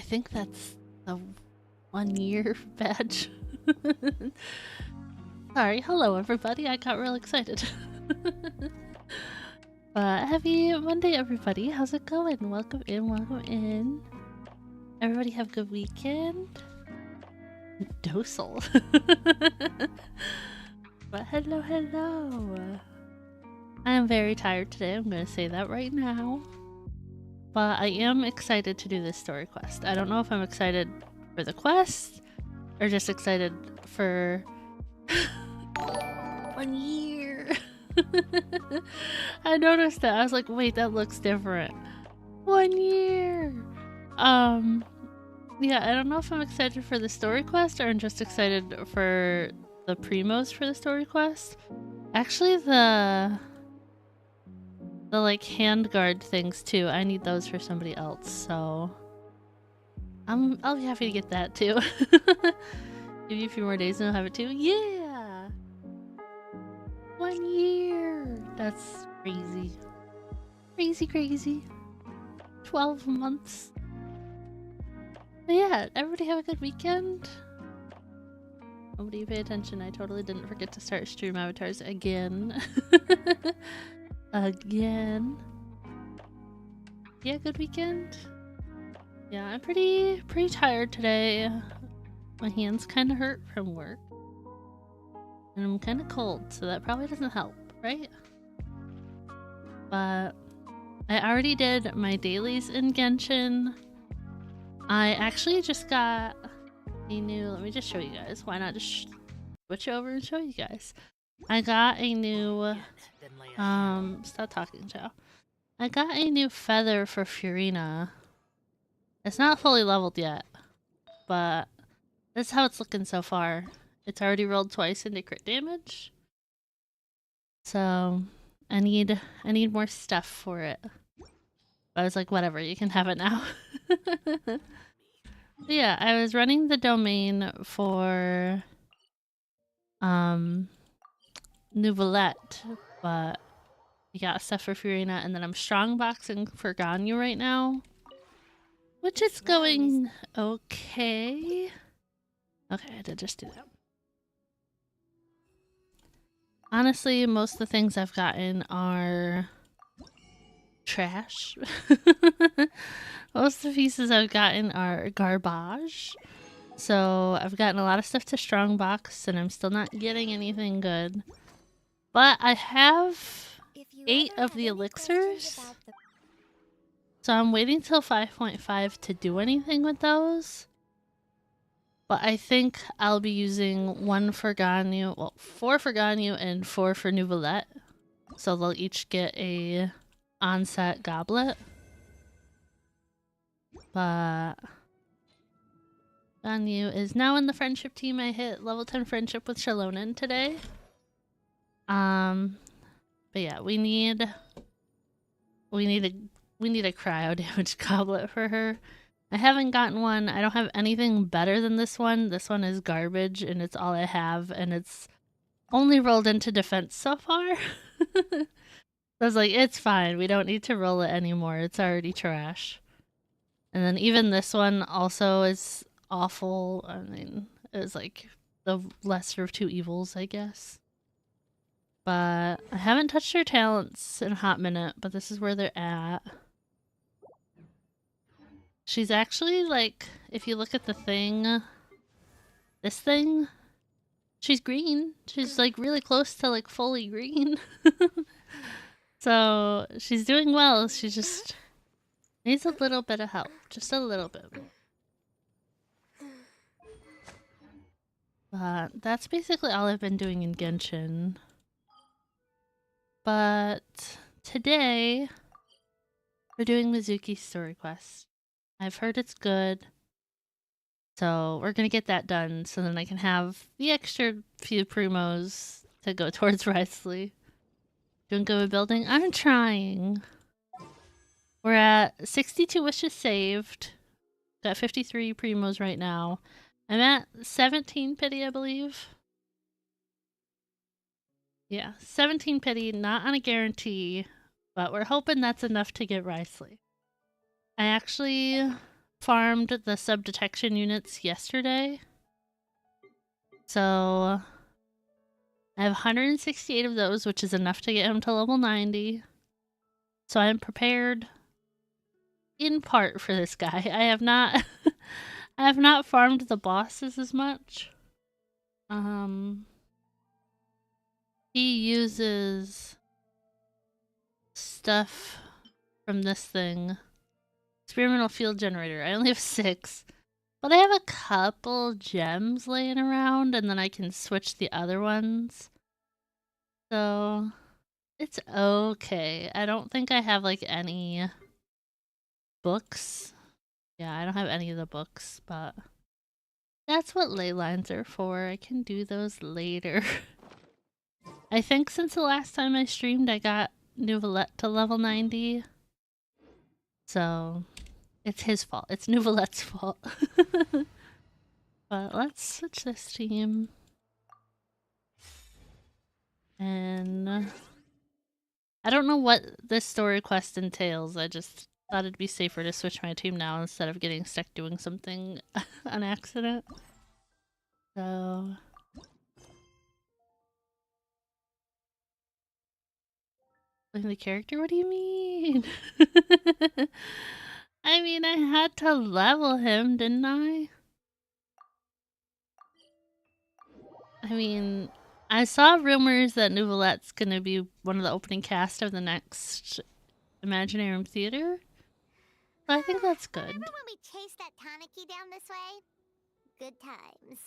think that's the 1 year badge. Sorry, hello everybody, I got real excited. Happy Monday everybody, how's it going? Welcome in, welcome in. Everybody have a good weekend? Docile. But hello, hello. I am very tired today, I'm gonna say that right now. But I am excited to do this story quest. I don't know if I'm excited for the quest or just excited for 1 year. I noticed that. I was like, wait, that looks different. 1 year. Yeah, I don't know if I'm excited for the story quest or I'm just excited for the primos for the story quest. Actually, the like hand guard things too. I need those for somebody else, so I'll be happy to get that too. Give you a few more days and I'll have it too. Yeah! 1 year! That's crazy. Crazy, crazy. 12 months. But yeah, everybody have a good weekend. Nobody pay attention. I totally didn't forget to start stream avatars again. Again. Yeah, good weekend. Yeah, I'm pretty tired today. My hands kind of hurt from work. And I'm kind of cold, so that probably doesn't help, right? But I already did my dailies in Genshin. I actually just got a new... Let me just show you guys. Why not just switch over and show you guys? I got a new... Stop talking, Chow. I got a new feather for Furina. It's not fully leveled yet, but that's how it's looking so far. It's already rolled twice into crit damage. So I need more stuff for it. But I was like, whatever, you can have it now. Yeah, I was running the domain for Nouvellette, but I got stuff for Furina, and then I'm strongboxing for Ganyu right now. Which is going okay. Okay, I did just do that. Honestly, most of the things I've gotten are trash. Most of the pieces I've gotten are garbage. So I've gotten a lot of stuff to strongbox, and I'm still not getting anything good. But I have 8 of the elixirs. So I'm waiting till 5.5 to do anything with those. But I think I'll be using 1 for Ganyu, well, 4 for Ganyu and 4 for Nouvellette. So they'll each get a onset goblet. But Ganyu is now in the friendship team. I hit level 10 friendship with Shalonen today. But yeah, we need a cryo damage goblet for her. I haven't gotten one. I don't have anything better than this one. This one is garbage and it's all I have, and it's only rolled into defense so far. I was like, it's fine. We don't need to roll it anymore. It's already trash. And then even this one also is awful. I mean, it was like the lesser of 2 evils, I guess. But I haven't touched her talents in a hot minute, but this is where they're at. She's actually, like, if you look at the thing, this thing, she's green. She's, like, really close to, like, fully green. So, she's doing well. She just needs a little bit of help. Just a little bit. But that's basically all I've been doing in Genshin. But today, we're doing Mizuki's story quest. I've heard it's good. So we're gonna get that done so then I can have the extra few primos to go towards Risley. Doing good with building? I'm trying. We're at 62 wishes saved. Got 53 primos right now. I'm at 17 pity, I believe. Yeah, 17 pity, not on a guarantee, but we're hoping that's enough to get Risley. I actually farmed the sub-detection units yesterday. So I have 168 of those, which is enough to get him to level 90. So I'm prepared in part for this guy. I have not I have not farmed the bosses as much. He uses stuff from this thing. Experimental field generator. I only have 6. But I have a couple gems laying around, and then I can switch the other ones. So it's okay. I don't think I have like any books. Yeah, I don't have any of the books, but that's what ley lines are for. I can do those later. I think since the last time I streamed, I got Nouvelette to level 90. So it's his fault. It's Nouvelette's fault. But let's switch this team. And I don't know what this story quest entails. I just thought it'd be safer to switch my team now instead of getting stuck doing something on accident. So the character? What do you mean? I mean, I had to level him, didn't I? I mean, I saw rumors that Nouvelette's gonna be one of the opening cast of the next Imaginarium Theater. So I think that's good. Remember when we chased that Tanuki down this way? Good times.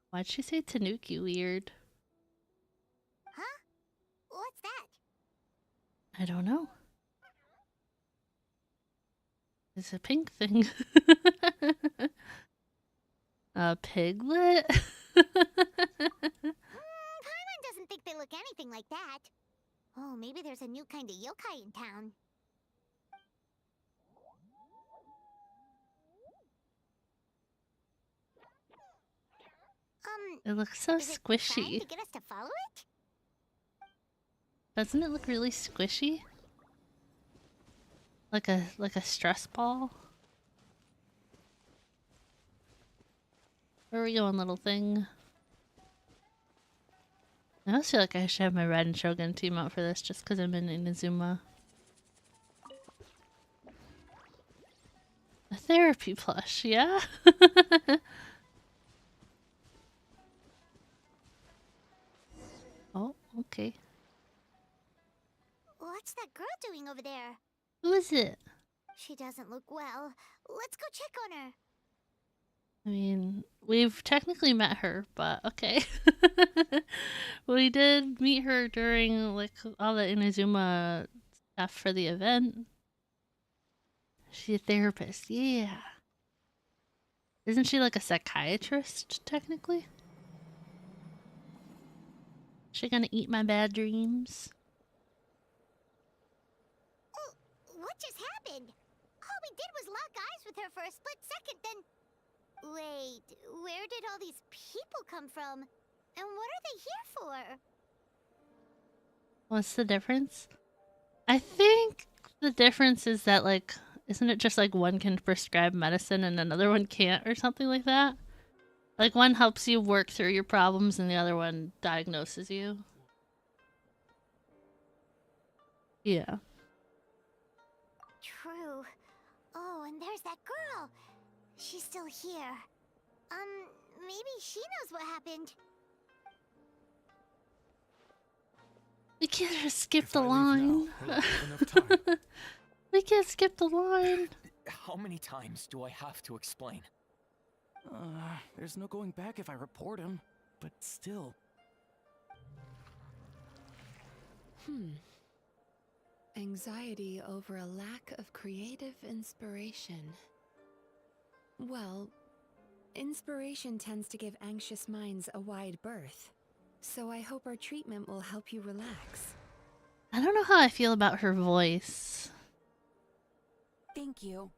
Why'd she say Tanuki weird? Huh? What's that? I don't know. It's a pink thing. A piglet? Paimon doesn't think they look anything like that. Oh, maybe there's a new kind of yokai in town. It looks so is it squishy. trying to get us to follow it? Doesn't it look really squishy? Like a stress ball? Where are we going, little thing? I almost feel like I should have my Red and Shogun team out for this just because I'm in Inazuma. A therapy plush, yeah? Oh, okay. What's that girl doing over there? Who is it? She doesn't look well. Let's go check on her. I mean, we've technically met her, but okay. We did meet her during, like, all the Inazuma stuff for the event. She's a therapist, yeah. Isn't she like a psychiatrist, technically? She gonna eat my bad dreams? Oh, what just happened? All we did was lock eyes with her for a split second, then... Wait, where did all these people come from? And what are they here for? What's the difference? I think the difference is that, like, isn't it just like one can prescribe medicine and another one can't or something like that? Like one helps you work through your problems and the other one diagnoses you. Yeah. True. Oh, and there's that girl. She's still here. Maybe she knows what happened. We can't just skip the line. We can't skip the line. How many times do I have to explain? There's no going back if I report him, but still. Anxiety over a lack of creative inspiration. Well, inspiration tends to give anxious minds a wide berth, so I hope our treatment will help you relax. I don't know how I feel about her voice. Thank you.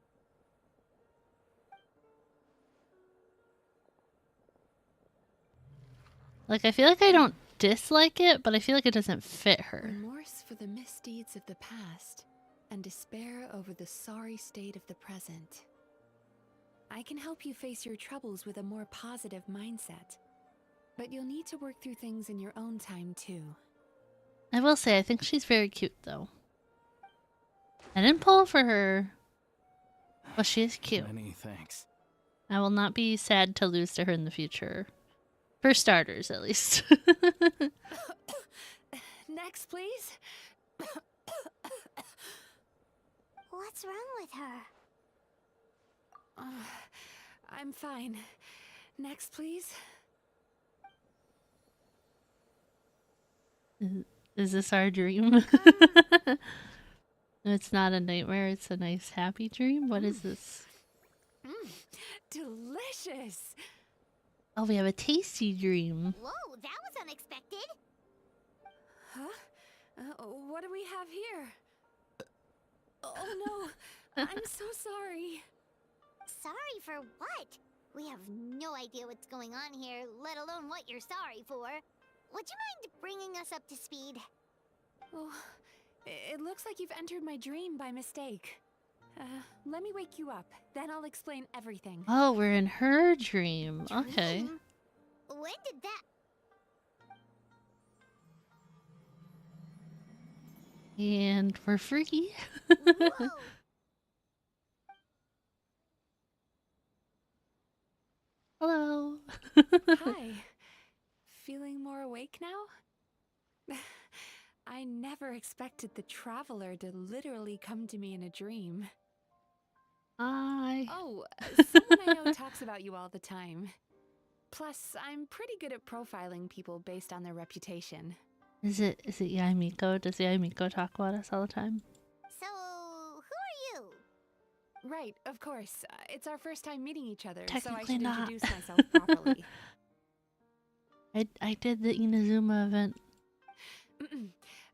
Like, I feel like I don't dislike it, but I feel like it doesn't fit her. Remorse for the misdeeds of the past, and despair over the sorry state of the present. I can help you face your troubles with a more positive mindset. But you'll need to work through things in your own time, too. I will say, I think she's very cute, though. I didn't pull for her, but she is cute. Many thanks. I will not be sad to lose to her in the future. For starters, at least. Next, please. What's wrong with her? I'm fine. Next, please. Is this our dream? It's not a nightmare, it's a nice happy dream. What is this? Delicious! Oh, we have a tasty dream. Whoa, that was unexpected. Huh? What do we have here? Oh no, I'm so sorry. Sorry for what? We have no idea what's going on here, let alone what you're sorry for. Would you mind bringing us up to speed? Oh, it looks like you've entered my dream by mistake. Let me wake you up, then I'll explain everything. Oh, we're in her dream. Okay. Dream? When did that... And we're free. Whoa! Hello. Hi. Feeling more awake now? I never expected the traveler to literally come to me in a dream. Hi. Oh, someone I know talks about you all the time. Plus, I'm pretty good at profiling people based on their reputation. Is it Yaimiko? Does Yaimiko talk about us all the time? So, who are you? Right, of course. It's our first time meeting each other, so I Technically should not. introduce myself properly. I did the Inazuma event.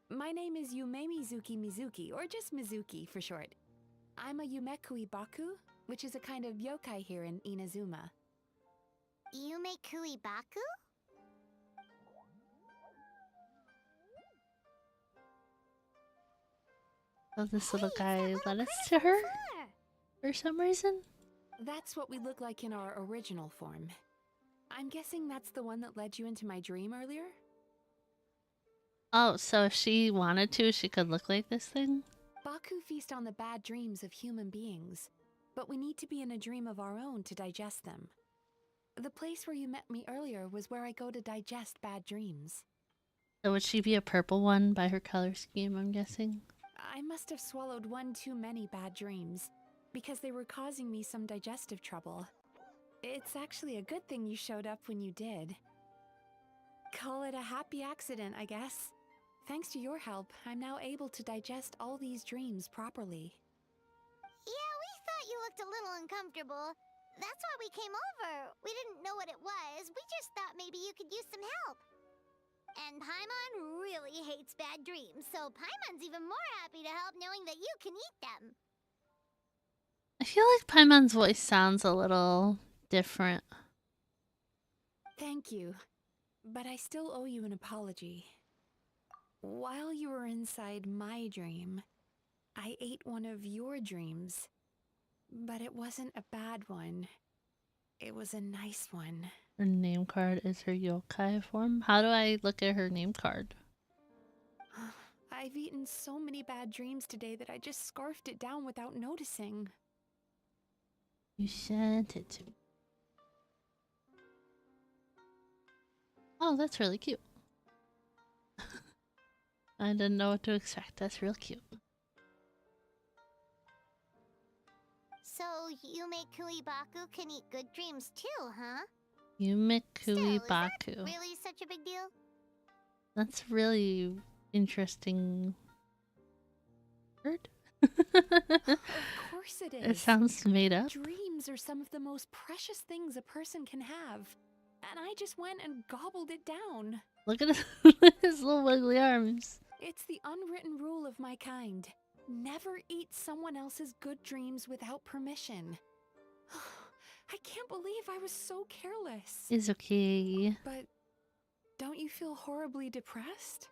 My name is Yume Mizuki, or just Mizuki for short. I'm a Yumekui Baku, which is a kind of yokai here in Inazuma. Yume Baku? So this little Hey, guy that led little us critter to from her before. for some reason. That's what we look like in our original form. I'm guessing that's the one that led you into my dream earlier? Oh, so if she wanted to, she could look like this thing? Baku feast on the bad dreams of human beings, but we need to be in a dream of our own to digest them. The place where you met me earlier was where I go to digest bad dreams. So would she be a purple one by her color scheme, I'm guessing? I must have swallowed one too many bad dreams, because they were causing me some digestive trouble. It's actually a good thing you showed up when you did. Call it a happy accident, I guess. Thanks to your help, I'm now able to digest all these dreams properly. Yeah, we thought you looked a little uncomfortable. That's why we came over. We didn't know what it was. We just thought maybe you could use some help. And Paimon really hates bad dreams, so Paimon's even more happy to help knowing that you can eat them. I feel like Paimon's voice sounds a little different. Thank you, but I still owe you an apology. While you were inside my dream, I ate one of your dreams. But it wasn't a bad one. It was a nice one. Her name card is her yokai form. How do I look at her name card? I've eaten so many bad dreams today that I just scarfed it down without noticing. You sent it to me. Oh, that's really cute. I didn't know what to expect. That's real cute. So, Yume Baku can eat good dreams too, huh? Yumekui Still, is that Baku. really such a big deal? That's really interesting word. Of course it is. It sounds made up. Dreams are some of the most precious things a person can have. And I just went and gobbled it down. Look at his little wiggly arms. It's the unwritten rule of my kind. Never eat someone else's good dreams without permission. I can't believe I was so careless. It's okay. But don't you feel horribly depressed?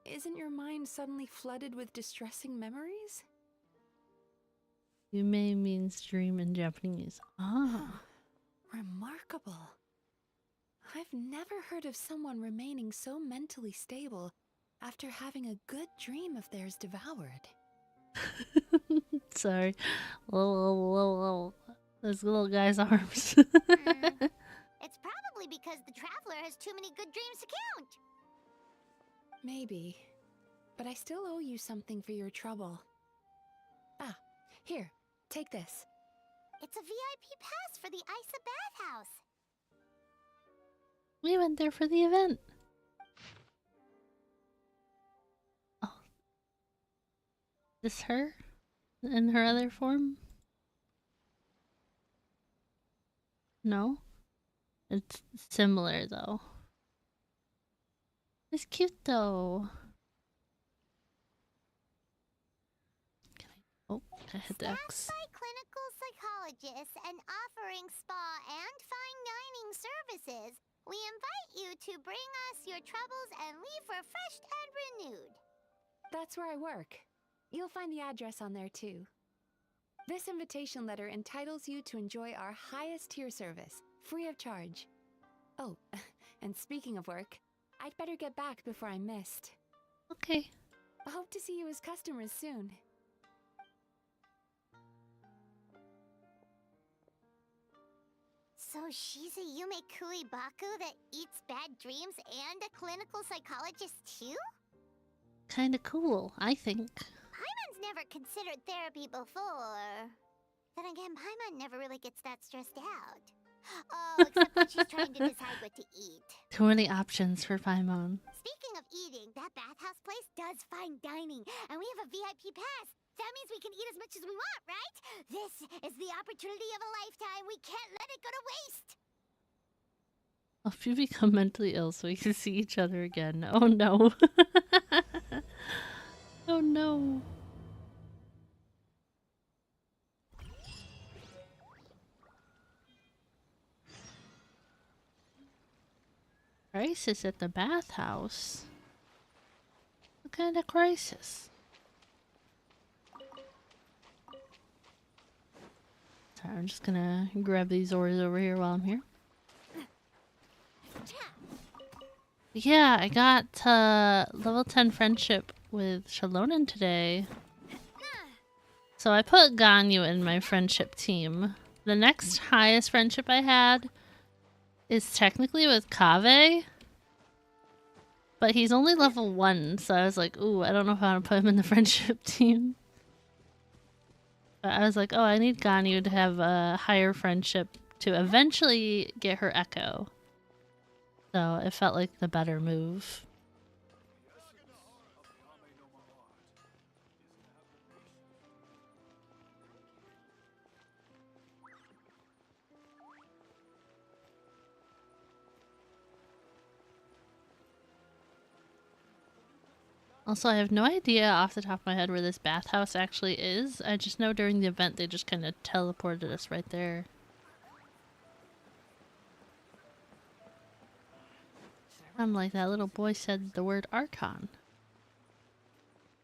Isn't your mind suddenly flooded with distressing memories? Yume means dream in Japanese. Ah. Remarkable. I've never heard of someone remaining so mentally stable after having a good dream of theirs devoured. Sorry. Those little guy's arms. It's probably because the traveler has too many good dreams to count. Maybe. But I still owe you something for your trouble. Ah, here, take this. It's a VIP pass for the Isa bathhouse. We went there for the event. Oh. This her? In her other form? No? It's similar though. It's cute though. Oh, I hit the X. Staffed by clinical psychologists and offering spa and fine dining services, we invite you to bring us your troubles and leave refreshed and renewed. That's where I work. You'll find the address on there too. This invitation letter entitles you to enjoy our highest tier service, free of charge. Oh, and speaking of work, I'd better get back before I'm missed. Okay. I hope to see you as customers soon. So she's a Yume Kuibaku that eats bad dreams and a clinical psychologist too? Kinda cool, I think. Paimon's never considered therapy before. Then again, Paimon never really gets that stressed out. Oh, except when she's trying to decide what to eat. Too many options for Paimon. Speaking of eating, that bathhouse place does fine dining, and we have a VIP pass. That means we can eat as much as we want, right? This is the opportunity of a lifetime. We can't let it go to waste. I hope you become mentally ill so we can see each other again. Oh no. Oh no. Crisis at the bathhouse? What kind of crisis? Sorry, I'm just gonna grab these ores over here while I'm here. Yeah, I got level 10 friendship with Shalonen today. So I put Ganyu in my friendship team. The next highest friendship I had is technically with Kaveh. But he's only level 1, so I was like, ooh, I don't know how to put him in the friendship team. But I was like, oh, I need Ganyu to have a higher friendship to eventually get her Echo. So it felt like the better move. Also, I have no idea off the top of my head where this bathhouse actually is. I just know during the event they just kind of teleported us right there. I'm like that little boy said the word Archon.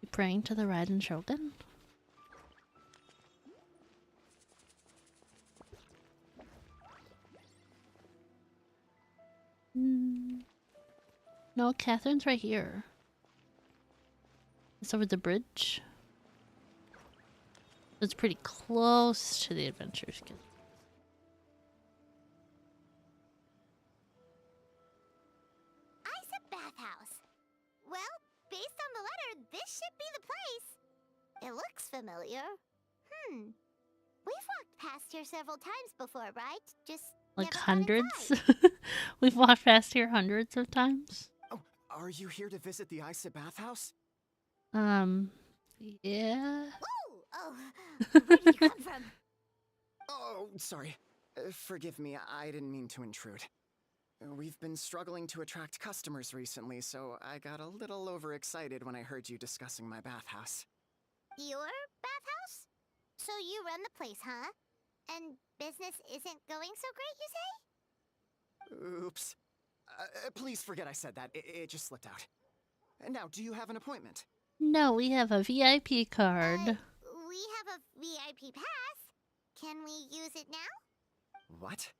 You praying to the Raiden Shogun? No, Catherine's right here. It's over the bridge. It's pretty close to the Adventurers Guild. Isa bathhouse. Well, based on the letter, this should be the place. It looks familiar. We've walked past here several times before, right? Just Like never gone hundreds? inside. We've walked past here hundreds of times. Oh, are you here to visit the Isa bathhouse? Yeah. Whoa! Oh, where did you come from? Oh, sorry. Forgive me, I didn't mean to intrude. We've been struggling to attract customers recently, so I got a little overexcited when I heard you discussing my bathhouse. Your bathhouse? So you run the place, huh? And business isn't going so great, you say? Oops. Please forget I said that. It just slipped out. Now, do you have an appointment? No, we have a VIP card. We we have a VIP pass. Can we use it now? What?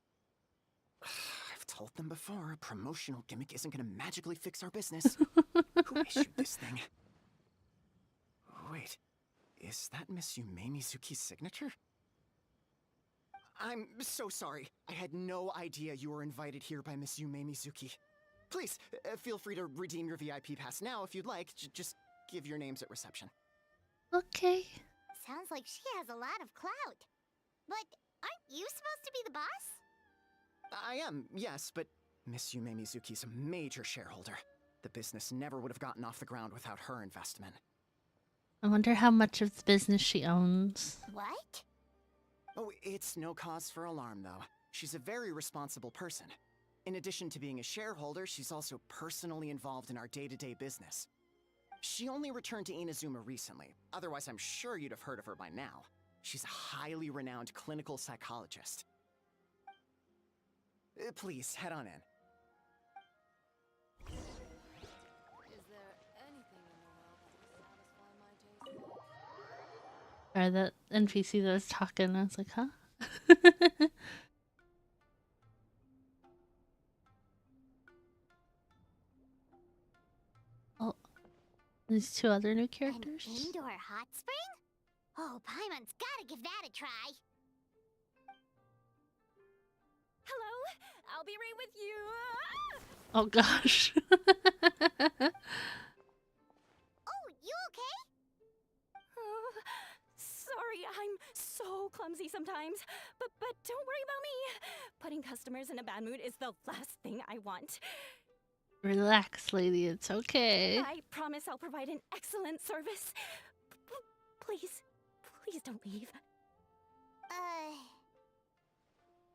I've told them before, a promotional gimmick isn't gonna magically fix our business. Who issued this thing? Wait, is that Miss Yume Mizuki's signature? I'm so sorry. I had no idea you were invited here by Miss Yume Mizuki. Please, feel free to redeem your VIP pass now if you'd like. Just give your names at reception. Okay. Sounds like she has a lot of clout. But aren't you supposed to be the boss? I am, yes, but Miss Yume Mizuki's a major shareholder. The business never would have gotten off the ground without her investment. I wonder how much of the business she owns. What? Oh, it's no cause for alarm, though. She's a very responsible person. In addition to being a shareholder, she's also personally involved in our day-to-day business. She only returned to Inazuma recently. Otherwise, I'm sure you'd have heard of her by now. She's a highly renowned clinical psychologist. Please, head on in. Is there anything in the world that will satisfy my taste? Or that NPC that was talking, I was like, huh? Oh, these two other new An characters. indoor hot spring? Oh, Paimon's gotta give that a try. Hello, I'll be right with you. Oh gosh. Oh, you okay? Oh, sorry, I'm so clumsy sometimes. But don't worry about me. Putting customers in a bad mood is the last thing I want. Relax, lady. It's okay. I promise I'll provide an excellent service. Please, please don't leave.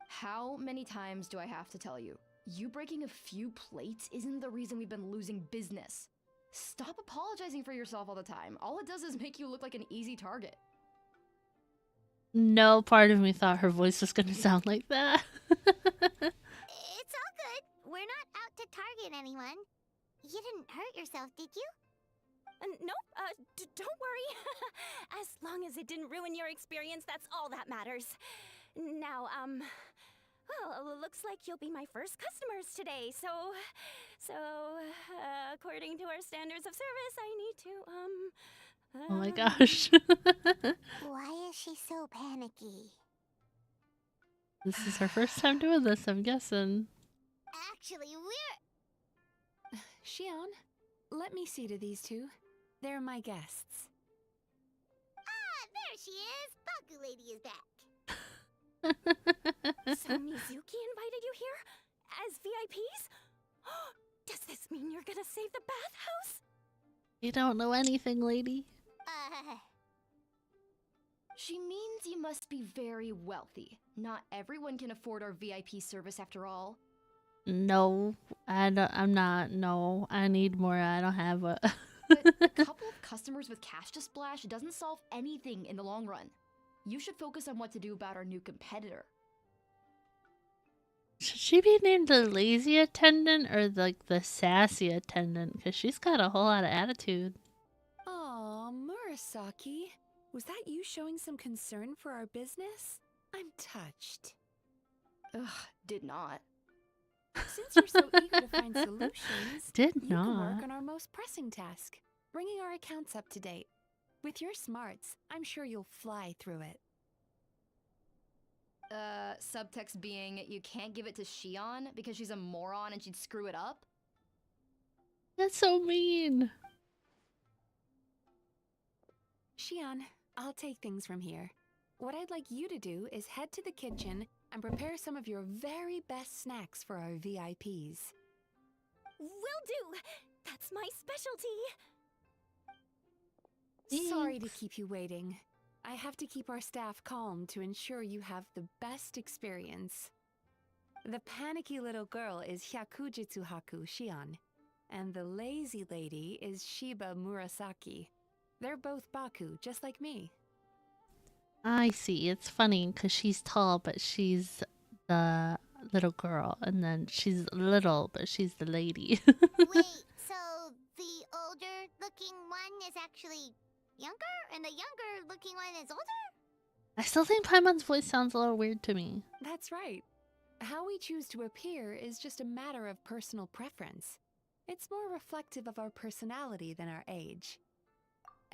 How many times do I have to tell you? You breaking a few plates isn't the reason we've been losing business. Stop apologizing for yourself all the time. All it does is make you look like an easy target. No part of me thought her voice was gonna sound like that. It's all good. We're not out to target anyone. You didn't hurt yourself, did you? No, don't worry. As long as it didn't ruin your experience, that's all that matters. Now, well, looks like you'll be my first customers today, so, according to our standards of service, I need to, Oh my gosh. Why is she so panicky? This is her first time doing this, I'm guessing. Actually, we're... Shion, let me see to these two. They're my guests. Ah, there she is! Baku Lady is back. So Mizuki invited you here? As VIPs? Does this mean you're gonna save the bathhouse? You don't know anything, lady. She means you must be very wealthy. Not everyone can afford our VIP service after all. No, I'm not. No, I need more. I don't have a... But a couple of customers with cash to splash doesn't solve anything in the long run. You should focus on what to do about our new competitor. Should she be named the lazy attendant or like the sassy attendant? Because she's got a whole lot of attitude. Aw, Murasaki. Was that you showing some concern for our business? I'm touched. Ugh, did not. Since you're so eager to find solutions, Did you can work not. on our most pressing task, bringing our accounts up to date. With your smarts, I'm sure you'll fly through it. Subtext being you can't give it to Shion because she's a moron and she'd screw it up? That's so mean. Shion, I'll take things from here. What I'd like you to do is head to the kitchen and prepare some of your very best snacks for our VIPs. Will do! That's my specialty! Sorry to keep you waiting. I have to keep our staff calm to ensure you have the best experience. The panicky little girl is Hyakujitsu Haku Shion, and the lazy lady is Shiba Murasaki. They're both Baku, just like me. I see. It's funny because she's tall, but she's the little girl. And then she's little, but she's the lady. Wait, so the older looking one is actually younger, and the younger looking one is older? I still think Paimon's voice sounds a little weird to me. That's right. How we choose to appear is just a matter of personal preference. It's more reflective of our personality than our age.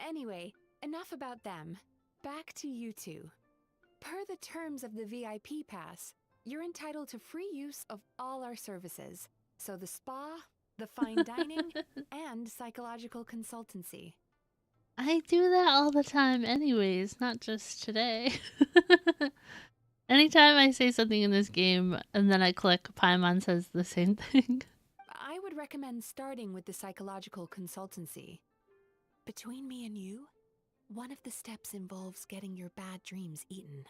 Anyway, enough about them. Back to you two. Per the terms of the VIP pass, you're entitled to free use of all our services. So the spa, the fine dining, and psychological consultancy. I do that all the time anyways, not just today. Anytime I say something in this game and then I click, Paimon says the same thing. I would recommend starting with the psychological consultancy. Between me and you, one of the steps involves getting your bad dreams eaten.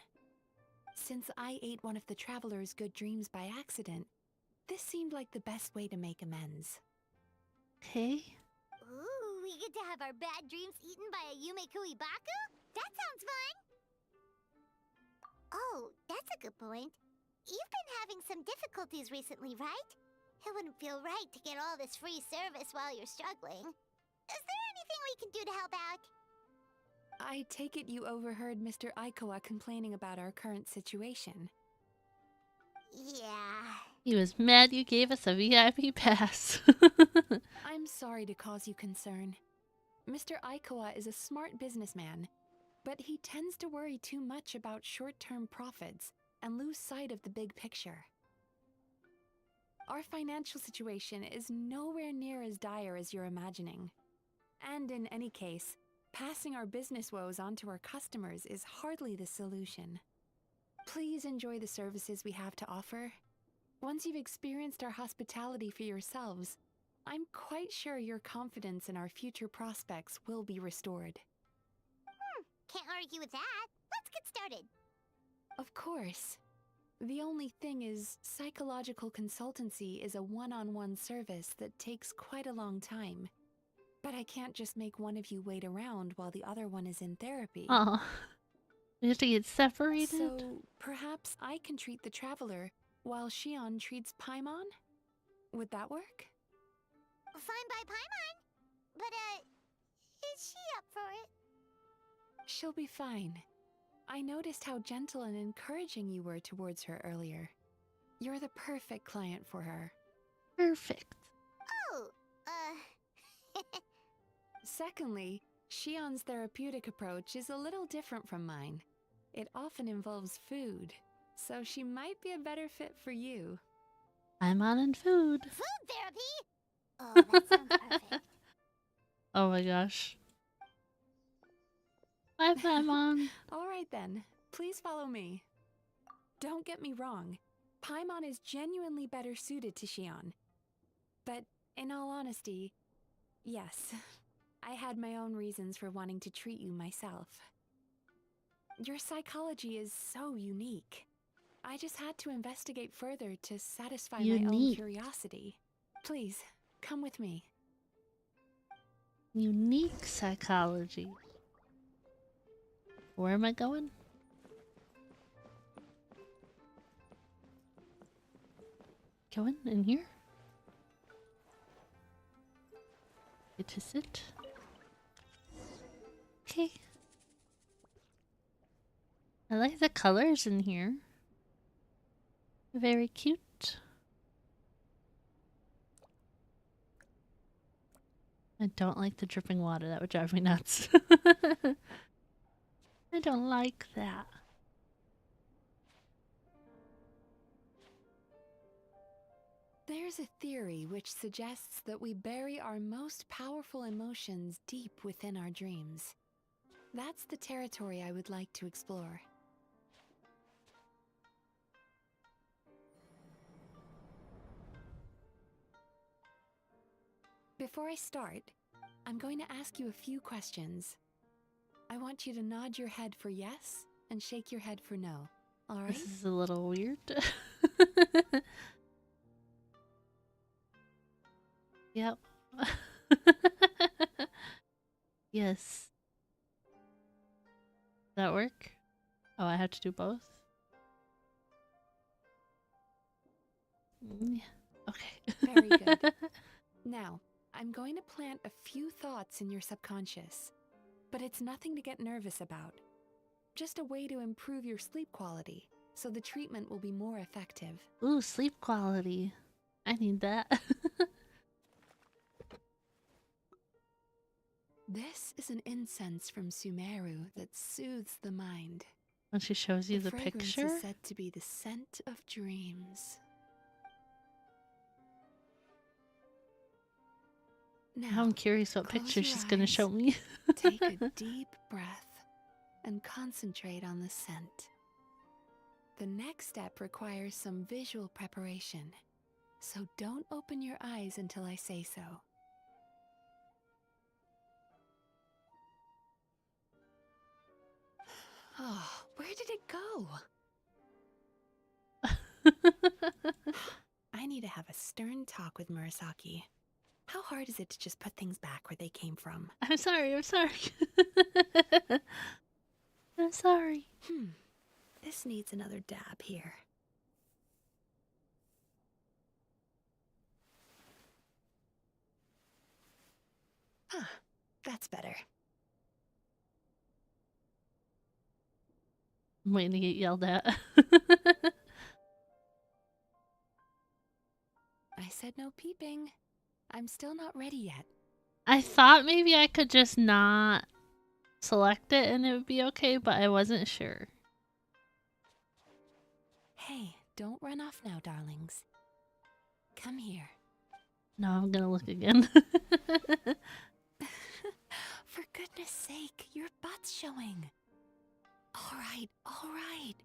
Since I ate one of the traveler's good dreams by accident, this seemed like the best way to make amends. Okay. Ooh, we get to have our bad dreams eaten by a Yumekui Baku? That sounds fun! Oh, that's a good point. You've been having some difficulties recently, right? It wouldn't feel right to get all this free service while you're struggling. Is there anything we can do to help out? I take it you overheard Mr. Aikawa complaining about our current situation. Yeah. He was mad you gave us a VIP pass. I'm sorry to cause you concern. Mr. Aikawa is a smart businessman, but he tends to worry too much about short-term profits and lose sight of the big picture. Our financial situation is nowhere near as dire as you're imagining. And in any case, passing our business woes on to our customers is hardly the solution. Please enjoy the services we have to offer. Once you've experienced our hospitality for yourselves, I'm quite sure your confidence in our future prospects will be restored. Can't argue with that. Let's get started. Of course. The only thing is, psychological consultancy is a one-on-one service that takes quite a long time. But I can't just make one of you wait around while the other one is in therapy. Aw. We have to get separated? So, perhaps I can treat the traveler while Shion treats Paimon? Would that work? Fine by Paimon. But, is she up for it? She'll be fine. I noticed how gentle and encouraging you were towards her earlier. You're the perfect client for her. Perfect. Oh, Secondly, Shion's therapeutic approach is a little different from mine. It often involves food, so she might be a better fit for you. I'm on and food. food therapy? Oh, that sounds perfect. Oh my gosh. Bye, Paimon. All right then, please follow me. Don't get me wrong, Paimon is genuinely better suited to Shion. But in all honesty, yes, I had my own reasons for wanting to treat you myself. Your psychology is so unique. I just had to investigate further to satisfy my own Unique. curiosity. Please, come with me. Unique psychology. Where am I going? Going in here? Get to sit. Okay. I like the colors in here. Very cute. I don't like the dripping water. That would drive me nuts. I don't like that. There's a theory which suggests that we bury our most powerful emotions deep within our dreams. That's the territory I would like to explore. Before I start, I'm going to ask you a few questions. I want you to nod your head for yes and shake your head for no. All right? This is a little weird. Yep. Yes. Does that work? Oh, I have to do both? Yeah. Okay. Very good. Now, I'm going to plant a few thoughts in your subconscious. But it's nothing to get nervous about. Just a way to improve your sleep quality, so the treatment will be more effective. Ooh, sleep quality. I need that. This is an incense from Sumeru that soothes the mind. When she shows you the fragrance picture. is said to be the scent of dreams. Now I'm curious what close picture your she's gonna eyes, show me. take a deep breath and concentrate on the scent. The next step requires some visual preparation, so don't open your eyes until I say so. Oh, where did it go? I need to have a stern talk with Murasaki. How hard is it to just put things back where they came from? I'm sorry, I'm sorry. I'm sorry. This needs another dab here. That's better. I'm waiting to get yelled at. I said no peeping. I'm still not ready yet. I thought maybe I could just not select it and it would be okay, but I wasn't sure. Hey, don't run off now, darlings. Come here. No, I'm gonna look again. For goodness sake, your butt's showing. All right.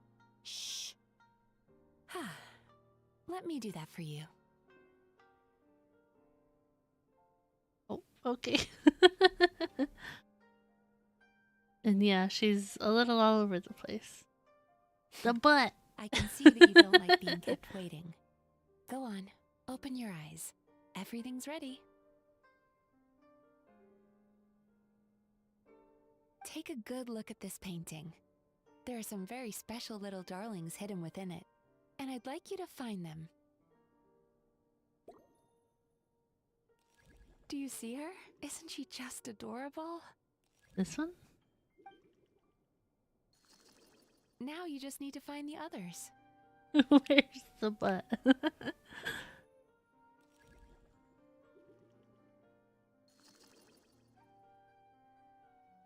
Shh. Let me do that for you. Oh, okay. And yeah, she's a little all over the place. The butt! I can see that you don't like being kept waiting. Go on, open your eyes. Everything's ready. Take a good look at this painting. There are some very special little darlings hidden within it, and I'd like you to find them. Do you see her? Isn't she just adorable? This one? Now you just need to find the others. Where's the butt?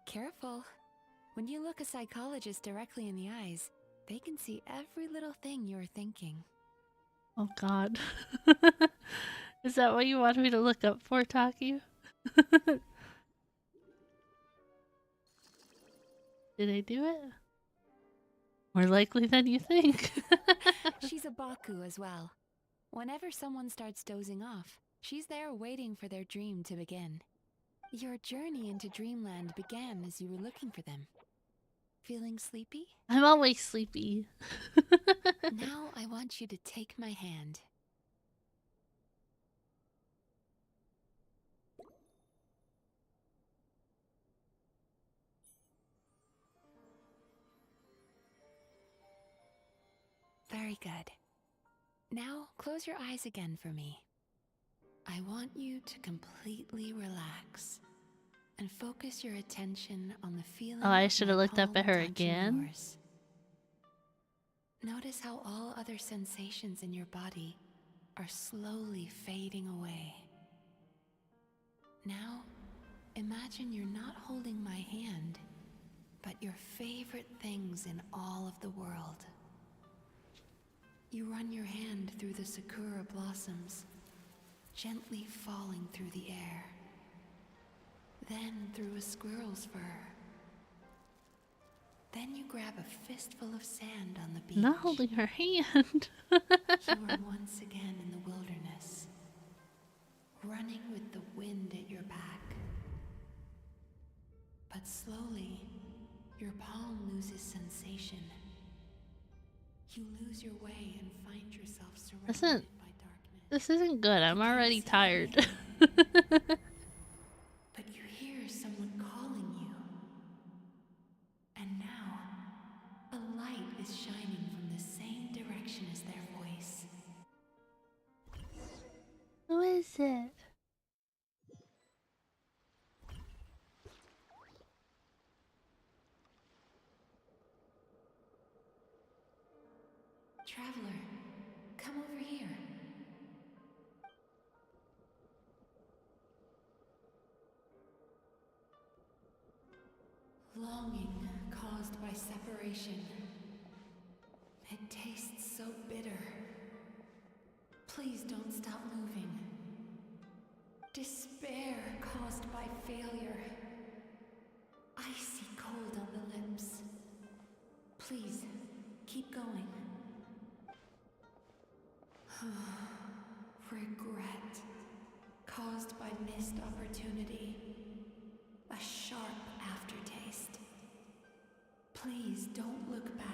Careful. When you look a psychologist directly in the eyes, they can see every little thing you're thinking. Oh god. Is that what you wanted me to look up for, Taki? Did I do it? More likely than you think. She's a Baku as well. Whenever someone starts dozing off, she's there waiting for their dream to begin. Your journey into Dreamland began as you were looking for them. Feeling sleepy? I'm always sleepy. Now I want you to take my hand. Very good. Now close your eyes again for me. I want you to completely relax and focus your attention on the feeling. Oh, I of should my have looked up palm at her touching again. yours. Notice how all other sensations in your body are slowly fading away. Now, imagine you're not holding my hand, but your favorite things in all of the world. You run your hand through the sakura blossoms, gently falling through the air. Then through a squirrel's fur. Then you grab a fistful of sand on the beach. Not holding her hand. You are once again in the wilderness, running with the wind at your back. But slowly, your palm loses sensation. You lose your way and find yourself surrounded by darkness. This isn't good. I'm already tired. But you hear someone calling you. And now, a light is shining from the same direction as their voice. Who is it? Traveler, come over here. Longing caused by separation. It tastes so bitter. Please don't stop moving. Despair caused by failure. Icy cold on the lips. Please, keep going. Regret caused by missed opportunity. A sharp aftertaste. Please don't look back.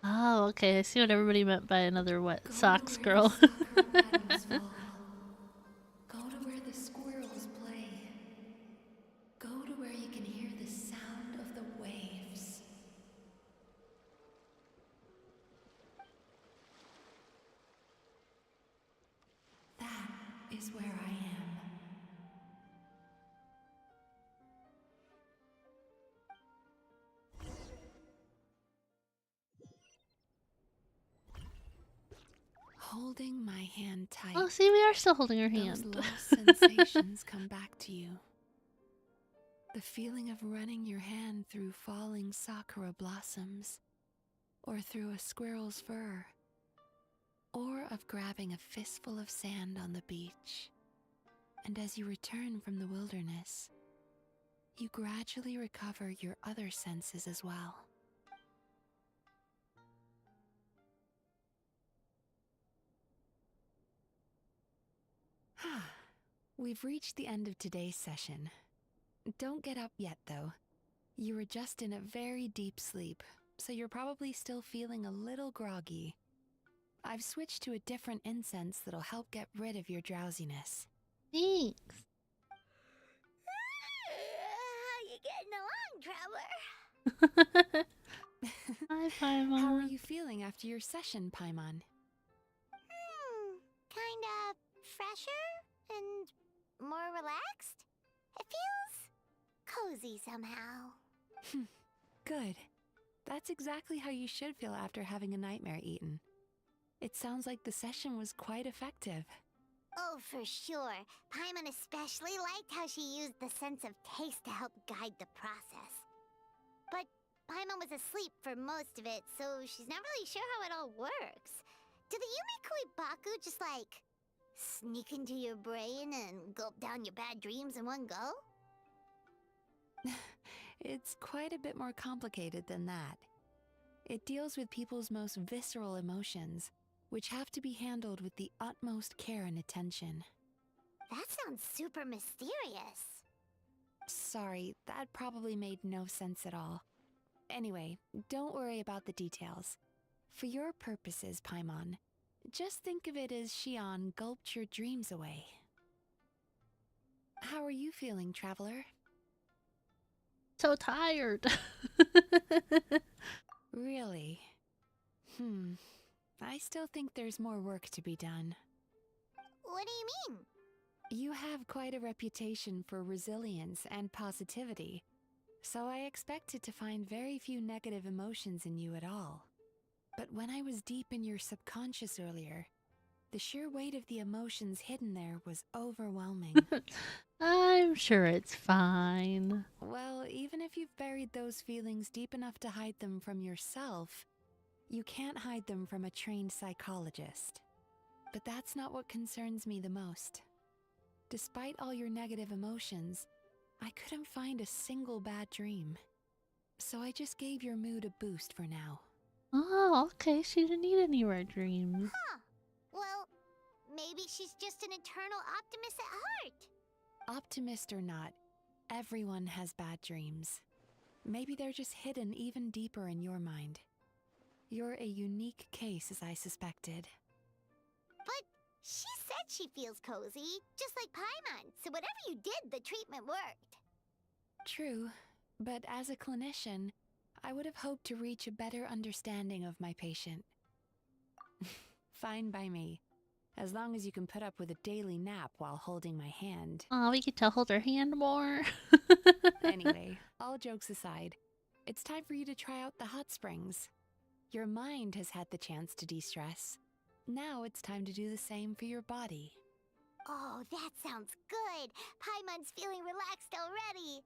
Oh, okay. I see what everybody meant by another wet Go socks to where girl. the sakura petals fall. Go to where the squirrels play. Go to where you can hear the sound of the waves. That is where I am. Holding my hand tight. Oh, see, we are still holding her Those hand. lost sensations come back to you. The feeling of running your hand through falling sakura blossoms, or through a squirrel's fur, or of grabbing a fistful of sand on the beach. And as you return from the wilderness, you gradually recover your other senses as well. We've reached the end of today's session. Don't get up yet, though. You were just in a very deep sleep, so you're probably still feeling a little groggy. I've switched to a different incense that'll help get rid of your drowsiness. Thanks. How you getting along, Traveler? Hi, Paimon. How are you feeling after your session, Paimon? Kinda fresher and more relaxed? It feels cozy somehow. Good. That's exactly how you should feel after having a nightmare eaten. It sounds like the session was quite effective. Oh, for sure. Paimon especially liked how she used the sense of taste to help guide the process. But Paimon was asleep for most of it, so she's not really sure how it all works. Do the Yumi Kuibaku just like sneak into your brain and gulp down your bad dreams in one go? It's quite a bit more complicated than that. It deals with people's most visceral emotions, which have to be handled with the utmost care and attention. That sounds super mysterious. Sorry, that probably made no sense at all. Anyway, don't worry about the details. For your purposes, Paimon, just think of it as Xion gulped your dreams away. How are you feeling, Traveler? So tired. Really? I still think there's more work to be done. What do you mean? You have quite a reputation for resilience and positivity, so I expected to find very few negative emotions in you at all. But when I was deep in your subconscious earlier, the sheer weight of the emotions hidden there was overwhelming. I'm sure it's fine. Well, even if you've buried those feelings deep enough to hide them from yourself, you can't hide them from a trained psychologist. But that's not what concerns me the most. Despite all your negative emotions, I couldn't find a single bad dream. So I just gave your mood a boost for now. Oh, okay. She didn't need any red dreams. Huh. Well, maybe she's just an eternal optimist at heart. Optimist or not, everyone has bad dreams. Maybe they're just hidden even deeper in your mind. You're a unique case, as I suspected. But she said she feels cozy, just like Paimon, so whatever you did, the treatment worked. True, but as a clinician, I would have hoped to reach a better understanding of my patient. Fine by me. as long as you can put up with a daily nap while holding my hand. Aw, we get to hold her hand more. Anyway, all jokes aside, it's time for you to try out the hot springs. Your mind has had the chance to de-stress. Now it's time to do the same for your body. Oh, that sounds good. Paimon's feeling relaxed already.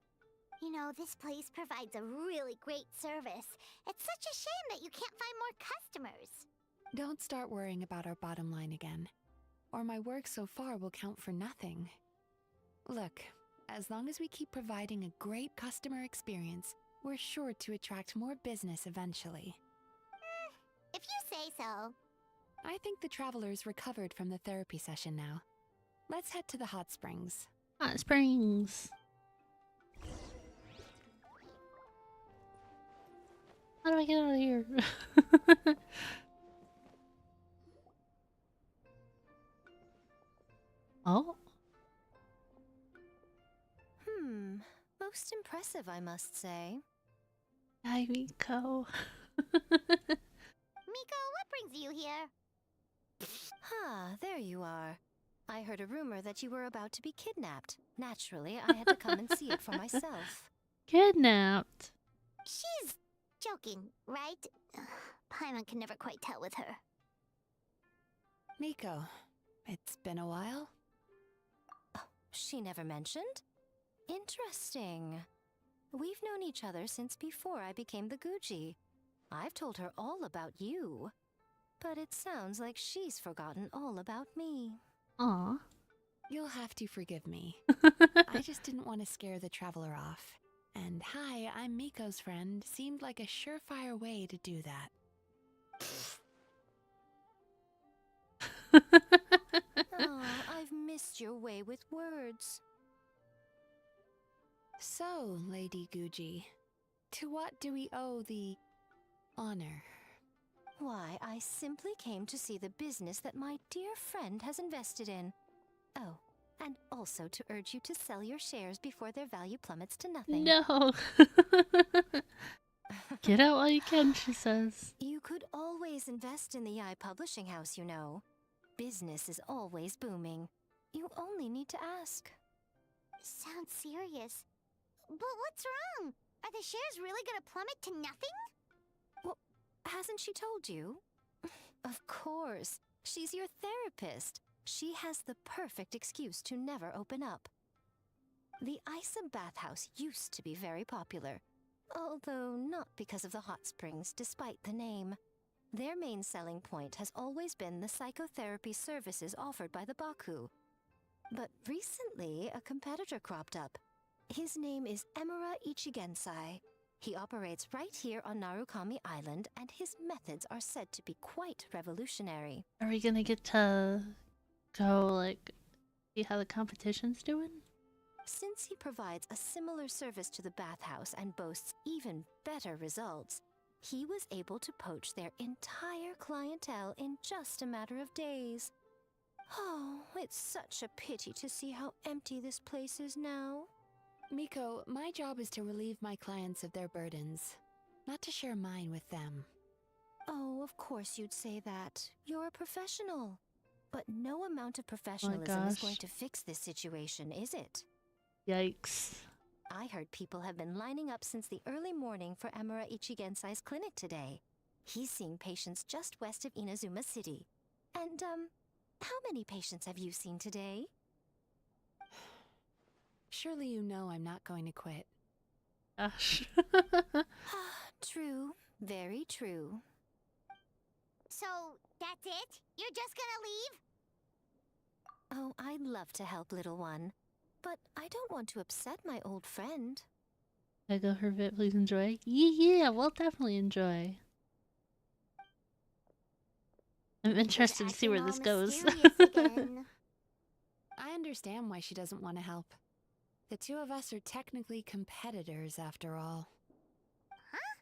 You know, this place provides a really great service. It's such a shame that you can't find more customers. Don't start worrying about our bottom line again, or my work so far will count for nothing. Look, as long as we keep providing a great customer experience, we're sure to attract more business eventually. If you say so. I think the travelers recovered from the therapy session now. Let's head to the hot springs. Hot springs. How do I get out of here? Oh? Most impressive, I must say. Hi, Miko. Miko, what brings you here? There you are. I heard a rumor that you were about to be kidnapped. Naturally, I had to come and see it for myself. Kidnapped. She's joking, right? Paimon can never quite tell with her. Miko, it's been a while. She never mentioned? Interesting. We've known each other since before I became the Gucci. I've told her all about you. But it sounds like she's forgotten all about me. Aw. You'll have to forgive me. I just didn't want to scare the traveler off. And hi, I'm Miko's friend seemed like a surefire way to do that. I've missed your way with words. So, Lady Gucci, to what do we owe the honor? Why, I simply came to see the business that my dear friend has invested in. Oh, and also to urge you to sell your shares before their value plummets to nothing. No. Get out while you can, she says. You could always invest in the publishing house, you know. Business is always booming. You only need to ask. Sounds serious. But what's wrong? Are the shares really gonna plummet to nothing? Well, hasn't she told you? Of course. She's your therapist. She has the perfect excuse to never open up. The Isa bathhouse used to be very popular, although not because of the hot springs, despite the name. Their main selling point has always been the psychotherapy services offered by the Baku. But recently, a competitor cropped up. His name is Emura Ichigensai. He operates right here on Narukami Island, and his methods are said to be quite revolutionary. Are we gonna get to go, like, see how the competition's doing? Since he provides a similar service to the bathhouse and boasts even better results, he was able to poach their entire clientele in just a matter of days. Oh, it's such a pity to see how empty this place is now. Miko, my job is to relieve my clients of their burdens, not to share mine with them. Oh, of course you'd say that. You're a professional. But no amount of professionalism is going to fix this situation, is it? Yikes. I heard people have been lining up since the early morning for Emura Ichigensai's clinic today. He's seeing patients just west of Inazuma City. And, how many patients have you seen today? Surely you know I'm not going to quit. Gosh. True. Very true. So, that's it? You're just gonna leave? Oh, I'd love to help, little one. But I don't want to upset my old friend. I go her bit, please enjoy. Yeah, we'll definitely enjoy. I'm interested to see where this goes. I understand why she doesn't want to help. The two of us are technically competitors, after all. Huh?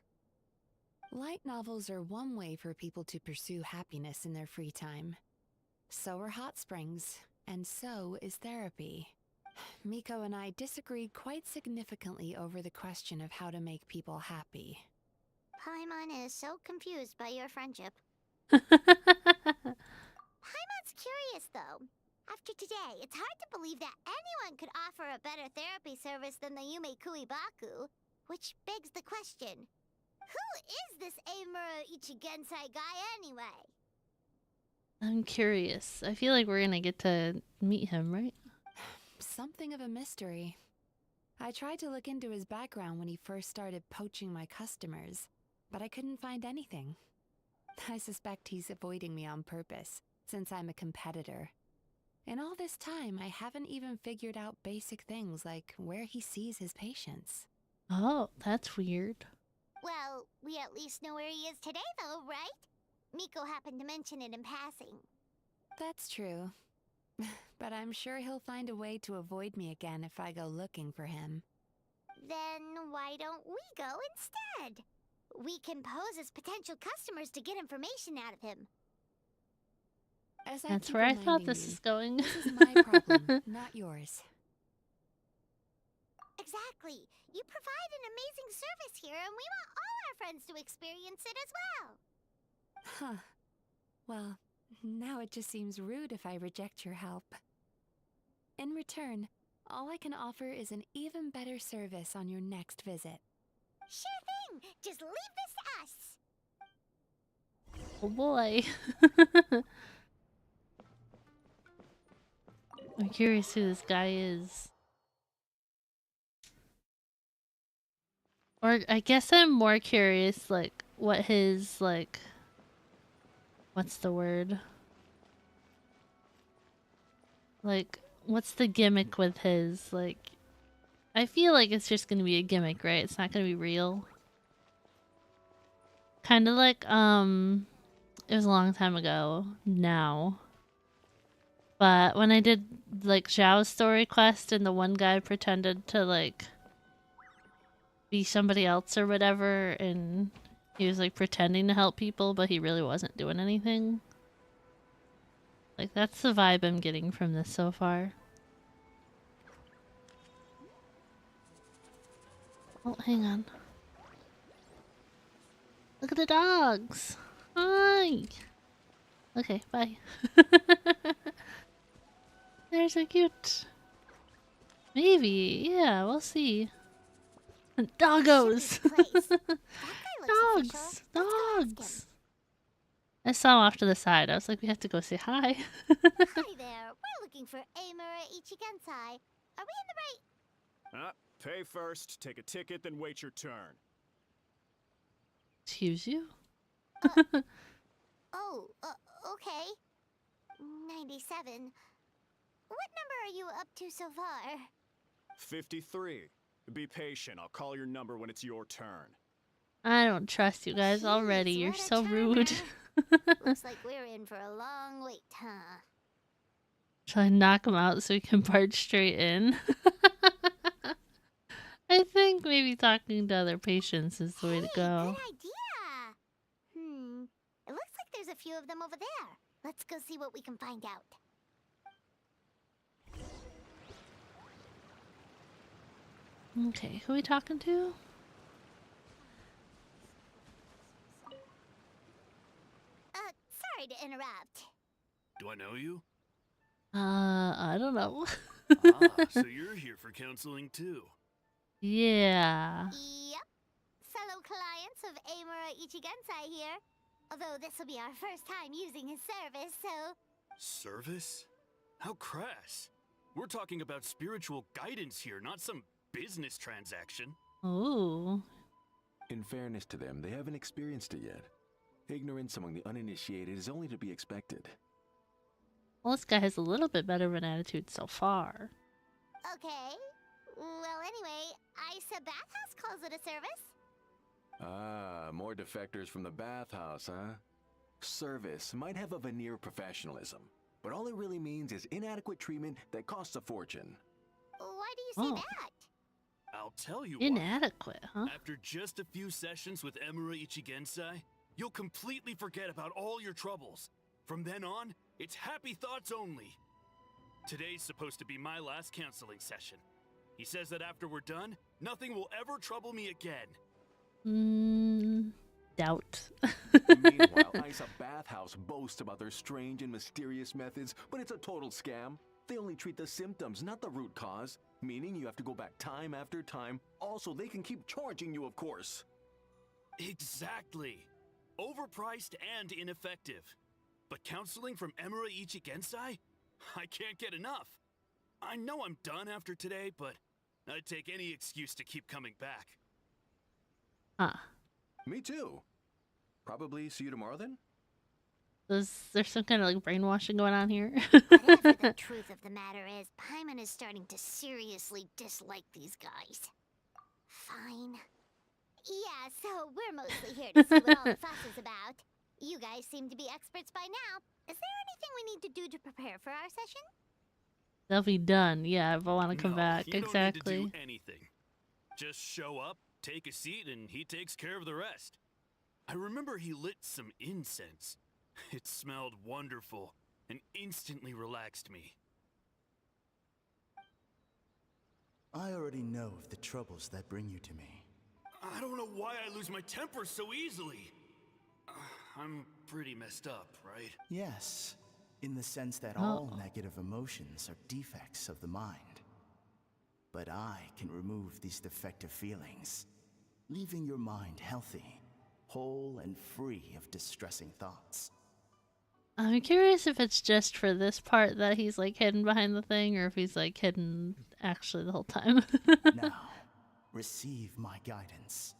Light novels are one way for people to pursue happiness in their free time. So are hot springs, and so is therapy. Miko and I disagreed quite significantly over the question of how to make people happy. Paimon is so confused by your friendship. That's Paimon's curious curious, though. After today, it's hard to believe that anyone could offer a better therapy service than the Yume Kuibaku. Which begs the question, who is this Amura Ichigensai guy anyway? I'm curious. I feel like we're gonna get to meet him, right? Something of a mystery. I tried to look into his background when he first started poaching my customers, but I couldn't find anything. I suspect he's avoiding me on purpose, since I'm a competitor. In all this time, I haven't even figured out basic things like where he sees his patients. Oh, that's weird. Well, we at least know where he is today, though, right? Miko happened to mention it in passing. That's true. But I'm sure he'll find a way to avoid me again if I go looking for him. Then why don't we go instead? We can pose as potential customers to get information out of him. As I That's keep where I thought reminding this you, is going. This is my problem, not yours. Exactly. You provide an amazing service here, and we want all our friends to experience it as well. Huh. Well, now it just seems rude if I reject your help. In return, all I can offer is an even better service on your next visit. Sure thing. Just leave this to us. Oh boy. I'm curious who this guy is. Or I guess I'm more curious, like, what his, like... What's the word? Like, what's the gimmick with his, like... I feel like it's just gonna be a gimmick, right? It's not gonna be real. Kinda like, it was a long time ago now. But when I did, like, Zhao's story quest and the one guy pretended to, like, be somebody else or whatever, and he was, like, pretending to help people, but he really wasn't doing anything. Like, that's the vibe I'm getting from this so far. Oh, hang on. Look at the dogs! Hi! Okay, bye. They're so cute. Maybe, yeah, we'll see. Doggos! Dogs! Dogs! I saw him off to the side. I was like, we have to go say hi. Hi there. We're looking for Amura Ichigensai. Are we in the right... Pay first, take a ticket, then wait your turn. Excuse you? Oh, okay. 97. What number are you up to so far? 53. Be patient, I'll call your number when it's your turn. I don't trust you guys already. Jeez, You're what a so rude. charmer. Looks like we're in for a long wait, huh? Shall I knock him out so we can barge straight in? I think maybe talking to other patients is the way to go. Good idea. It looks like there's a few of them over there. Let's go see what we can find out. Okay, who are we talking to? Sorry to interrupt. Do I know you? I don't know. So you're here for counseling too. Yeah. Yep. Fellow clients of Amura Ichigensai here. Although this will be our first time using his service, so... Service? How crass. We're talking about spiritual guidance here, not some business transaction. Ooh. In fairness to them, they haven't experienced it yet. Ignorance among the uninitiated is only to be expected. Well, this guy has a little bit better of an attitude so far. Okay. Well, anyway, Isa Bathhouse calls it a service. Ah, more defectors from the bathhouse, huh? Service might have a veneer of professionalism, but all it really means is inadequate treatment that costs a fortune. Why do you say that? I'll tell you why. Inadequate, huh? After just a few sessions with Amura Ichigensai, you'll completely forget about all your troubles. From then on, it's happy thoughts only. Today's supposed to be my last counseling session. He says that after we're done, nothing will ever trouble me again. Doubt. Meanwhile, Isa Bathhouse boasts about their strange and mysterious methods, but it's a total scam. They only treat the symptoms, not the root cause, meaning you have to go back time after time. Also, they can keep charging you, of course. Exactly. Overpriced and ineffective. But counseling from Emura Ichigensai? I can't get enough. I know I'm done after today, but I'd take any excuse to keep coming back. Huh. Me too. Probably see you tomorrow then? Is there some kind of like brainwashing going on here? Whatever the truth of the matter is, Paimon is starting to seriously dislike these guys. Fine. Yeah, so we're mostly here to see what all the fuss is about. You guys seem to be experts by now. Is there anything we need to do to prepare for our session? They'll be done. Yeah, if I want to come back. You Exactly. don't need to do anything. Just show up, take a seat, and he takes care of the rest. I remember he lit some incense. It smelled wonderful and instantly relaxed me. I already know of the troubles that bring you to me. I don't know why I lose my temper so easily. I'm pretty messed up, right? Yes, in the sense that all negative emotions are defects of the mind. But I can remove these defective feelings, leaving your mind healthy, whole and free of distressing thoughts. I'm curious if it's just for this part that he's like hidden behind the thing, or if he's like hidden actually the whole time. Now, receive my guidance.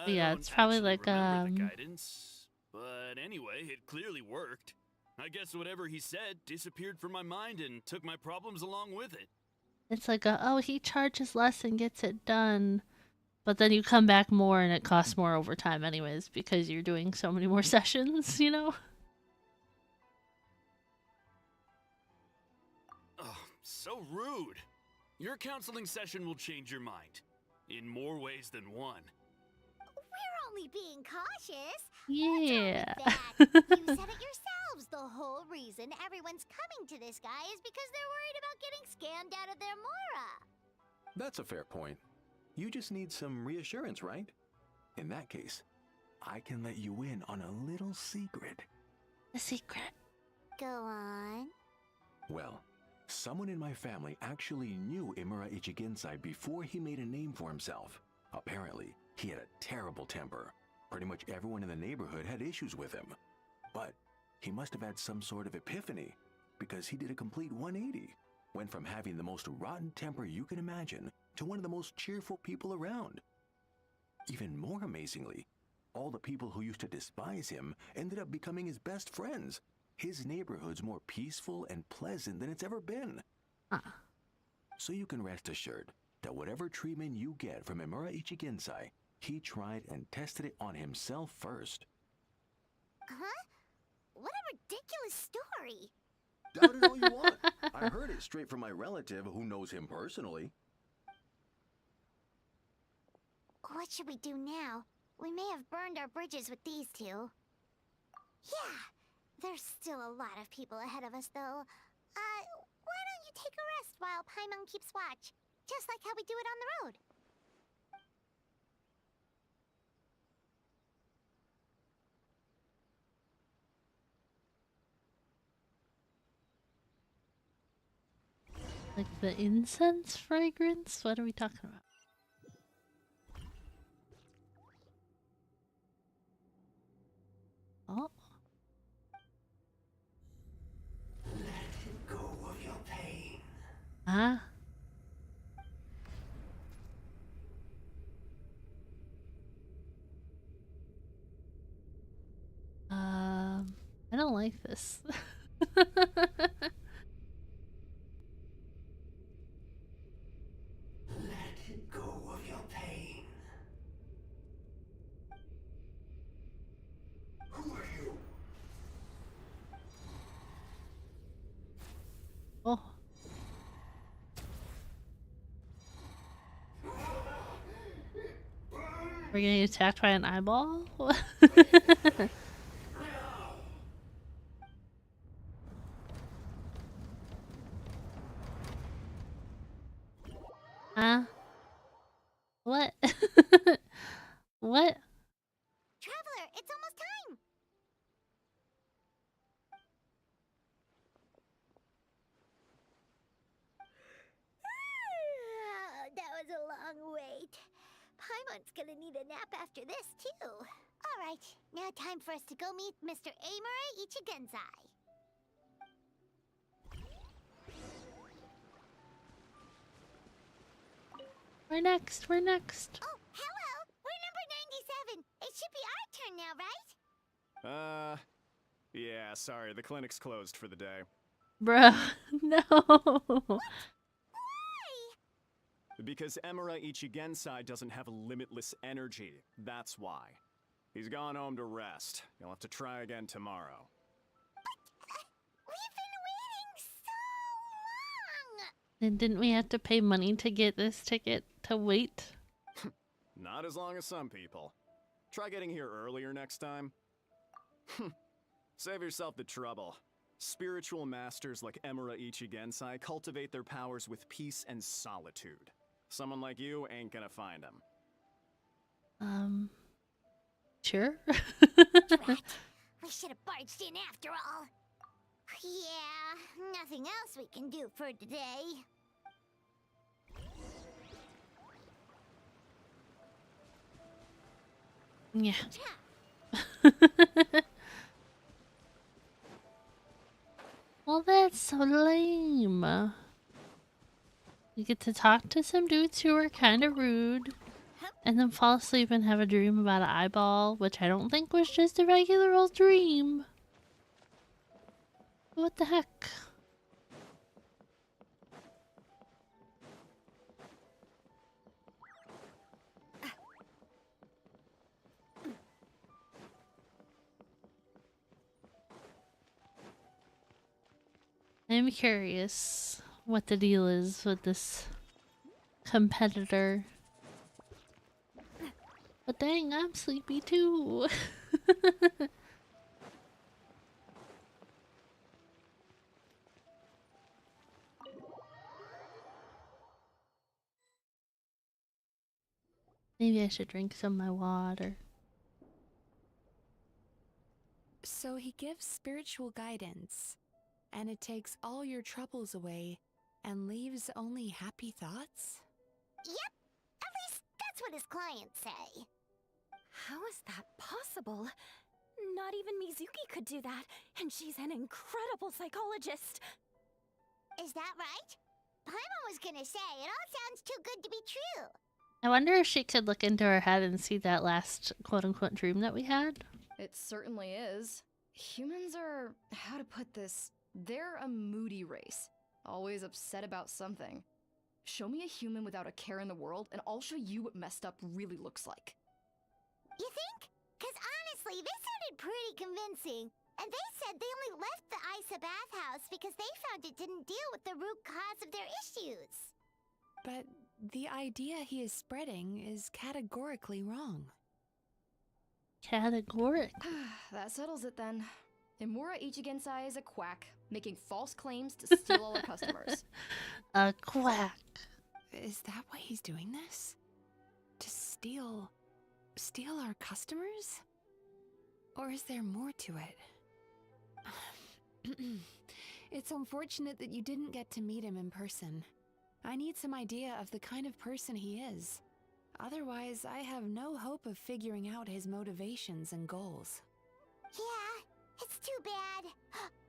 Yeah, it's probably like the guidance, but anyway, it clearly worked. I guess whatever he said disappeared from my mind and took my problems along with it. It's like oh, he charges less and gets it done, but then you come back more and it costs more over time anyways because you're doing so many more sessions, you know? Oh, so rude. Your counseling session will change your mind, in more ways than one. We're only being cautious. Yeah. You said it yourselves. The whole reason everyone's coming to this guy is because they're worried about getting scammed out of their Mora. That's a fair point. You just need some reassurance, right? In that case, I can let you in on a little secret. A secret? Go on. Well, someone in my family actually knew Emura Ichigensai before he made a name for himself. Apparently, he had a terrible temper. Pretty much everyone in the neighborhood had issues with him. But he must have had some sort of epiphany, because he did a complete 180. Went from having the most rotten temper you can imagine to one of the most cheerful people around. Even more amazingly, all the people who used to despise him ended up becoming his best friends. His neighborhood's more peaceful and pleasant than it's ever been. So you can rest assured that whatever treatment you get from Emura Ichigensai, he tried and tested it on himself first. Huh? What a ridiculous story. Doubt it all you want. I heard it straight from my relative who knows him personally. What should we do now? We may have burned our bridges with these two. Yeah, there's still a lot of people ahead of us, though. Why don't you take a rest while Paimon keeps watch? Just like how we do it on the road. Like the incense fragrance? What are we talking about? Oh. Let go of your pain. Huh? I don't like this. Let go of your pain. Who are you? Oh. We're getting attacked by an eyeball? Huh? Right. Paimon's gonna need a nap after this, too. Alright, now time for us to go meet Mr. Amura Ichigensai. We're next, we're next. Oh, hello! We're number 97. It should be our turn now, right? Yeah, sorry, the clinic's closed for the day. Bruh, no. Because Emura Ichigensai doesn't have limitless energy, that's why. He's gone home to rest. You'll have to try again tomorrow. We've been waiting so long! And didn't we have to pay money to get this ticket to wait? Not as long as some people. Try getting here earlier next time. Save yourself the trouble. Spiritual masters like Emura Ichigensai cultivate their powers with peace and solitude. Someone like you ain't gonna find them. Sure. Drat. We should have barged in after all. Yeah, nothing else we can do for today. Yeah. Well, that's so lame. You get to talk to some dudes who are kind of rude, and then fall asleep and have a dream about an eyeball, which I don't think was just a regular old dream. What the heck? I'm curious what the deal is with this competitor. But dang, I'm sleepy too. Maybe I should drink some of my water. So he gives spiritual guidance, and it takes all your troubles away and leaves only happy thoughts? Yep, at least that's what his clients say. How is that possible? Not even Mizuki could do that, and she's an incredible psychologist. Is that right? Paimon was gonna say, it all sounds too good to be true. I wonder if she could look into her head and see that last quote-unquote dream that we had. It certainly is. Humans are, how to put this, they're a moody race. Always upset about something. Show me a human without a care in the world, and I'll show you what messed up really looks like. You think? Cause honestly, they sounded pretty convincing. And they said they only left the Isa bathhouse because they found it didn't deal with the root cause of their issues. But the idea he is spreading is categorically wrong. Categoric. That settles it then. Emura Ichigensai is a quack, making false claims to steal all our customers. A quack. Is that why he's doing this? To steal our customers? Or is there more to it? It's unfortunate that you didn't get to meet him in person. I need some idea of the kind of person he is. Otherwise, I have no hope of figuring out his motivations and goals. Yeah, it's too bad.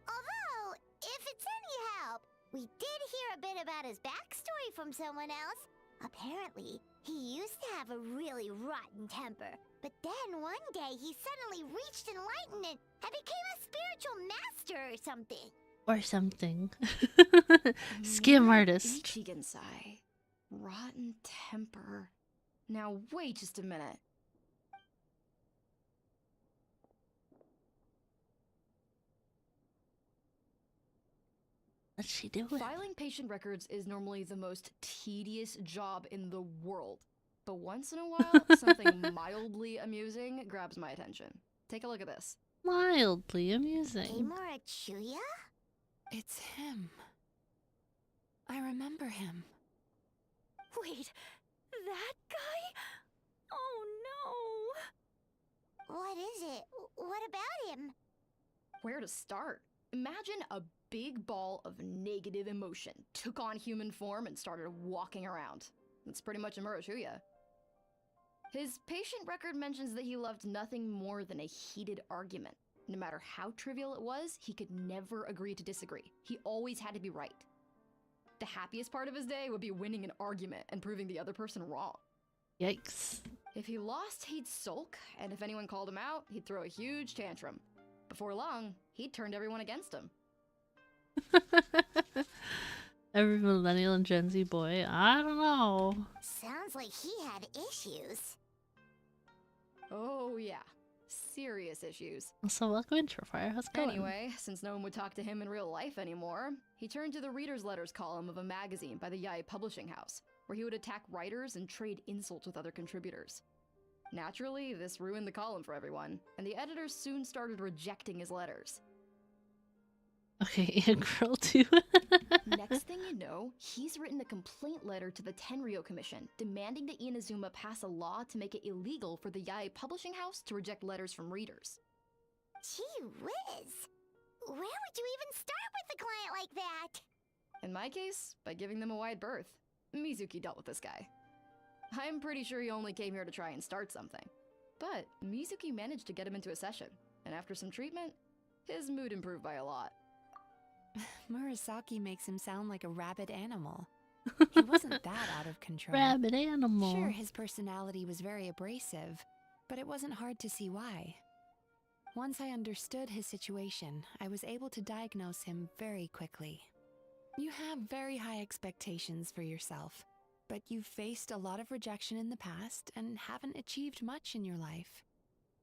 Although, if it's any help, we did hear a bit about his backstory from someone else. Apparently, he used to have a really rotten temper, but then one day he suddenly reached enlightenment and became a spiritual master or something. Or something. Skim artist. Ichigensai. Rotten temper. Now wait just a minute. What's she doing? Filing patient records is normally the most tedious job in the world. But once in a while, something mildly amusing grabs my attention. Take a look at this. Mildly amusing. Amura Chuya? It's him. I remember him. Wait, that guy? Oh no! What is it? What about him? Where to start? Imagine a big ball of negative emotion took on human form and started walking around. That's pretty much Emura Chuya. His patient record mentions that he loved nothing more than a heated argument. No matter how trivial it was, he could never agree to disagree. He always had to be right. The happiest part of his day would be winning an argument and proving the other person wrong. Yikes. If he lost, he'd sulk, and if anyone called him out, he'd throw a huge tantrum. Before long, he'd turned everyone against him. Every millennial and Gen Z boy, I don't know. Sounds like he had issues. Oh yeah, serious issues. So welcome in, Trifire. How's it going? Anyway, since no one would talk to him in real life anymore, he turned to the reader's letters column of a magazine by the Yae publishing house, where he would attack writers and trade insults with other contributors. Naturally, this ruined the column for everyone, and the editors soon started rejecting his letters. Okay, and girl too. Next thing you know, he's written a complaint letter to the Tenryou Commission, demanding that Inazuma pass a law to make it illegal for the Yae publishing house to reject letters from readers. Gee whiz! Where would you even start with a client like that? In my case, by giving them a wide berth. Mizuki dealt with this guy. I'm pretty sure he only came here to try and start something. But Mizuki managed to get him into a session, and after some treatment, his mood improved by a lot. Murasaki makes him sound like a rabid animal. He wasn't that out of control. Rabid animal. Sure, his personality was very abrasive, but it wasn't hard to see why. Once I understood his situation, I was able to diagnose him very quickly. You have very high expectations for yourself, but you've faced a lot of rejection in the past and haven't achieved much in your life.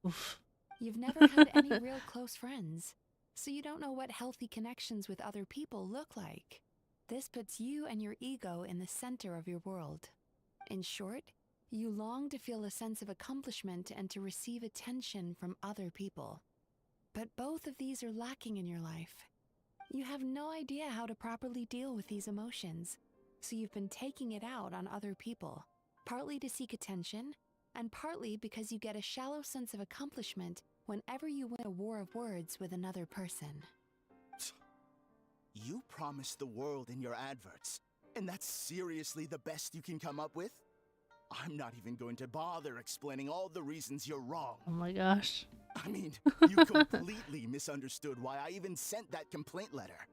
Oof. You've never had any real close friends, so you don't know what healthy connections with other people look like. This puts you and your ego in the center of your world. In short, you long to feel a sense of accomplishment and to receive attention from other people. But both of these are lacking in your life. You have no idea how to properly deal with these emotions, so you've been taking it out on other people, partly to seek attention, and partly because you get a shallow sense of accomplishment whenever you win a war of words with another person. You promise the world in your adverts, and that's seriously the best you can come up with? I'm not even going to bother explaining all the reasons you're wrong. Oh my gosh. I mean, you completely misunderstood why I even sent that complaint letter.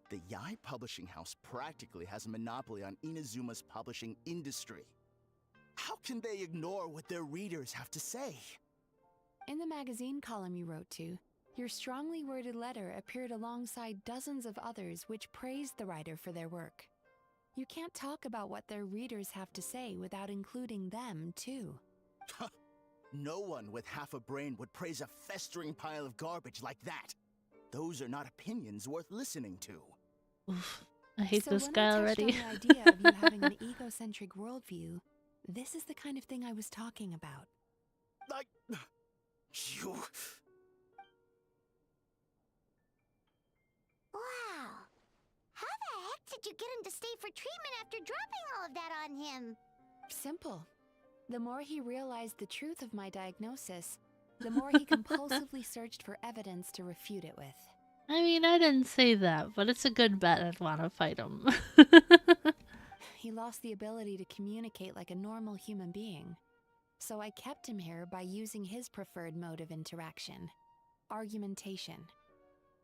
The Yae publishing house practically has a monopoly on Inazuma's publishing industry. How can they ignore what their readers have to say? In the magazine column you wrote to, your strongly worded letter appeared alongside dozens of others which praised the writer for their work. You can't talk about what their readers have to say without including them, too. No one with half a brain would praise a festering pile of garbage like that. Those are not opinions worth listening to. Oof. I hate So this when guy I touched already. on the idea of you having an egocentric worldview, this is the kind of thing I was talking about. Like, you... Wow. How the heck did you get him to stay for treatment after dropping all of that on him? Simple. The more he realized the truth of my diagnosis, the more he compulsively searched for evidence to refute it with. I mean, I didn't say that, but it's a good bet I'd want to fight him. He lost the ability to communicate like a normal human being. So I kept him here by using his preferred mode of interaction, argumentation.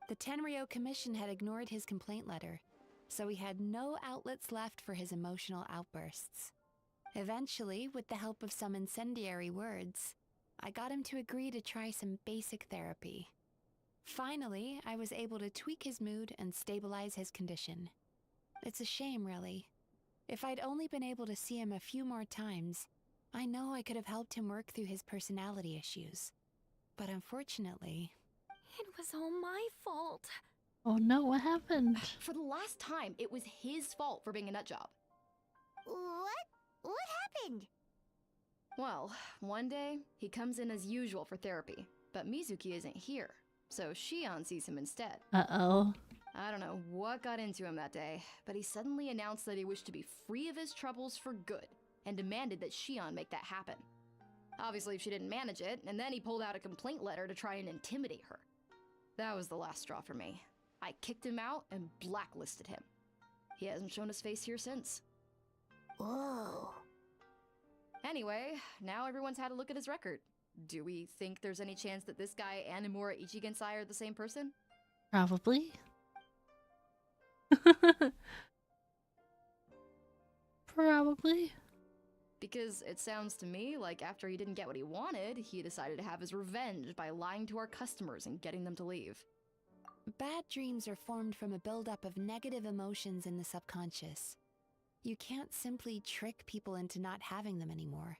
The Tenryou Commission had ignored his complaint letter, so he had no outlets left for his emotional outbursts. Eventually, with the help of some incendiary words, I got him to agree to try some basic therapy. Finally, I was able to tweak his mood and stabilize his condition. It's a shame, really. If I'd only been able to see him a few more times, I know I could have helped him work through his personality issues. But unfortunately... It was all my fault. Oh no, what happened? For the last time, it was his fault for being a nutjob. What? What happened? Well, one day, he comes in as usual for therapy, but Mizuki isn't here, so Shion sees him instead. Uh-oh. I don't know what got into him that day, but he suddenly announced that he wished to be free of his troubles for good, and demanded that Shion make that happen. Obviously, she didn't manage it, and then he pulled out a complaint letter to try and intimidate her. That was the last straw for me. I kicked him out and blacklisted him. He hasn't shown his face here since. Whoa. Anyway, now everyone's had a look at his record. Do we think there's any chance that this guy and Imura Ichigensai are the same person? Probably. Probably. Because it sounds to me like after he didn't get what he wanted, he decided to have his revenge by lying to our customers and getting them to leave. Bad dreams are formed from a buildup of negative emotions in the subconscious. You can't simply trick people into not having them anymore.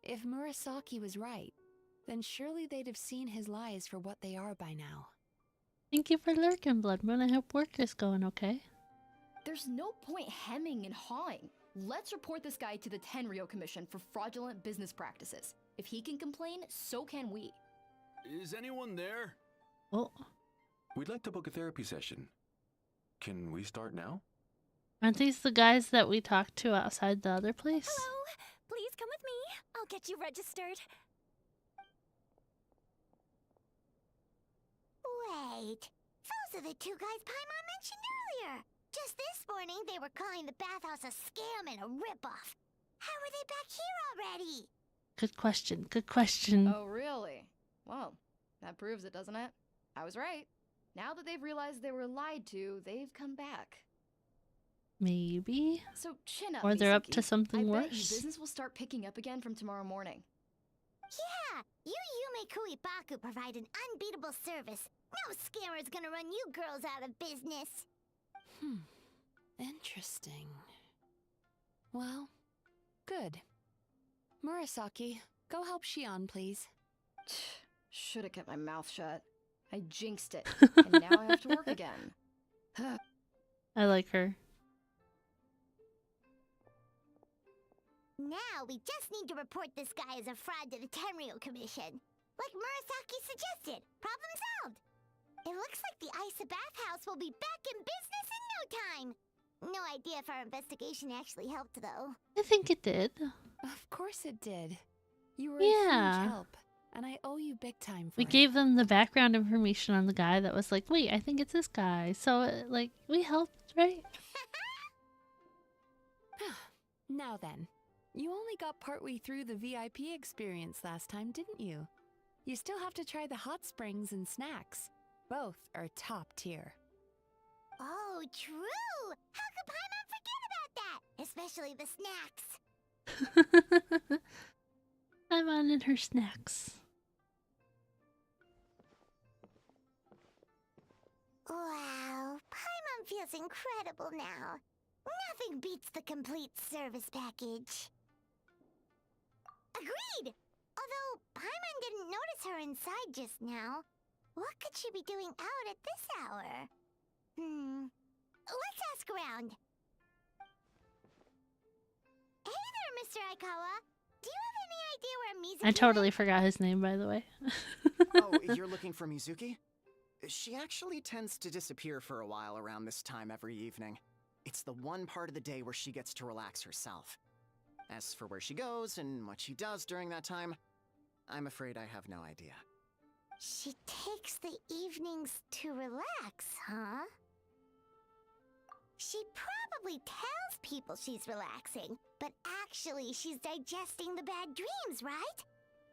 If Murasaki was right, then surely they'd have seen his lies for what they are by now. Thank you for lurking, Blood Moon. I hope work is going okay. There's no point hemming and hawing. Let's report this guy to the Tenryo Commission for fraudulent business practices. If he can complain, so can we. Is anyone there? Oh. We'd like to book a therapy session. Can we start now? Aren't these the guys that we talked to outside the other place? Hello, please come with me. I'll get you registered. Wait, those are the two guys Paimon mentioned earlier. Just this morning, they were calling the bathhouse a scam and a ripoff. How are they back here already? Good question. Good question. Oh, really? Well, that proves it, doesn't it? I was right. Now that they've realized they were lied to, they've come back. Maybe. So chin up, Or they're up Mizuki. to something I bet worse. you business will start picking up again from tomorrow morning. Yeah, you Yume Kuibaku provide an unbeatable service. No scammer's gonna run you girls out of business. Interesting. Well, good. Murasaki, go help Shion, please. Should have kept my mouth shut. I jinxed it, and now I have to work again. I like her. Now we just need to report this guy as a fraud to the Tenryo Commission. Like Murasaki suggested. Problem solved. It looks like the Isa bathhouse will be back in business in no time. No idea if our investigation actually helped, though. I think it did. Of course it did. You were a Yeah. huge help, and I owe you big time for We it. gave them the background information on the guy that was like, wait, I think it's this guy. So, like, we helped, right? Now then, you only got partway through the VIP experience last time, didn't you? You still have to try the hot springs and snacks. Both are top tier. Oh, true! How could Paimon forget about that? Especially the snacks. I'm on in her snacks. Wow, Paimon feels incredible now. Nothing beats the complete service package. Agreed! Although Paimon didn't notice her inside just now. What could she be doing out at this hour? Let's ask around. Hey there, Mr. Aikawa. Do you have any idea where Mizuki I totally forgot his name, by the way. Oh, you're looking for Mizuki? She actually tends to disappear for a while around this time every evening. It's the one part of the day where she gets to relax herself. As for where she goes and what she does during that time, I'm afraid I have no idea. She takes the evenings to relax, huh? She probably tells people she's relaxing, but actually she's digesting the bad dreams, right?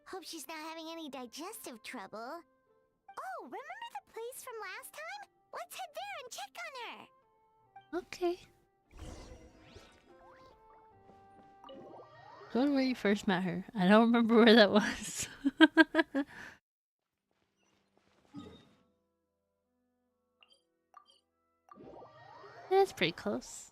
Hope she's not having any digestive trouble. Oh, remember the place from last time? Let's head there and check on her. Okay. Go to where you first met her. I don't remember where that was. That's pretty close.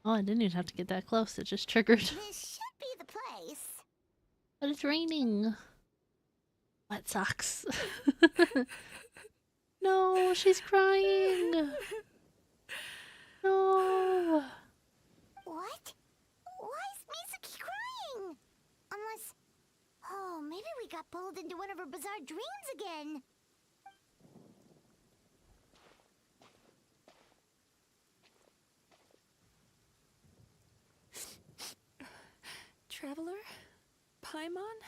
Oh, I didn't even have to get that close. It just triggered. This should be the place. But it's raining. Wet socks. No, she's crying. No. What? Why is Mizuki crying? Unless... Oh, maybe we got pulled into one of her bizarre dreams again. Traveler? Paimon?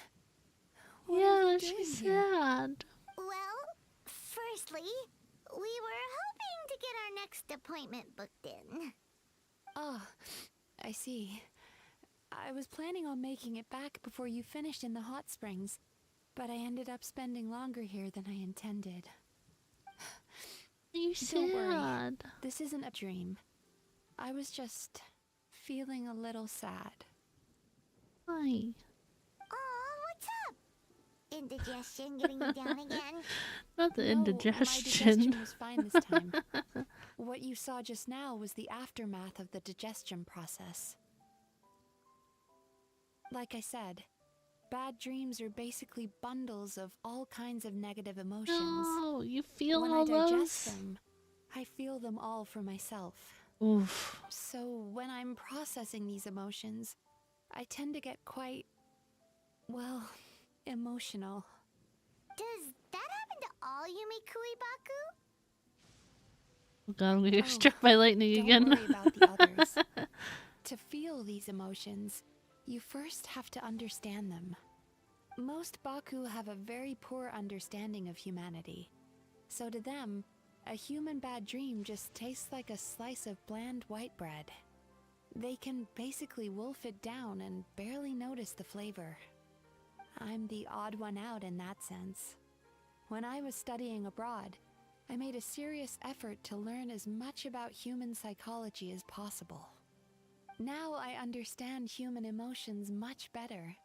Yeah, she's sad. Well, Honestly, we were hoping to get our next appointment booked in. Oh, I see. I was planning on making it back before you finished in the hot springs, but I ended up spending longer here than I intended. You Don't worry, sad. this isn't a dream. I was just feeling a little sad. Hi. Oh, what's up? Indigestion getting you down again? Not the No, indigestion. my digestion was fine this time. What you saw just now was the aftermath of the digestion process. Like I said, bad dreams are basically bundles of all kinds of negative emotions. No, you feel when all I digest those? them, I feel them all for myself. Oof. So when I'm processing these emotions, I tend to get quite, well, emotional. Does that happen to all Yumikui Baku? Oh god, I'm gonna get struck by lightning Don't again. worry about the others. To feel these emotions, you first have to understand them. Most Baku have a very poor understanding of humanity. So to them, a human bad dream just tastes like a slice of bland white bread. They can basically wolf it down and barely notice the flavor. I'm the odd one out in that sense. When I was studying abroad, I made a serious effort to learn as much about human psychology as possible. Now I understand human emotions much better.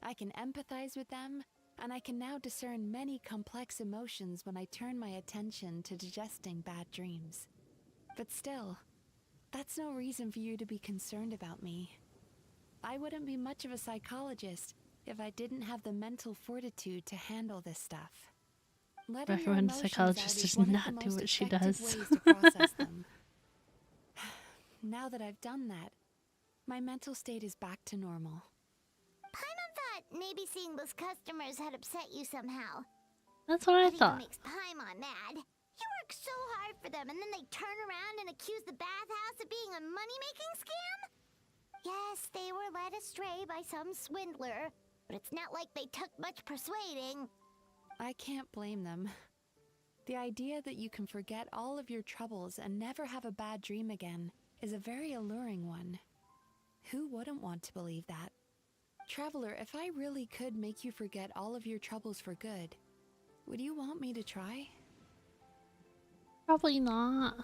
I can empathize with them, and I can now discern many complex emotions when I turn my attention to digesting bad dreams. But still, that's no reason for you to be concerned about me. I wouldn't be much of a psychologist if I didn't have the mental fortitude to handle this stuff. Letting your Recommend emotions psychologist out does is one of not the do most what she effective does. ways to process them. Now that I've done that, my mental state is back to normal. Paimon thought maybe seeing those customers had upset you somehow. That's what I think thought. it makes Paimon mad. You work so hard for them and then they turn around and accuse the bathhouse of being a money-making scam? Yes, they were led astray by some swindler, but it's not like they took much persuading. I can't blame them. The idea that you can forget all of your troubles and never have a bad dream again is a very alluring one. Who wouldn't want to believe that? Traveler, if I really could make you forget all of your troubles for good, would you want me to try? Probably not.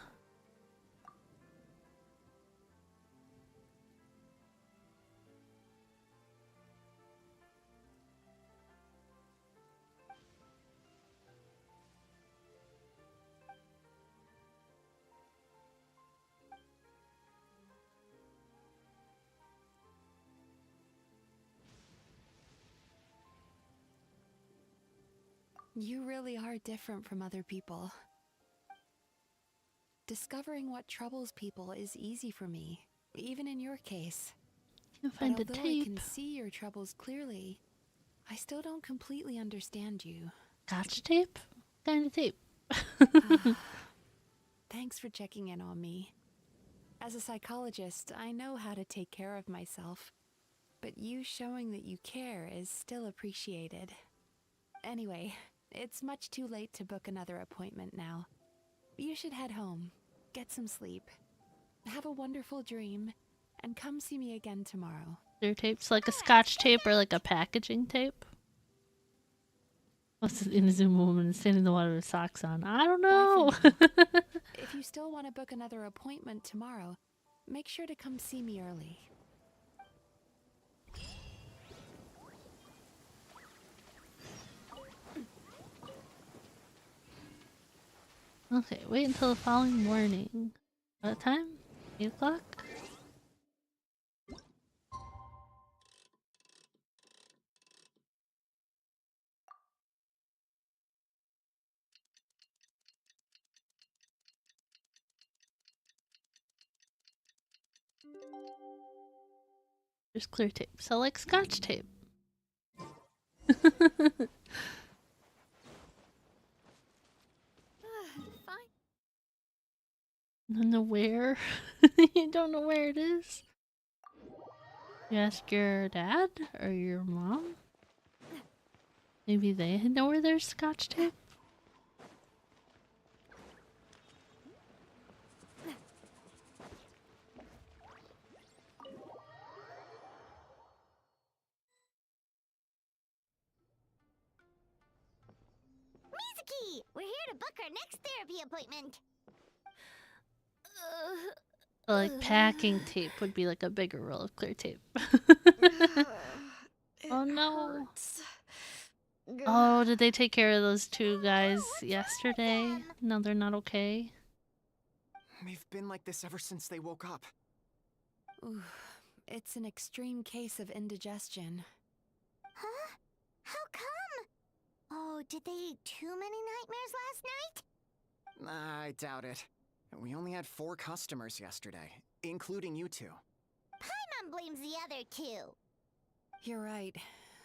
You really are different from other people. Discovering what troubles people is easy for me, even in your case. Can't But find a although I can tape. see your troubles clearly, I still don't completely understand you. Scotch tape? What kind of tape? Thanks for checking in on me. As a psychologist, I know how to take care of myself, but you showing that you care is still appreciated. Anyway, it's much too late to book another appointment now. You should head home, get some sleep, have a wonderful dream, and come see me again tomorrow. Their tape's like a scotch tape or like a packaging tape? What's in a Zoom woman standing in the water with socks on? I don't know. If you still want to book another appointment tomorrow, make sure to come see me early. Okay, wait until the following morning. What time? 8 o'clock? There's clear tape, so like scotch tape. Fine. Don't know where. You don't know where it is. You ask your dad or your mom? Maybe they know where there's scotch tape? Mizuki! We're here to book our next therapy appointment. Like packing tape would be like a bigger roll of clear tape. Oh no. Hurts. Oh, did they take care of those two guys yesterday? No, they're not okay. They've been like this ever since they woke up. Ooh, it's an extreme case of indigestion. Huh? How come? Oh, did they eat too many nightmares last night? I doubt it. We only had 4 customers yesterday, including you two. Paimon blames the other 2. You're right.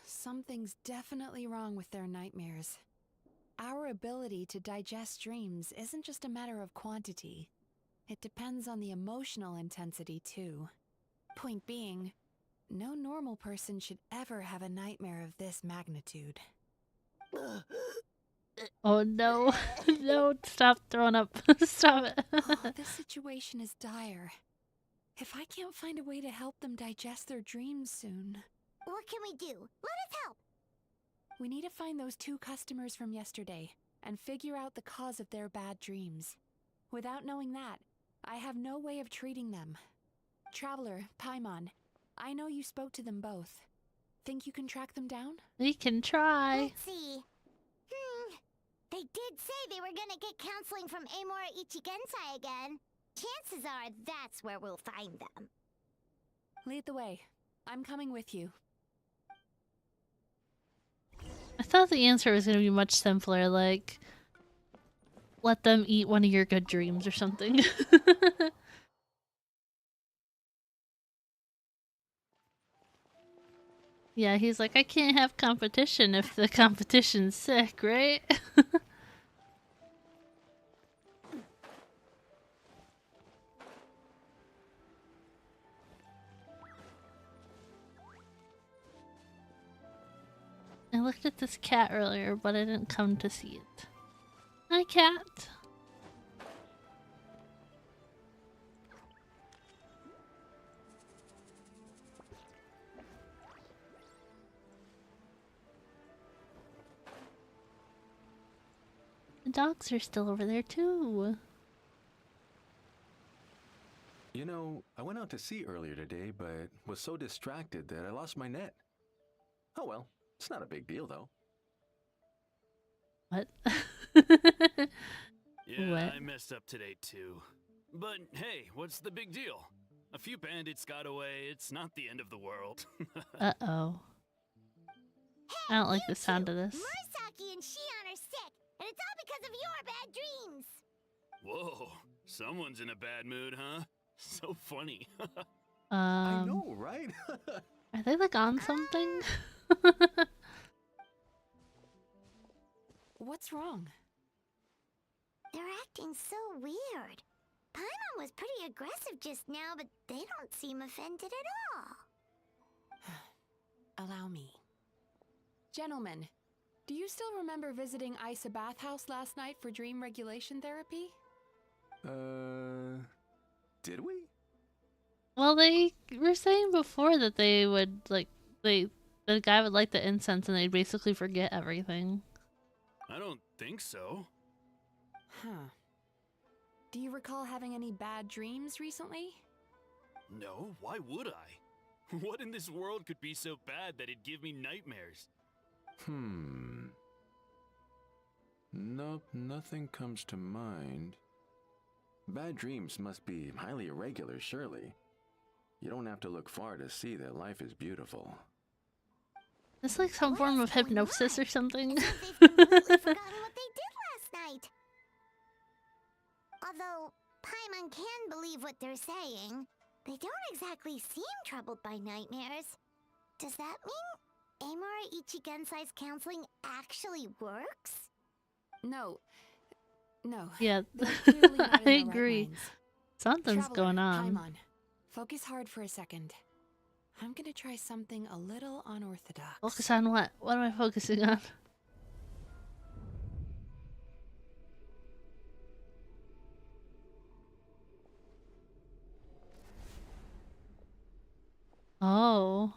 Something's definitely wrong with their nightmares. Our ability to digest dreams isn't just a matter of quantity. It depends on the emotional intensity, too. Point being, no normal person should ever have a nightmare of this magnitude. Oh no. No, stop throwing up. Stop it. Oh, this situation is dire. If I can't find a way to help them digest their dreams soon... What can we do? Let us help! We need to find those 2 customers from yesterday and figure out the cause of their bad dreams. Without knowing that, I have no way of treating them. Traveler, Paimon, I know you spoke to them both. Think you can track them down? We can try. Let's see. They did say they were gonna get counseling from Amora Ichigensai again. Chances are that's where we'll find them. Lead the way. I'm coming with you. I thought the answer was going to be much simpler, like, let them eat one of your good dreams or something. Yeah, he's like, I can't have competition if the competition's sick, right? I looked at this cat earlier, but I didn't come to see it. Hi, cat. The dogs are still over there, too. You know, I went out to sea earlier today, but was so distracted that I lost my net. Oh well, it's not a big deal though. What? Yeah, What? I messed up today too. But hey, what's the big deal? A few bandits got away, it's not the end of the world. Uh-oh. I don't like the sound of this. Murasaki and Shion are sick, and it's all because of your bad dreams. Whoa, someone's in a bad mood, huh? So funny. I know, right? Are they like on something? What's wrong? They're acting so weird. Paimon was pretty aggressive just now, but they don't seem offended at all. Allow me. Gentlemen, do you still remember visiting Isa Bathhouse last night for dream regulation therapy? Did we? Well, they were saying before that they would, like, the guy would light the incense and they'd basically forget everything. I don't think so. Huh. Do you recall having any bad dreams recently? No, why would I? What in this world could be so bad that it'd give me nightmares? Nope, nothing comes to mind. Bad dreams must be highly irregular, surely. You don't have to look far to see that life is beautiful. It's like some form of hypnosis or something. They've completely forgotten what they did last night. Although Paimon can believe what they're saying, they don't exactly seem troubled by nightmares. Does that mean Amora Ichigensai's counseling actually works? No. No. Yeah, They're clearly not in I their right agree. minds. Something's Traveler, going on. Paimon, focus hard for a second. I'm gonna try something a little unorthodox. Focus on what? What am I focusing on? Oh.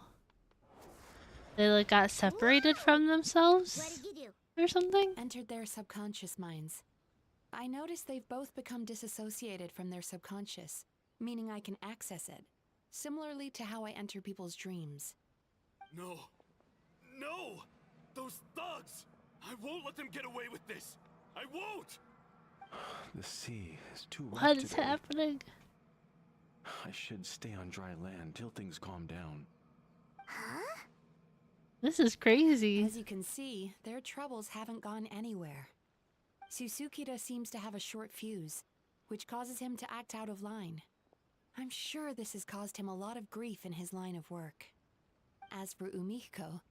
They like got separated from themselves? What did you do? or something? Entered their subconscious minds. I noticed they've both become disassociated from their subconscious, meaning I can access it, similarly to how I enter people's dreams. No. No! Those thugs! I won't let them get away with this! I won't! The sea is too rough What is today. happening? I should stay on dry land till things calm down. Huh? This is crazy. As you can see, their troubles haven't gone anywhere. Susukita seems to have a short fuse, which causes him to act out of line. I'm sure this has caused him a lot of grief in his line of work. As for Umiko,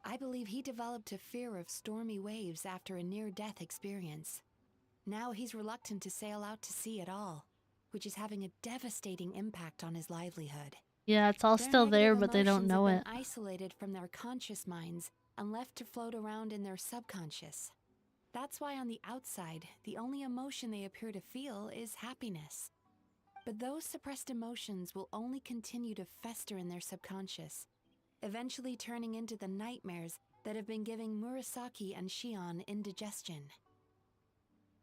I believe he developed a fear of stormy waves after a near-death experience. Now he's reluctant to sail out to sea at all, which is having a devastating impact on his livelihood. Yeah, it's all Their still there, negative but they don't emotions know have it. been isolated from their conscious minds and left to float around in their subconscious. That's why on the outside, the only emotion they appear to feel is happiness. But those suppressed emotions will only continue to fester in their subconscious, eventually turning into the nightmares that have been giving Murasaki and Shion indigestion.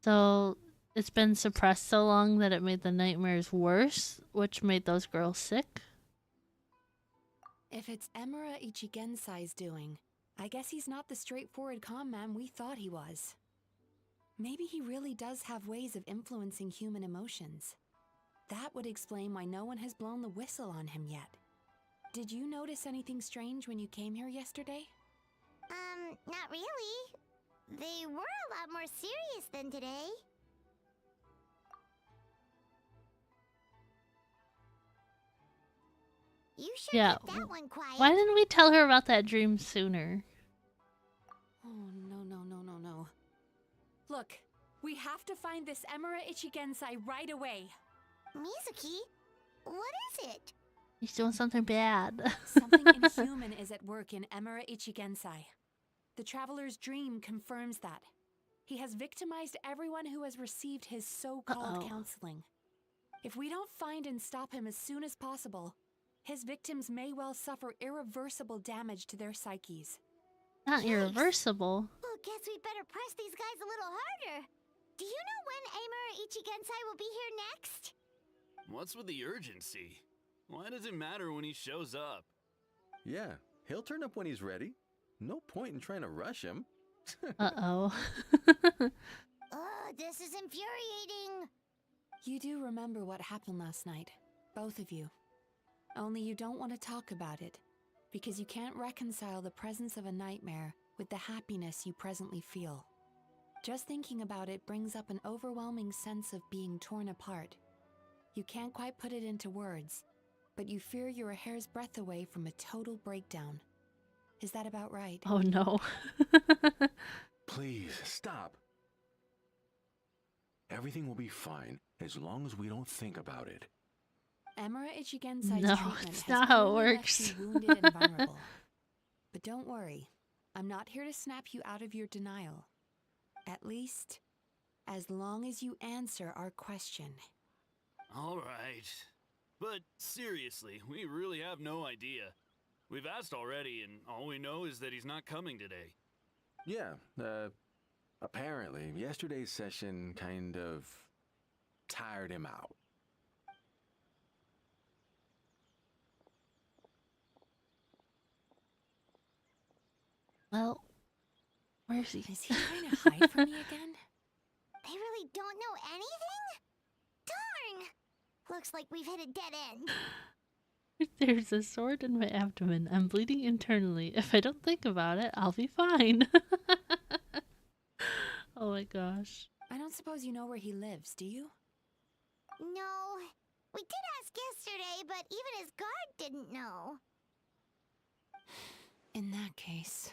So it's been suppressed so long that it made the nightmares worse, which made those girls sick? If it's Emura Ichigensai's doing, I guess he's not the straightforward calm man we thought he was. Maybe he really does have ways of influencing human emotions. That would explain why no one has blown the whistle on him yet. Did you notice anything strange when you came here yesterday? Not really. They were a lot more serious than today. You sure Yeah. kept that one quiet. Why didn't we tell her about that dream sooner? Oh, no. Look, we have to find this Emura Ichigensai right away. Mizuki, what is it? He's doing something bad. Something inhuman is at work in Emura Ichigensai. The traveler's dream confirms that. He has victimized everyone who has received his so-called counseling. If we don't find and stop him as soon as possible, his victims may well suffer irreversible damage to their psyches. Not irreversible. Well, guess we better press these guys a little harder. Do you know when Emura Ichigensai will be here next? What's with the urgency? Why does it matter when he shows up? Yeah, he'll turn up when he's ready. No point in trying to rush him. Uh-oh. This is infuriating. You do remember what happened last night, both of you. Only you don't want to talk about it, because you can't reconcile the presence of a nightmare with the happiness you presently feel. Just thinking about it brings up an overwhelming sense of being torn apart. You can't quite put it into words, but you fear you're a hair's breadth away from a total breakdown. Is that about right? Oh no. Please, stop. Everything will be fine as long as we don't think about it. Emura Ichigensai's No, treatment it's has not how it clearly left works. you wounded and vulnerable. But don't worry, I'm not here to snap you out of your denial. At least, as long as you answer our question. All right. But seriously, we really have no idea. We've asked already, and all we know is that he's not coming today. Yeah, apparently, yesterday's session kind of tired him out. Well, where's he? Is he trying to hide from me again? They really don't know anything? Darn! Looks like we've hit a dead end. There's a sword in my abdomen. I'm bleeding internally. If I don't think about it, I'll be fine. Oh my gosh. I don't suppose you know where he lives, do you? No. We did ask yesterday, but even his guard didn't know. In that case...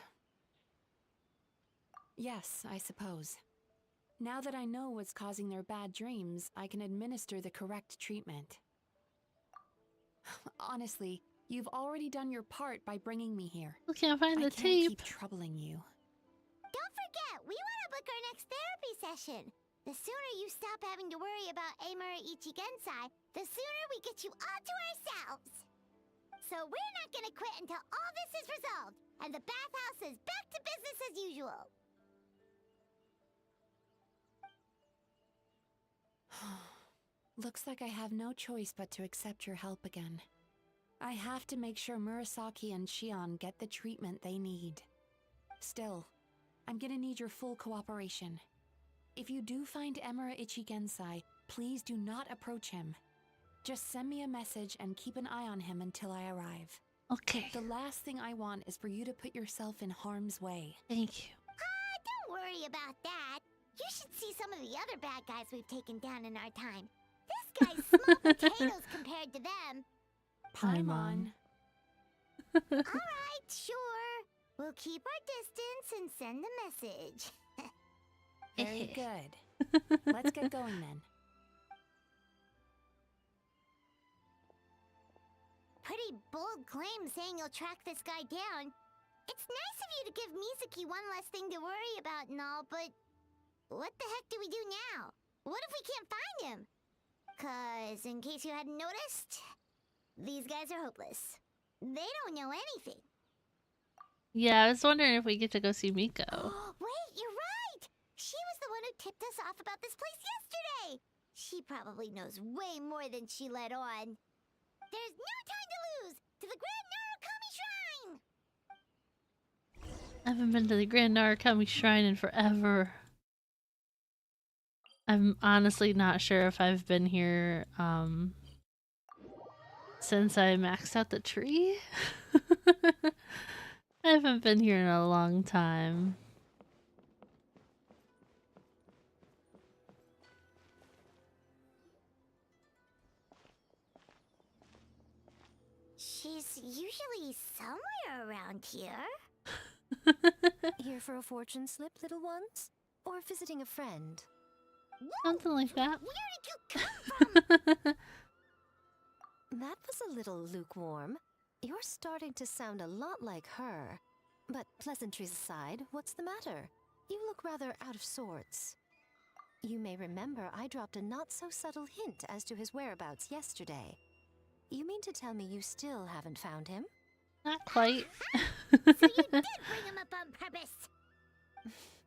Yes, I suppose. Now that I know what's causing their bad dreams, I can administer the correct treatment. Honestly, you've already done your part by bringing me here. I can't find the I can't tape. keep troubling you. Don't forget, we want to book our next therapy session. The sooner you stop having to worry about Emura Ichigensai, the sooner we get you all to ourselves. So we're not gonna quit until all this is resolved, and the bathhouse is back to business as usual. Looks like I have no choice but to accept your help again. I have to make sure Murasaki and Shion get the treatment they need. Still, I'm gonna need your full cooperation. If you do find Emura Ichigensai, please do not approach him. Just send me a message and keep an eye on him until I arrive. Okay. The last thing I want is for you to put yourself in harm's way. Thank you. Don't worry about that. You should see some of the other bad guys we've taken down in our time. This guy's small potatoes compared to them. Paimon. Alright, sure. We'll keep our distance and send a message. Very good. Let's get going then. Pretty bold claim saying you'll track this guy down. It's nice of you to give Mizuki one less thing to worry about and all, but what the heck do we do now? What if we can't find him? 'Cause, in case you hadn't noticed, these guys are hopeless. They don't know anything. Yeah, I was wondering if we get to go see Miko. Wait, you're right! She was the one who tipped us off about this place yesterday! She probably knows way more than she let on. There's no time to lose! To the Grand Narukami Shrine! I haven't been to the Grand Narukami Shrine in forever. I'm honestly not sure if I've been here, since I maxed out the tree. I haven't been here in a long time. She's usually somewhere around here. Here for a fortune slip, little ones? Or visiting a friend? Something like that. Where did you come from? That was a little lukewarm. You're starting to sound a lot like her. But pleasantries aside, what's the matter? You look rather out of sorts. You may remember I dropped a not-so-subtle hint as to his whereabouts yesterday. You mean to tell me you still haven't found him? Not quite. So you did bring him up on purpose!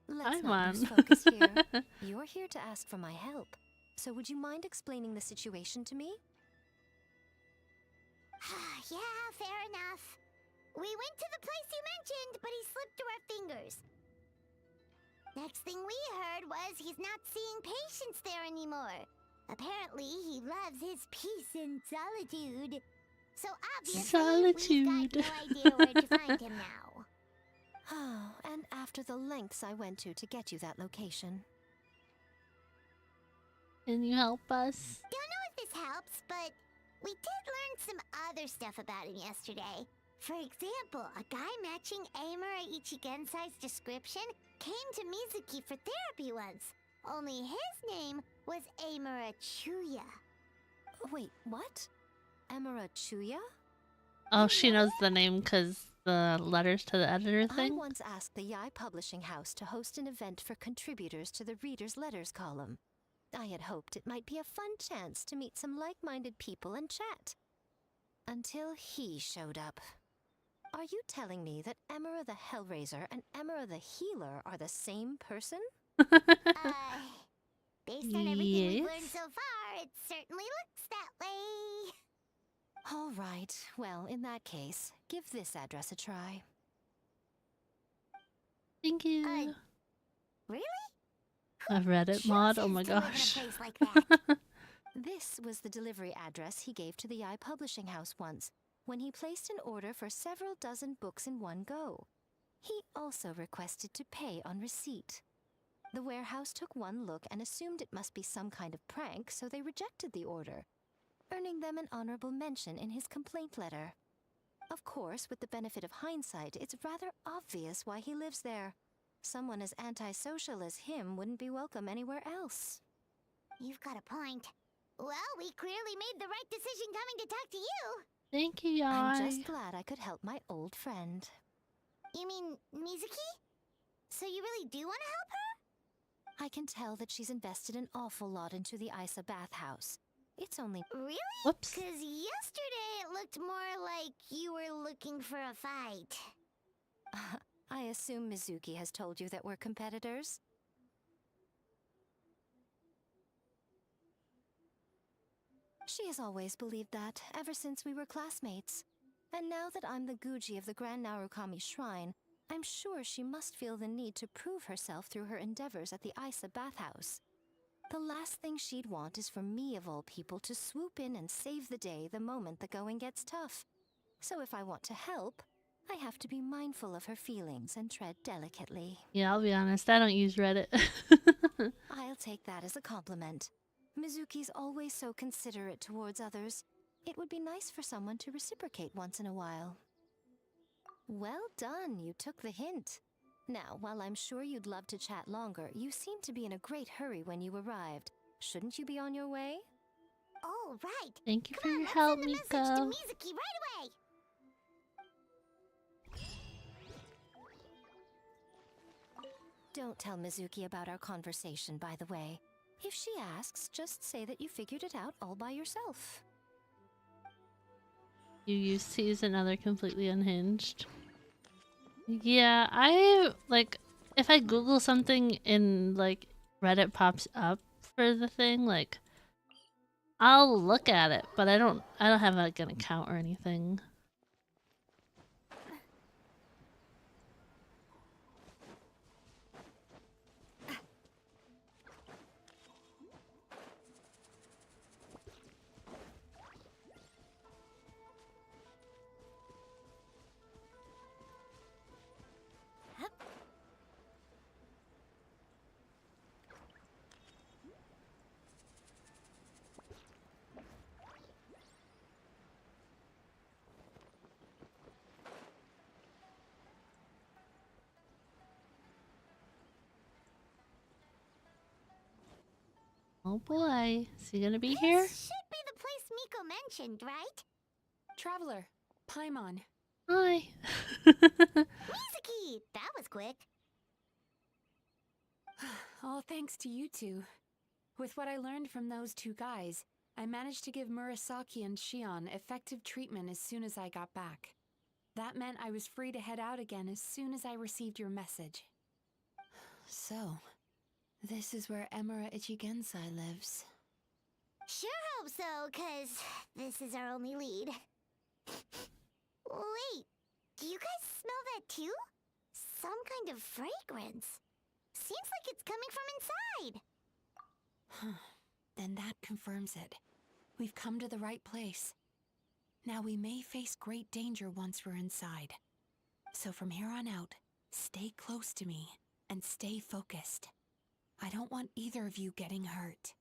Let's I'm not lose on. focus here. You're here to ask for my help. So would you mind explaining the situation to me? Yeah, fair enough. We went to the place you mentioned, but he slipped through our fingers. Next thing we heard was he's not seeing patients there anymore. Apparently, he loves his peace and solitude. So obviously, we've got no idea where to find him now. Oh, and after the lengths I went to get you that location. Can you help us? Don't know if this helps, but we did learn some other stuff about him yesterday. For example, a guy matching Amura Ichigensai's description came to Mizuki for therapy once. Only his name was Amura Chuya. Wait, what? Emura Chuya? Oh, she knows the name because the letters to the editor I thing? once asked the Yai Publishing House to host an event for contributors to the Reader's Letters column. I had hoped it might be a fun chance to meet some like-minded people and chat. Until he showed up. Are you telling me that Emura the Hellraiser and Emura the Healer are the same person? Based on everything we've learned Yes. so far, it certainly looks that way. All right, well, in that case, give this address a try. Thank you. Really? A Reddit mod? Oh my Chooses to live in a gosh. place like that? This was the delivery address he gave to the Yai Publishing House once, when he placed an order for several dozen books in one go. He also requested to pay on receipt. The warehouse took one look and assumed it must be some kind of prank, so they rejected the order, earning them an honorable mention in his complaint letter. Of course, with the benefit of hindsight, it's rather obvious why he lives there. Someone as antisocial as him wouldn't be welcome anywhere else. You've got a point. Well, we clearly made the right decision coming to talk to you. Thank you, I'm Yai. just glad I could help my old friend. You mean Mizuki? So you really do want to help her? I can tell that she's invested an awful lot into the Isa bathhouse. It's only... Really? Whoops. Because yesterday it looked more like you were looking for a fight. I assume Mizuki has told you that we're competitors? She has always believed that, ever since we were classmates. And now that I'm the Guji of the Grand Narukami Shrine, I'm sure she must feel the need to prove herself through her endeavors at the Isa bathhouse. The last thing she'd want is for me, of all people, to swoop in and save the day the moment the going gets tough. So if I want to help, I have to be mindful of her feelings and tread delicately. Yeah, I'll be honest, I don't use Reddit. I'll take that as a compliment. Mizuki's always so considerate towards others. It would be nice for someone to reciprocate once in a while. Well done, you took the hint. Now, while I'm sure you'd love to chat longer, you seemed to be in a great hurry when you arrived. Shouldn't you be on your way? Oh, right. Thank you for your Let's help, send a message Miko. to Mizuki right away. Don't tell Mizuki about our conversation, by the way. If she asks, just say that you figured it out all by yourself. You used to use another completely unhinged. Yeah, I like if I Google something and like Reddit pops up for the thing, like I'll look at it, but I don't have like an account or anything. Oh boy, is he gonna be here? This should be the place Miko mentioned, right? Traveler, Paimon. Hi. Mizuki! That was quick. All thanks to you two. With what I learned from those two guys, I managed to give Murasaki and Shion effective treatment as soon as I got back. That meant I was free to head out again as soon as I received your message. So, this is where Emura Ichigensai lives. Sure hope so, 'cause this is our only lead. Wait, do you guys smell that too? Some kind of fragrance. Seems like it's coming from inside. Then that confirms it. We've come to the right place. Now we may face great danger once we're inside. So from here on out, stay close to me and stay focused. I don't want either of you getting hurt.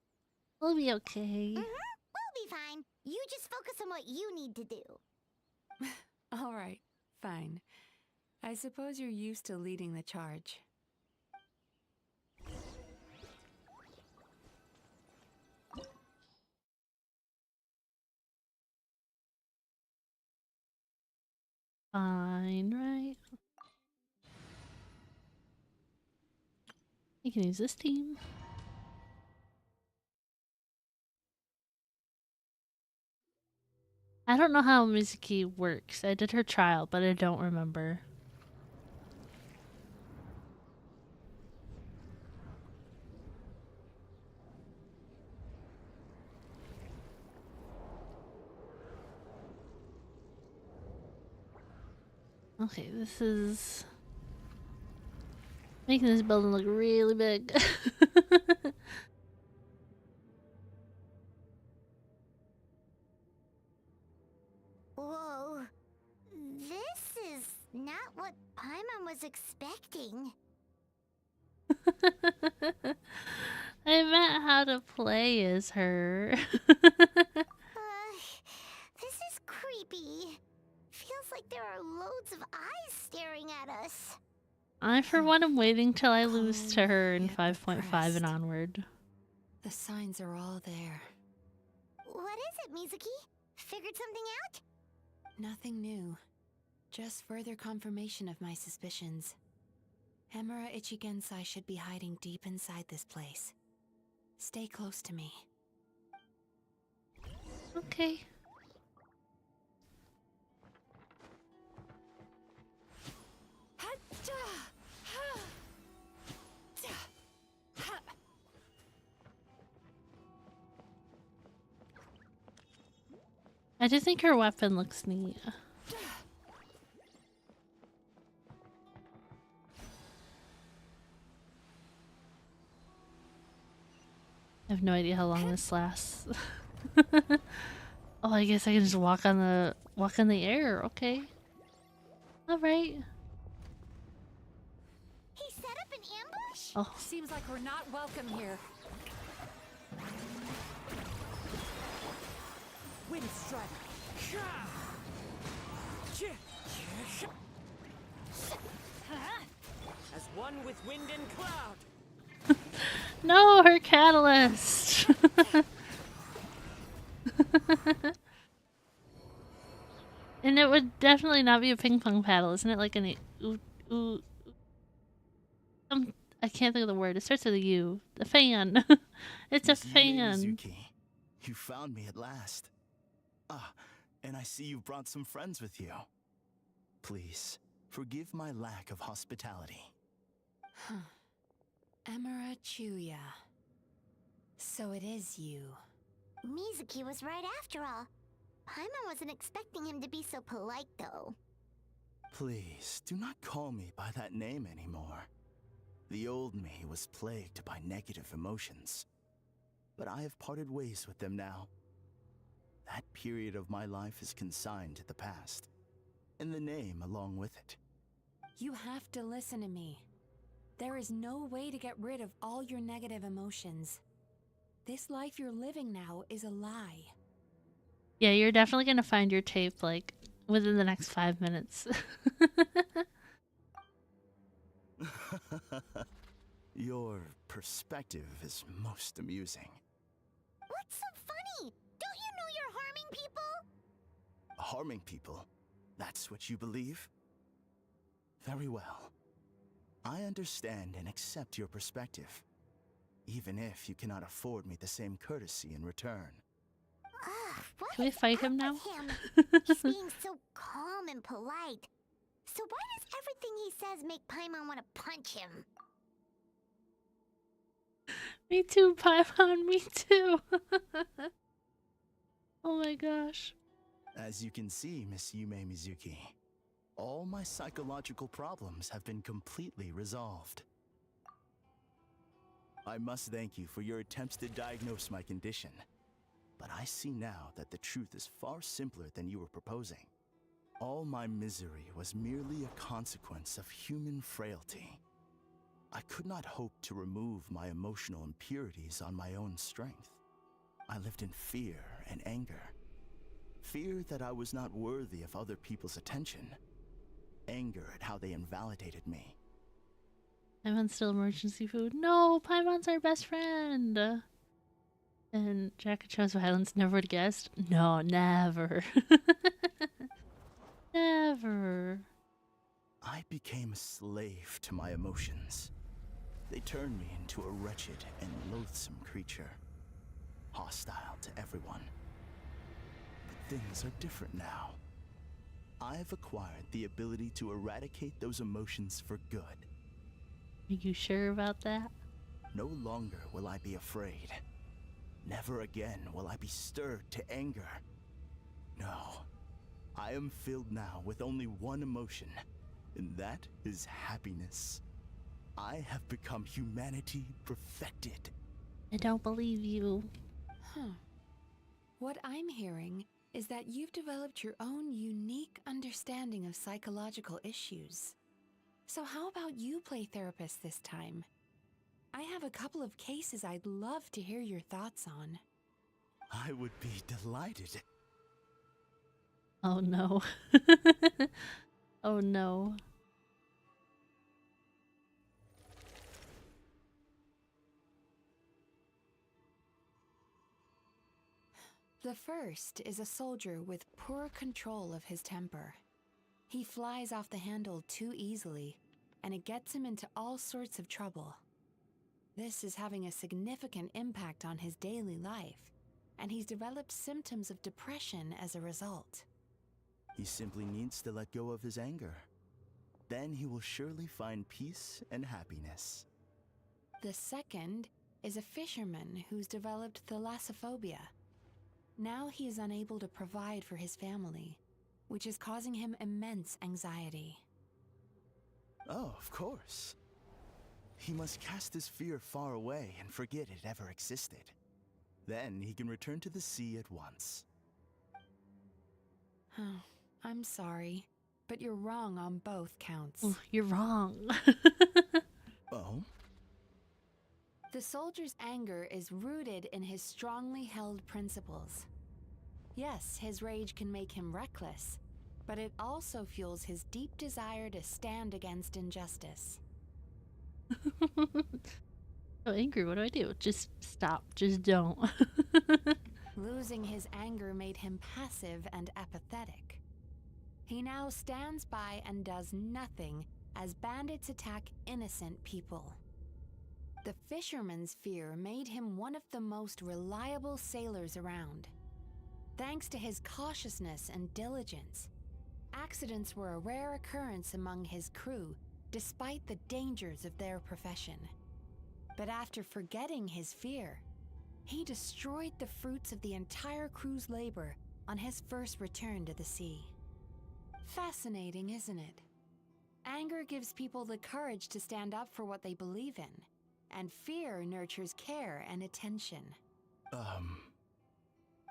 We'll be okay. We'll be fine. You just focus on what you need to do. All right, fine. I suppose you're used to leading the charge. Fine, right? You can use this team. I don't know how Mizuki works. I did her trial, but I don't remember. Okay, this is making this building look really big. Whoa. This is not what Paimon was expecting. I meant how to play as her. This is creepy. Feels like there are loads of eyes staring at us. I, for one, am waiting till I lose to her in 5.5 and onward. The signs are all there. What is it, Mizuki? Figured something out? Nothing new. Just further confirmation of my suspicions. Emura Ichigensai should be hiding deep inside this place. Stay close to me. Okay. I do think her weapon looks neat. I have no idea how long this lasts. Oh, I guess I can just walk in the air. Okay. All right. He set up an ambush? Oh. Seems like we're not welcome here. Wind strike. As one with wind and cloud. No, her catalyst. And it would definitely not be a ping pong paddle, isn't it? Like an I can't think of the word. It starts with a U. The fan. It's a fan. Mizuki, you found me at last. Ah, and I see you brought some friends with you. Please, forgive my lack of hospitality. Ehhorimiya. So it is you. Mizuki was right after all. Paimon wasn't expecting him to be so polite, though. Please, do not call me by that name anymore. The old me was plagued by negative emotions, but I have parted ways with them now. That period of my life is consigned to the past, and the name along with it. You have to listen to me. There is no way to get rid of all your negative emotions. This life you're living now is a lie. Yeah, you're definitely gonna find your tape like within the next 5 minutes. Your perspective is most amusing. What's so funny? Don't you know you're harming people? Harming people? That's what you believe? Very well. I understand and accept your perspective, even if you cannot afford me the same courtesy in return. What Can we is fight up him now? with him? He's being so calm and polite. So why does everything he says make Paimon want to punch him? Me too, Paimon, me too. Oh my gosh. As you can see, Miss Yume Mizuki, all my psychological problems have been completely resolved. I must thank you for your attempts to diagnose my condition, but I see now that the truth is far simpler than you were proposing. All my misery was merely a consequence of human frailty. I could not hope to remove my emotional impurities on my own strength. I lived in fear and anger. Fear that I was not worthy of other people's attention. Anger at how they invalidated me. Paimon's still emergency food. No, Paimon's our best friend. And Jack chose violence. Never would have guessed. No, never. Never. I became a slave to my emotions. They turned me into a wretched and loathsome creature, hostile to everyone. But things are different now. I've acquired the ability to eradicate those emotions for good. Are you sure about that? No longer will I be afraid. Never again will I be stirred to anger. No, I am filled now with only one emotion, and that is happiness. I have become humanity perfected. I don't believe you. What I'm hearing is that you've developed your own unique understanding of psychological issues. So how about you play therapist this time? I have a couple of cases I'd love to hear your thoughts on. I would be delighted. Oh no. Oh no. The first is a soldier with poor control of his temper. He flies off the handle too easily, and it gets him into all sorts of trouble. This is having a significant impact on his daily life, and he's developed symptoms of depression as a result. He simply needs to let go of his anger. Then he will surely find peace and happiness. The second is a fisherman who's developed thalassophobia. Now he is unable to provide for his family, which is causing him immense anxiety. Oh, of course. He must cast his fear far away and forget it ever existed. Then he can return to the sea at once. Oh, I'm sorry, but you're wrong on both counts. Oh, you're wrong. Oh? The soldier's anger is rooted in his strongly held principles. Yes, his rage can make him reckless, but it also fuels his deep desire to stand against injustice. So angry, what do I do? Just stop. Just don't. Losing his anger made him passive and apathetic. He now stands by and does nothing as bandits attack innocent people. The fisherman's fear made him one of the most reliable sailors around. Thanks to his cautiousness and diligence, accidents were a rare occurrence among his crew, despite the dangers of their profession. But after forgetting his fear, he destroyed the fruits of the entire crew's labor on his first return to the sea. Fascinating, isn't it? Anger gives people the courage to stand up for what they believe in, and fear nurtures care and attention.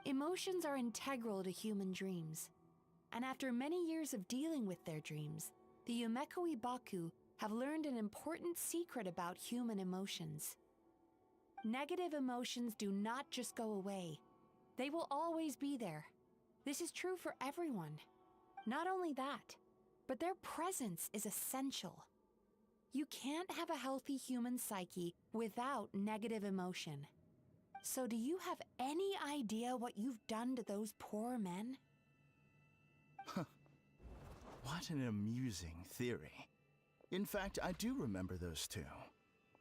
Emotions are integral to human dreams, and after many years of dealing with their dreams, the Yumeko Ibaku have learned an important secret about human emotions. Negative emotions do not just go away. They will always be there. This is true for everyone. Not only that, but their presence is essential. You can't have a healthy human psyche without negative emotion. So do you have any idea what you've done to those poor men? What an amusing theory. In fact, I do remember those two.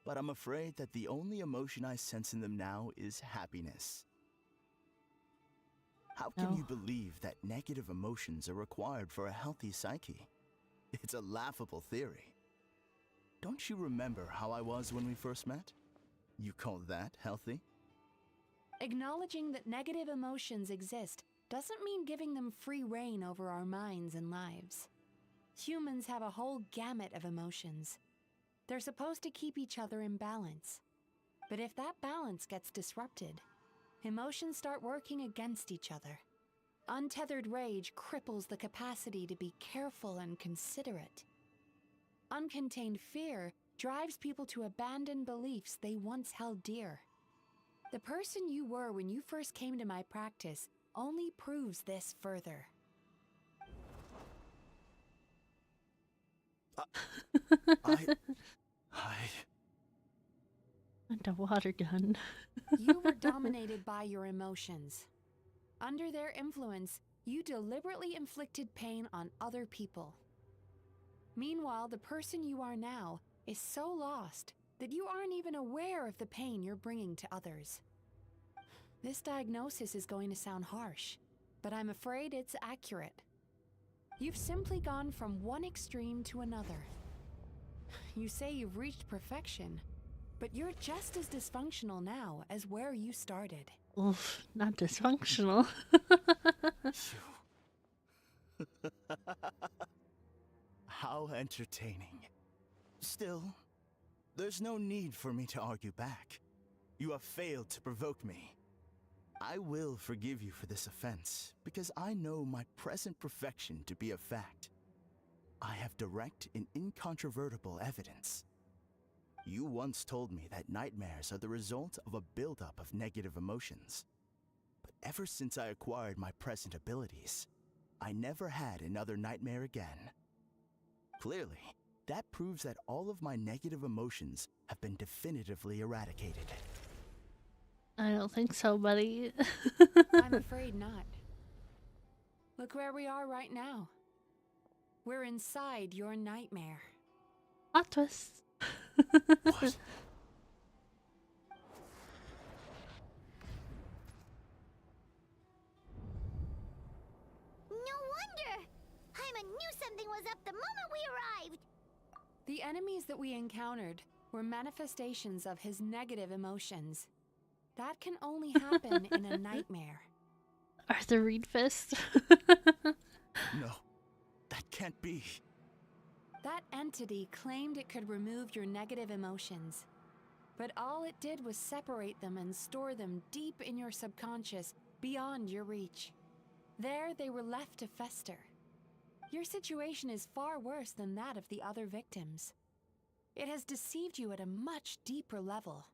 But I'm afraid that the only emotion I sense in them now is happiness. How can you believe that negative emotions are required for a healthy psyche? It's a laughable theory. Don't you remember how I was when we first met? You call that healthy? Acknowledging that negative emotions exist doesn't mean giving them free rein over our minds and lives. Humans have a whole gamut of emotions. They're supposed to keep each other in balance. But if that balance gets disrupted, emotions start working against each other. Untethered rage cripples the capacity to be careful and considerate. Uncontained fear drives people to abandon beliefs they once held dear. The person you were when you first came to my practice only proves this further. And a water gun. You were dominated by your emotions. Under their influence, you deliberately inflicted pain on other people. Meanwhile, the person you are now is so lost that you aren't even aware of the pain you're bringing to others. This diagnosis is going to sound harsh, but I'm afraid it's accurate. You've simply gone from one extreme to another. You say you've reached perfection, but you're just as dysfunctional now as where you started. Oof, not dysfunctional. How entertaining. Still, there's no need for me to argue back. You have failed to provoke me. I will forgive you for this offense, because I know my present perfection to be a fact. I have direct and incontrovertible evidence. You once told me that nightmares are the result of a buildup of negative emotions. But ever since I acquired my present abilities, I never had another nightmare again. Clearly, that proves that all of my negative emotions have been definitively eradicated. I don't think so, buddy. I'm afraid not. Look where we are right now. We're inside your nightmare. Plot twist. What? No wonder! Paimon knew something was up the moment we arrived! The enemies that we encountered were manifestations of his negative emotions. That can only happen in a nightmare. Arthur Reed fist. No, that can't be. That entity claimed it could remove your negative emotions. But all it did was separate them and store them deep in your subconscious, beyond your reach. There they were left to fester. Your situation is far worse than that of the other victims. It has deceived you at a much deeper level.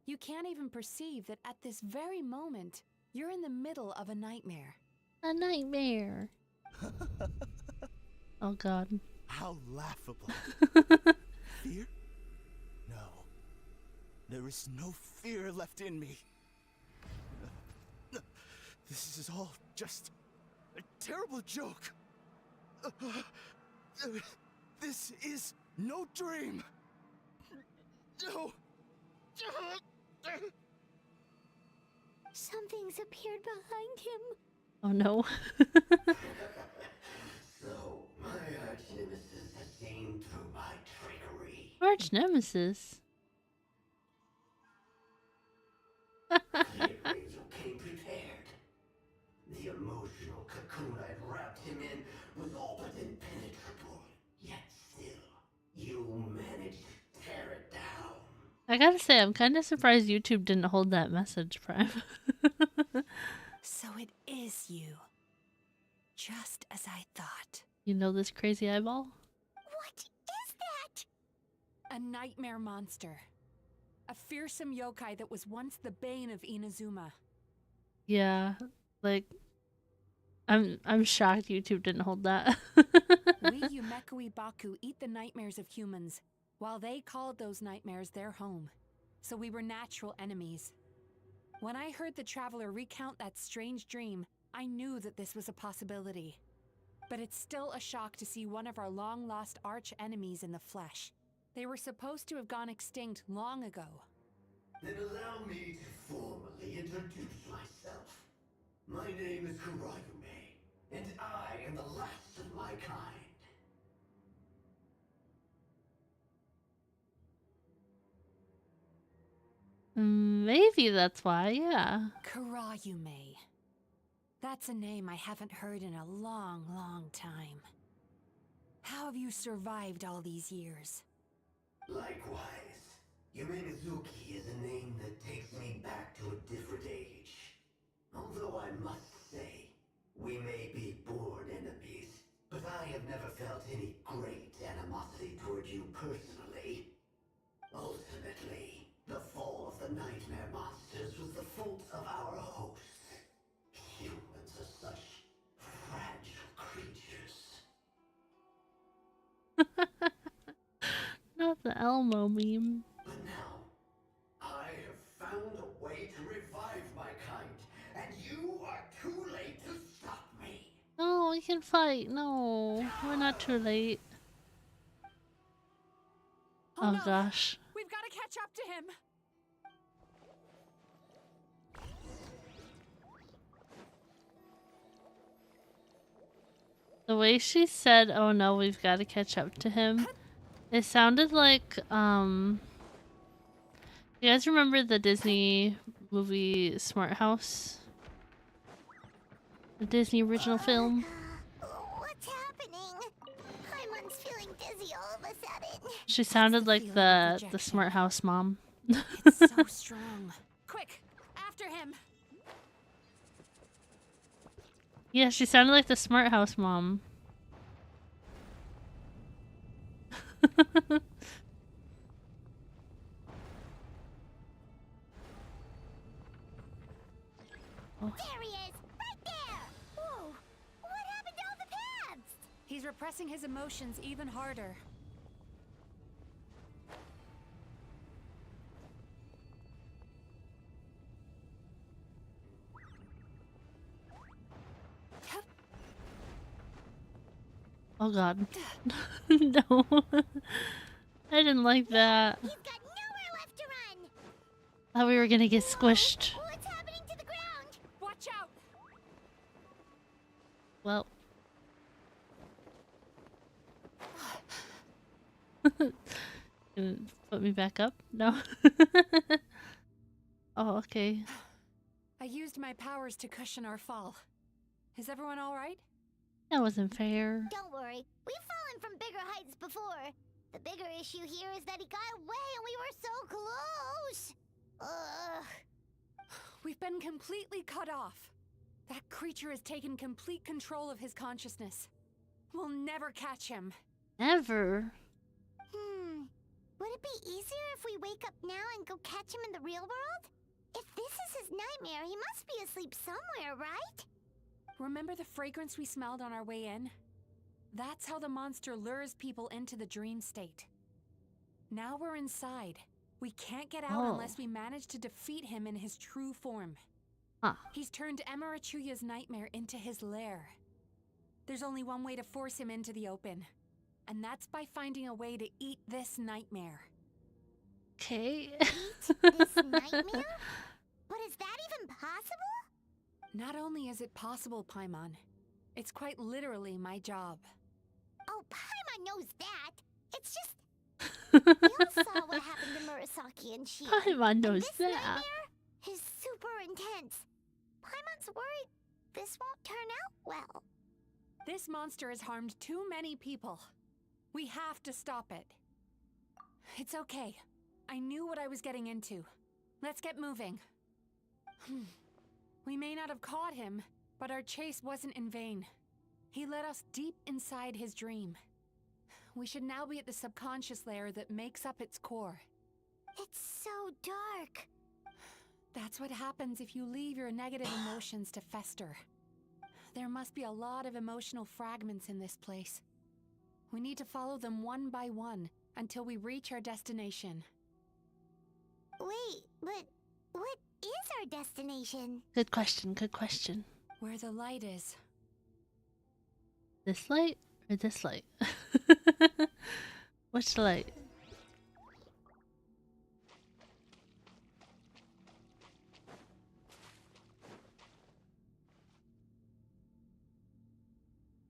You can't even perceive that at this very moment, you're in the middle of a nightmare. A nightmare. Oh god. How laughable. Fear? No. There is no fear left in me. This is all just a terrible joke. This is no dream. No. Something's appeared behind him. Oh no. So, my arch nemesis has seen through my trickery. Arch nemesis? Clearly you came prepared. The emotional cocoon I'd wrapped him in was all but impenetrable. Yet still, you managed to tear it down. I gotta say, I'm kind of surprised YouTube didn't hold that message, Prime. So it is you. Just as I thought. You know this crazy eyeball? What is that? A nightmare monster. A fearsome yokai that was once the bane of Inazuma. Yeah, like I'm shocked YouTube didn't hold that. We Yumekui Baku eat the nightmares of humans, while they called those nightmares their home. So we were natural enemies. When I heard the traveler recount that strange dream, I knew that this was a possibility. But it's still a shock to see one of our long-lost arch enemies in the flesh. They were supposed to have gone extinct long ago. Then allow me to formally introduce myself. My name is Kurayume, and I am the last of my kind. Maybe that's why, yeah. Kurayume. That's a name I haven't heard in a long, long time. How have you survived all these years? Likewise, Yume Mizuki is a name that takes me back to a different age. Although I must say, we may be born enemies, but I have never felt any great animosity toward you personally. Ultimately, the fall of the nightmare monsters was the fault of our hosts. Humans are such fragile creatures. Not the Elmo meme. But now, I have found a way to revive my kind, and you are too late to stop me. No, we can fight. No, we're not too late. Oh no. gosh. We've got to catch up to him. The way she said, "Oh no, we've got to catch up to him," it sounded like, you guys remember the Disney movie Smart House? The Disney original film? What's happening? Paimon's feeling dizzy all of a sudden. She sounded like the Smart House mom. It's so strong. Quick, after him. Yeah, she sounded like the Smart House mom. Oh. There he is! Right there! Whoa! What happened to all the paths? He's repressing his emotions even harder. Oh god. No. I didn't like that. He's got nowhere left to run! Thought we were gonna get squished. What's happening to the ground? Watch out! Well. Gonna put me back up? No. Oh, okay. I used my powers to cushion our fall. Is everyone all right? That wasn't fair. Don't worry, we've fallen from bigger heights before. The bigger issue here is that he got away and we were so close. Ugh. We've been completely cut off. That creature has taken complete control of his consciousness. We'll never catch him. Never. Would it be easier if we wake up now and go catch him in the real world? If this is his nightmare, he must be asleep somewhere, right? Remember the fragrance we smelled on our way in? That's how the monster lures people into the dream state. Now we're inside. We can't get out unless we manage to defeat him in his true form. He's turned Ehhorimiya's nightmare into his lair. There's only one way to force him into the open, and that's by finding a way to eat this nightmare. Okay. Eat this nightmare? But is that even possible? Not only is it possible, Paimon, it's quite literally my job. Oh, Paimon knows that. It's just... We all saw what happened to Murasaki and Shia. Paimon knows this that. Nightmare is super intense. Paimon's worried this won't turn out well. This monster has harmed too many people. We have to stop it. It's okay. I knew what I was getting into. Let's get moving. We may not have caught him, but our chase wasn't in vain. He led us deep inside his dream. We should now be at the subconscious layer that makes up its core. It's so dark. That's what happens if you leave your negative emotions to fester. There must be a lot of emotional fragments in this place. We need to follow them one by one until we reach our destination. Wait, but what is our destination? Good question, good question. Where the light is. This light or this light? Which light?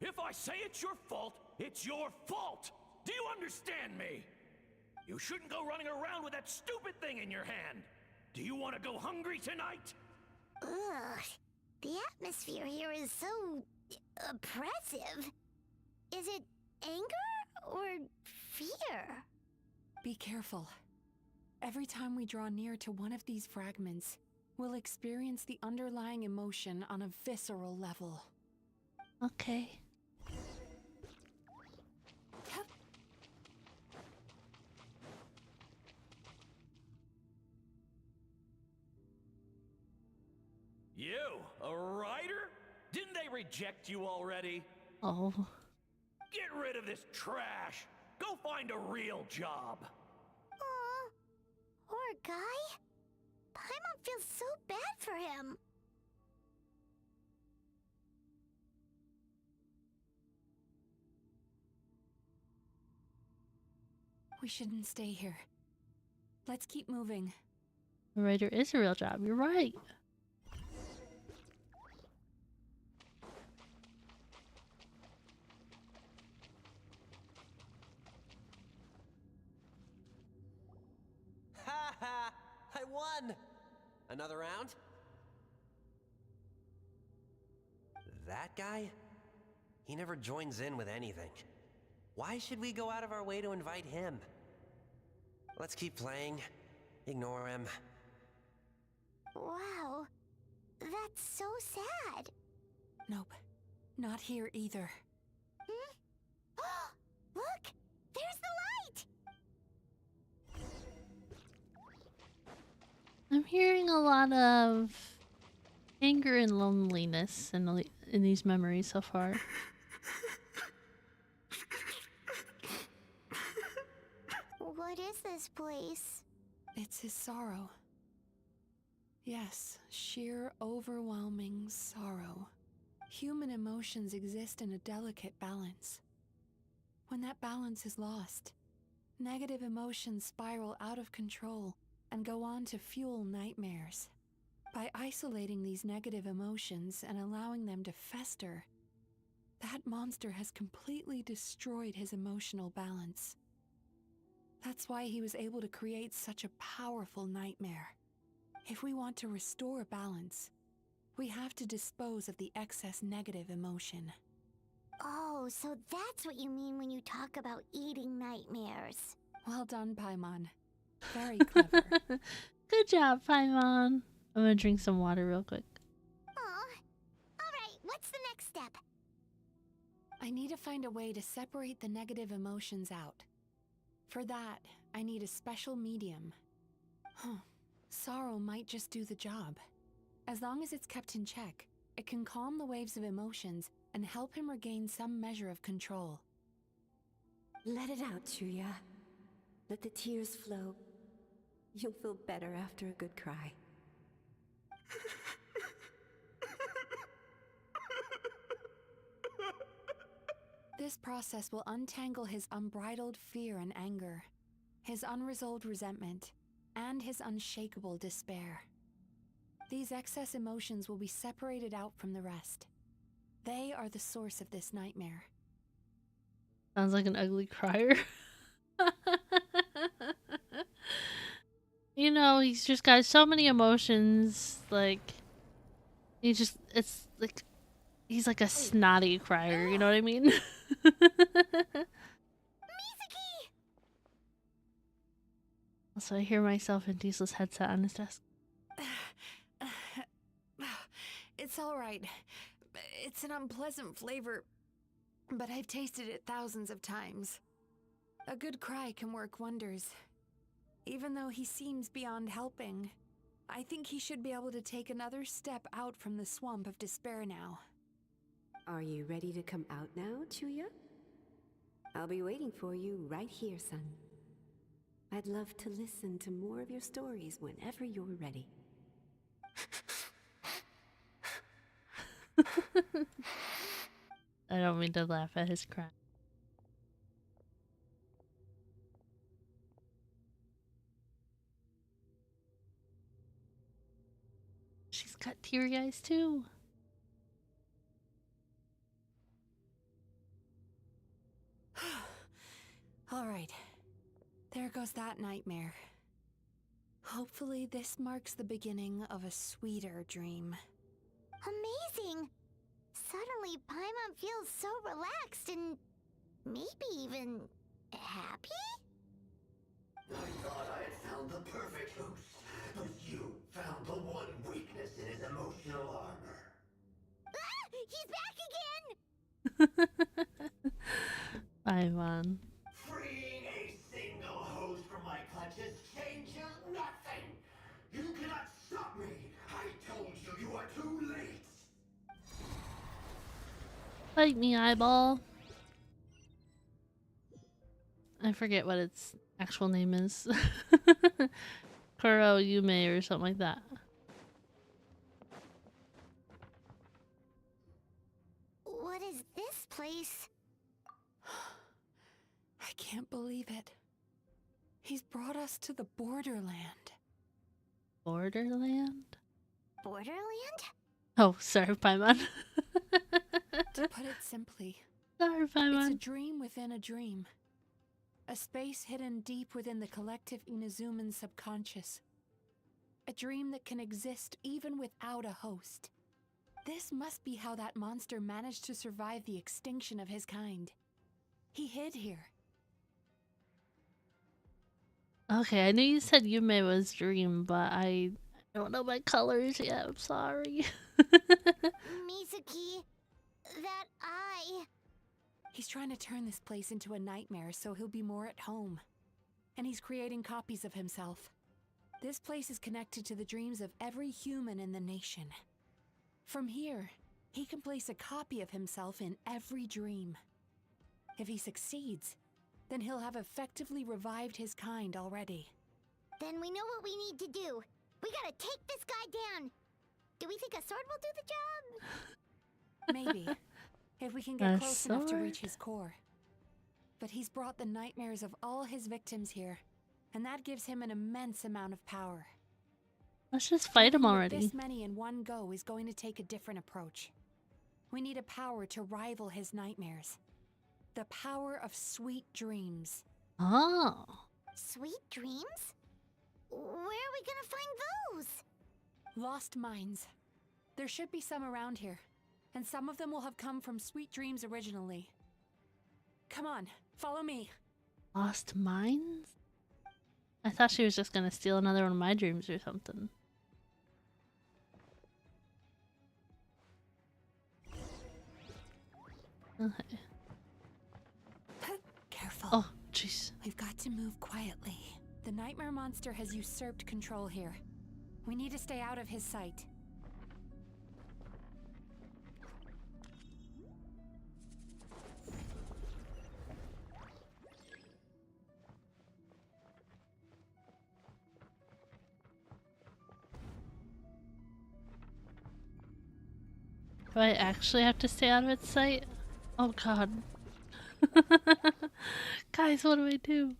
If I say it's your fault, it's your fault! Do you understand me? You shouldn't go running around with that stupid thing in your hand! Do you want to go hungry tonight? Ugh, the atmosphere here is so... oppressive. Is it anger or fear? Be careful. Every time we draw near to one of these fragments, we'll experience the underlying emotion on a visceral level. Okay. You, a writer? Didn't they reject you already? Oh. Get rid of this trash! Go find a real job! Aw, poor guy. Paimon feels so bad for him. We shouldn't stay here. Let's keep moving. The writer is a real job, you're right. Ha ha! I won! Another round? That guy? He never joins in with anything. Why should we go out of our way to invite him? Let's keep playing. Ignore him. Wow, that's so sad. Nope, not here either. Look, there's the light! I'm hearing a lot of anger and loneliness in these memories so far. What is this place? It's his sorrow. Yes, sheer overwhelming sorrow. Human emotions exist in a delicate balance. When that balance is lost, negative emotions spiral out of control and go on to fuel nightmares. By isolating these negative emotions and allowing them to fester, that monster has completely destroyed his emotional balance. That's why he was able to create such a powerful nightmare. If we want to restore balance, We have to dispose of the excess negative emotion. Oh, so that's what you mean when you talk about eating nightmares. Well done, Paimon. Very clever. Good job, Paimon. I'm gonna drink some water real quick. Aw. Alright, what's the next step? I need to find a way to separate the negative emotions out. For that, I need a special medium. Sorrow might just do the job. As long as it's kept in check, it can calm the waves of emotions and help him regain some measure of control. Let it out, Chuya. Let the tears flow. You'll feel better after a good cry. This process will untangle his unbridled fear and anger, his unresolved resentment, and his unshakable despair. These excess emotions will be separated out from the rest. They are the source of this nightmare. Sounds like an ugly crier. You know, he's just got so many emotions. Like, it's like, he's like a snotty crier, you know what I mean? Mizuki! Also, I hear myself in Diesel's headset on his desk. It's alright. It's an unpleasant flavor, but I've tasted it thousands of times. A good cry can work wonders. Even though he seems beyond helping, I think he should be able to take another step out from the swamp of despair now. Are you ready to come out now, Chuya? I'll be waiting for you right here, son. I'd love to listen to more of your stories whenever you're ready. I don't mean to laugh at his cry. She's got teary eyes too. Alright, there goes that nightmare. Hopefully this marks the beginning of a sweeter dream. Amazing! Suddenly, Paimon feels so relaxed and maybe even happy? I thought I had found the perfect host, but you found the one weakness in his emotional armor. Ah! He's back again! Paimon. Freeing a single host from my clutches changes nothing! You cannot stop me! I told you, you are too late! Bite me, eyeball. I forget what its actual name is. Kuro Yume or something like that. What is this place? I can't believe it. He's brought us to the borderland. Borderland? Borderland? Oh, sorry, Paimon. To put it simply, Sorry, it's a Paimon. dream within a dream. A space hidden deep within the collective Inazuman subconscious. A dream that can exist even without a host. This must be how that monster managed to survive the extinction of his kind. He hid here. Okay, I knew you said Yume was dream, but I don't know my colors yet. I'm sorry. Mizuki, that eye. He's trying to turn this place into a nightmare so he'll be more at home. And he's creating copies of himself. This place is connected to the dreams of every human in the nation. From here, he can place a copy of himself in every dream. If he succeeds, then he'll have effectively revived his kind already. Then we know what we need to do. We gotta take this guy down. Do we think a sword will do the job? Maybe, if we can get A close enough to sword? reach his core. But he's brought the nightmares of all his victims here, and that gives him an immense amount of power. Let's just fight him Dealing with already. This many in one go is going to take a different approach. We need a power to rival his nightmares. The power of sweet dreams. Oh. Sweet dreams? Where are we gonna find those? Lost minds. There should be some around here, and some of them will have come from Sweet Dreams originally. Come on, follow me. Lost mines? I thought she was just gonna steal another one of my dreams or something. Okay. Careful. Oh, jeez. We've got to move quietly. The nightmare monster has usurped control here. We need to stay out of his sight. Do I actually have to stay out of its sight? Oh god. Guys, what do I do?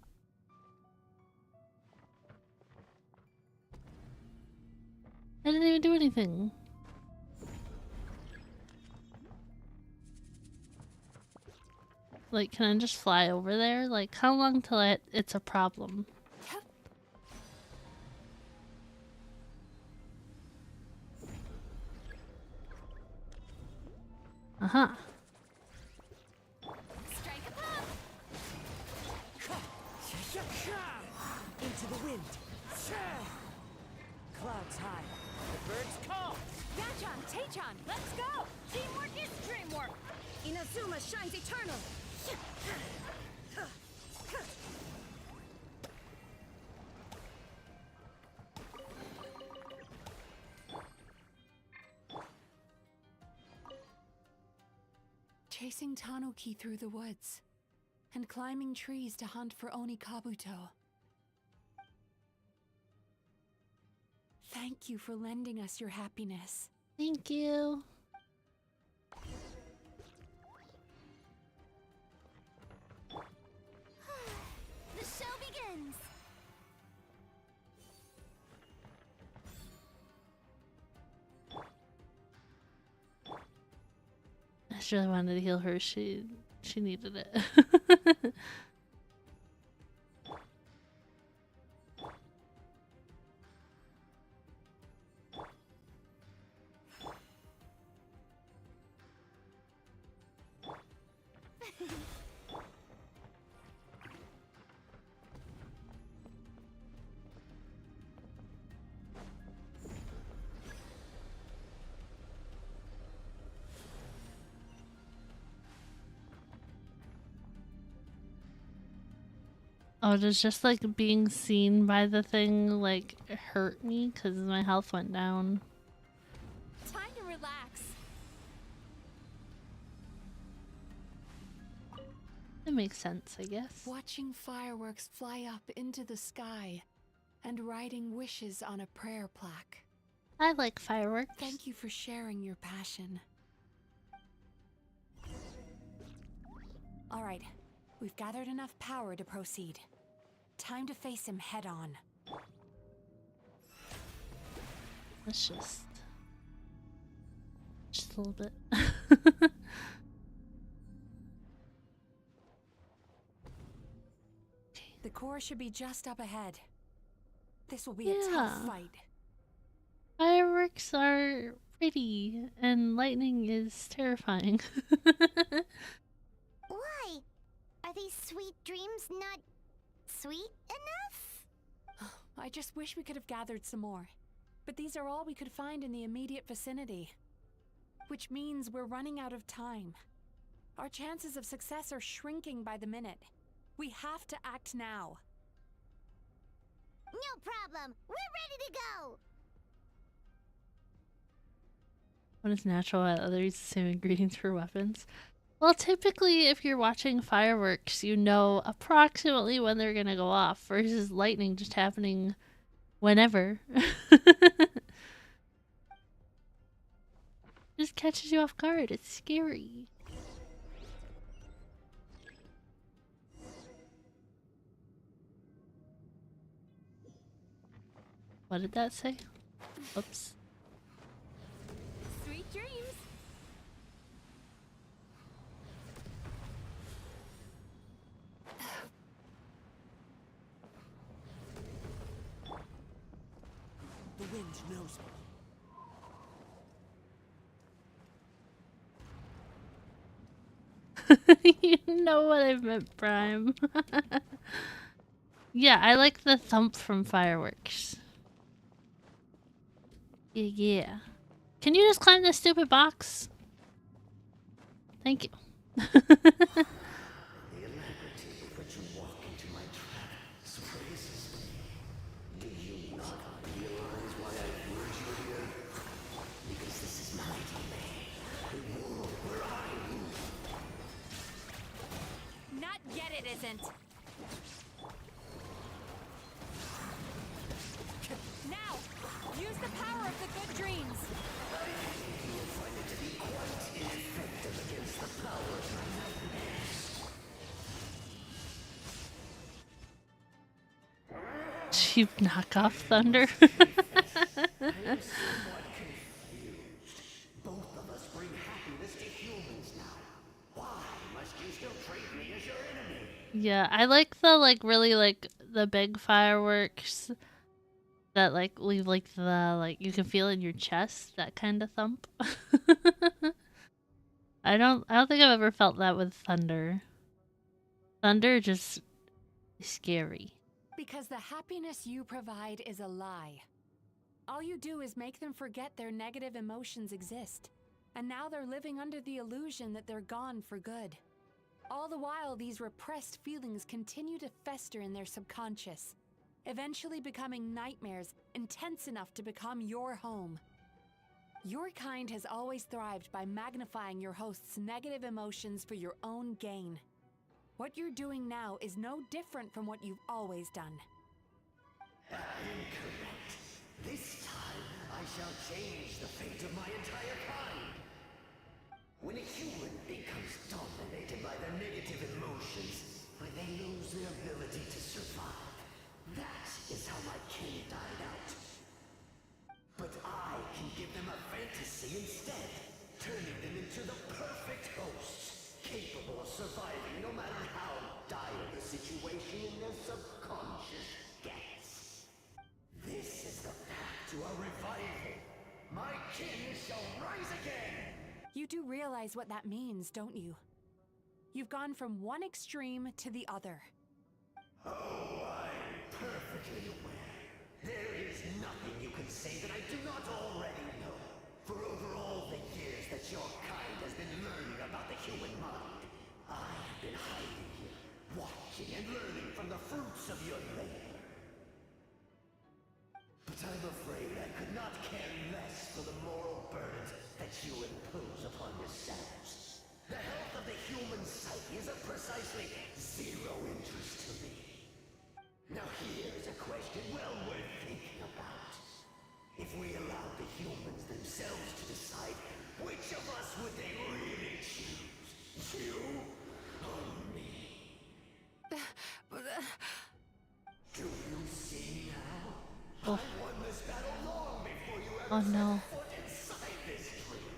I didn't even do anything. Like, can I just fly over there? Like, how long till it's a problem? Uh-huh. Strike a pop! Into the wind. Clouds high. The birds call. Gachan, Taechan, let's go! Teamwork is dreamwork! Inazuma shines eternal! Chasing Tanuki through the woods, and climbing trees to hunt for Oni Kabuto. Thank you for lending us your happiness. Thank you. The show begins! I just really wanted to heal her. She needed it. Oh, does just like being seen by the thing like hurt me because my health went down? Time to relax. It makes sense, I guess. Watching fireworks fly up into the sky and writing wishes on a prayer plaque. I like fireworks. Thank you for sharing your passion. All right, we've gathered enough power to proceed. Time to face him head on. Let's just a little bit. The core should be just up ahead. This will be a tough fight. Fireworks are pretty, and lightning is terrifying. Why? Are these sweet dreams not sweet enough? I just wish we could have gathered some more. But these are all we could find in the immediate vicinity. Which means we're running out of time. Our chances of success are shrinking by the minute. We have to act now. No problem. We're ready to go. What is natural while others use the same ingredients for weapons? Well, typically if you're watching fireworks, you know approximately when they're gonna go off versus lightning just happening whenever. Just catches you off guard. It's scary. What did that say? Oops. Sweet dreams! The wind knows me. You know what I meant, Prime. Yeah, I like the thump from fireworks. Yeah. Can you just climb this stupid box? Thank you. Not yet, it isn't. Now, use the power of the good dreams. You knock off thunder. Yeah, I like the really the big fireworks that leave the you can feel in your chest, that kind of thump. I don't think I've ever felt that with thunder. Thunder just is scary. Because the happiness you provide is a lie. All you do is make them forget their negative emotions exist. And now they're living under the illusion that they're gone for good. All the while, these repressed feelings continue to fester in their subconscious, eventually becoming nightmares intense enough to become your home. Your kind has always thrived by magnifying your host's negative emotions for your own gain. What you're doing now is no different from what you've always done. Incorrect. This time, I shall change the fate of my entire kind. When a human becomes dominated by their negative emotions, they lose their ability to survive. That is how my kin died out. But I can give them a fantasy instead, turning them into the perfect hosts, capable of surviving no matter how dire the situation in their subconscious gets. This is the path to a revival. My kin shall rise again! You do realize what that means, don't you? You've gone from one extreme to the other. Oh, I'm perfectly aware. There is nothing you can say that I do not already know. For over all the years that your kind has been learning about the human mind, I have been hiding here, watching and learning from the fruits of your labor. But I'm afraid I could not care less for the moral burdens that you impose upon yourselves. The health of the human psyche is of precisely zero interest to me. Now here's a question well worth thinking about. If we allowed the humans themselves to decide, which of us would they really choose? You or me? Do you see now? Oh. I won this battle long before you ever Oh no. set foot inside this tree.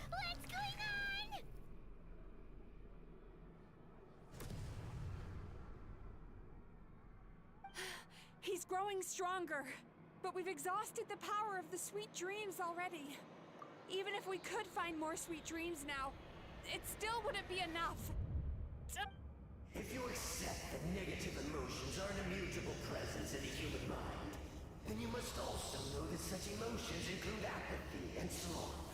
What's going on? He's growing stronger, but we've exhausted the power of the sweet dreams already. Even if we could find more sweet dreams now, it still wouldn't be enough. If you accept that negative emotions are an immutable presence in the human mind, then you must also know that such emotions include apathy and sloth.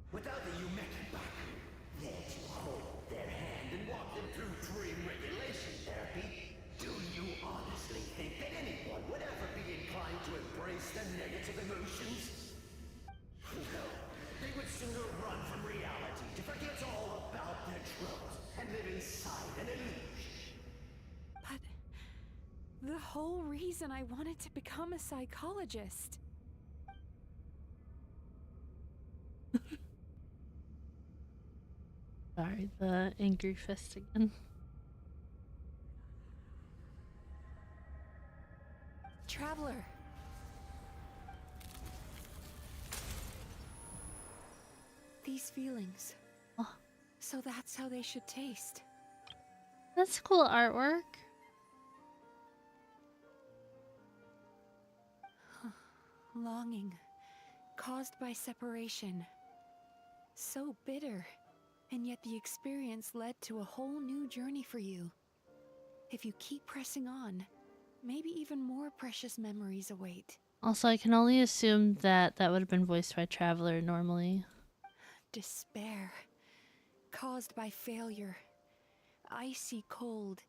Without the Yumekibaku there to hold their hand and walk them through dream regulation therapy, do you honestly think that anyone would ever be inclined to embrace their negative emotions? No, they would sooner run from reality to forget all about their troubles and live inside an illusion. But the whole reason I wanted to become a psychologist. Sorry, the angry fist again. Traveler. These feelings. Oh. So that's how they should taste. That's cool artwork. Longing, caused by separation, So bitter. And yet the experience led to a whole new journey for you. If you keep pressing on, maybe even more precious memories await. Also, I can only assume that that would have been voiced by Traveler normally. Despair, caused by failure, icy cold,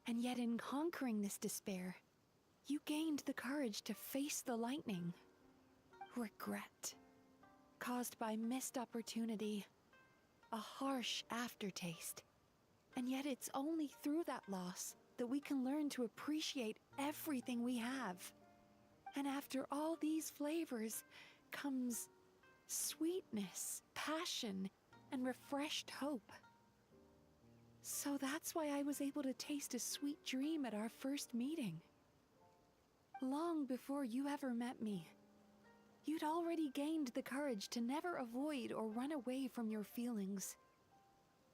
and yet in conquering this despair, you gained the courage to face the lightning. Regret, caused by missed opportunity, a harsh aftertaste. And yet it's only through that loss that we can learn to appreciate everything we have. And after all these flavors comes sweetness, passion, and refreshed hope. So that's why I was able to taste a sweet dream at our first meeting. Long before you ever met me, you'd already gained the courage to never avoid or run away from your feelings.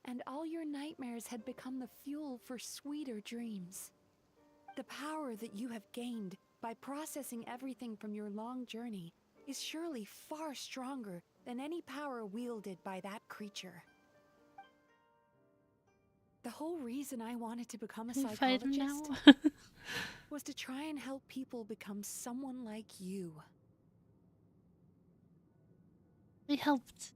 And all your nightmares had become the fuel for sweeter dreams. The power that you have gained by processing everything from your long journey is surely far stronger than any power wielded by that creature. The whole reason I wanted to become a psychologist was to try and help people become someone like you. They helped.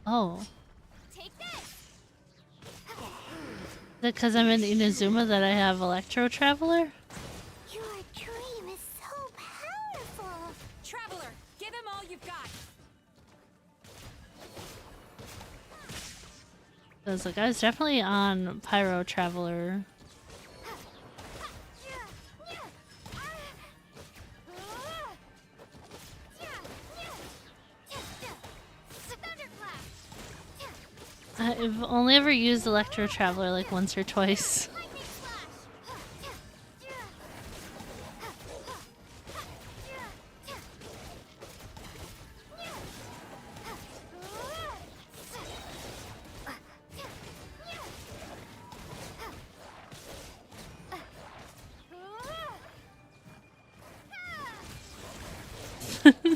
Oh. Take this. Because I'm in Inazuma that I have Electro Traveler? Your dream is so powerful. Traveler, give him all you've got. I was like, I was definitely on Pyro Traveler. I've only ever used Electro Traveler like once or twice.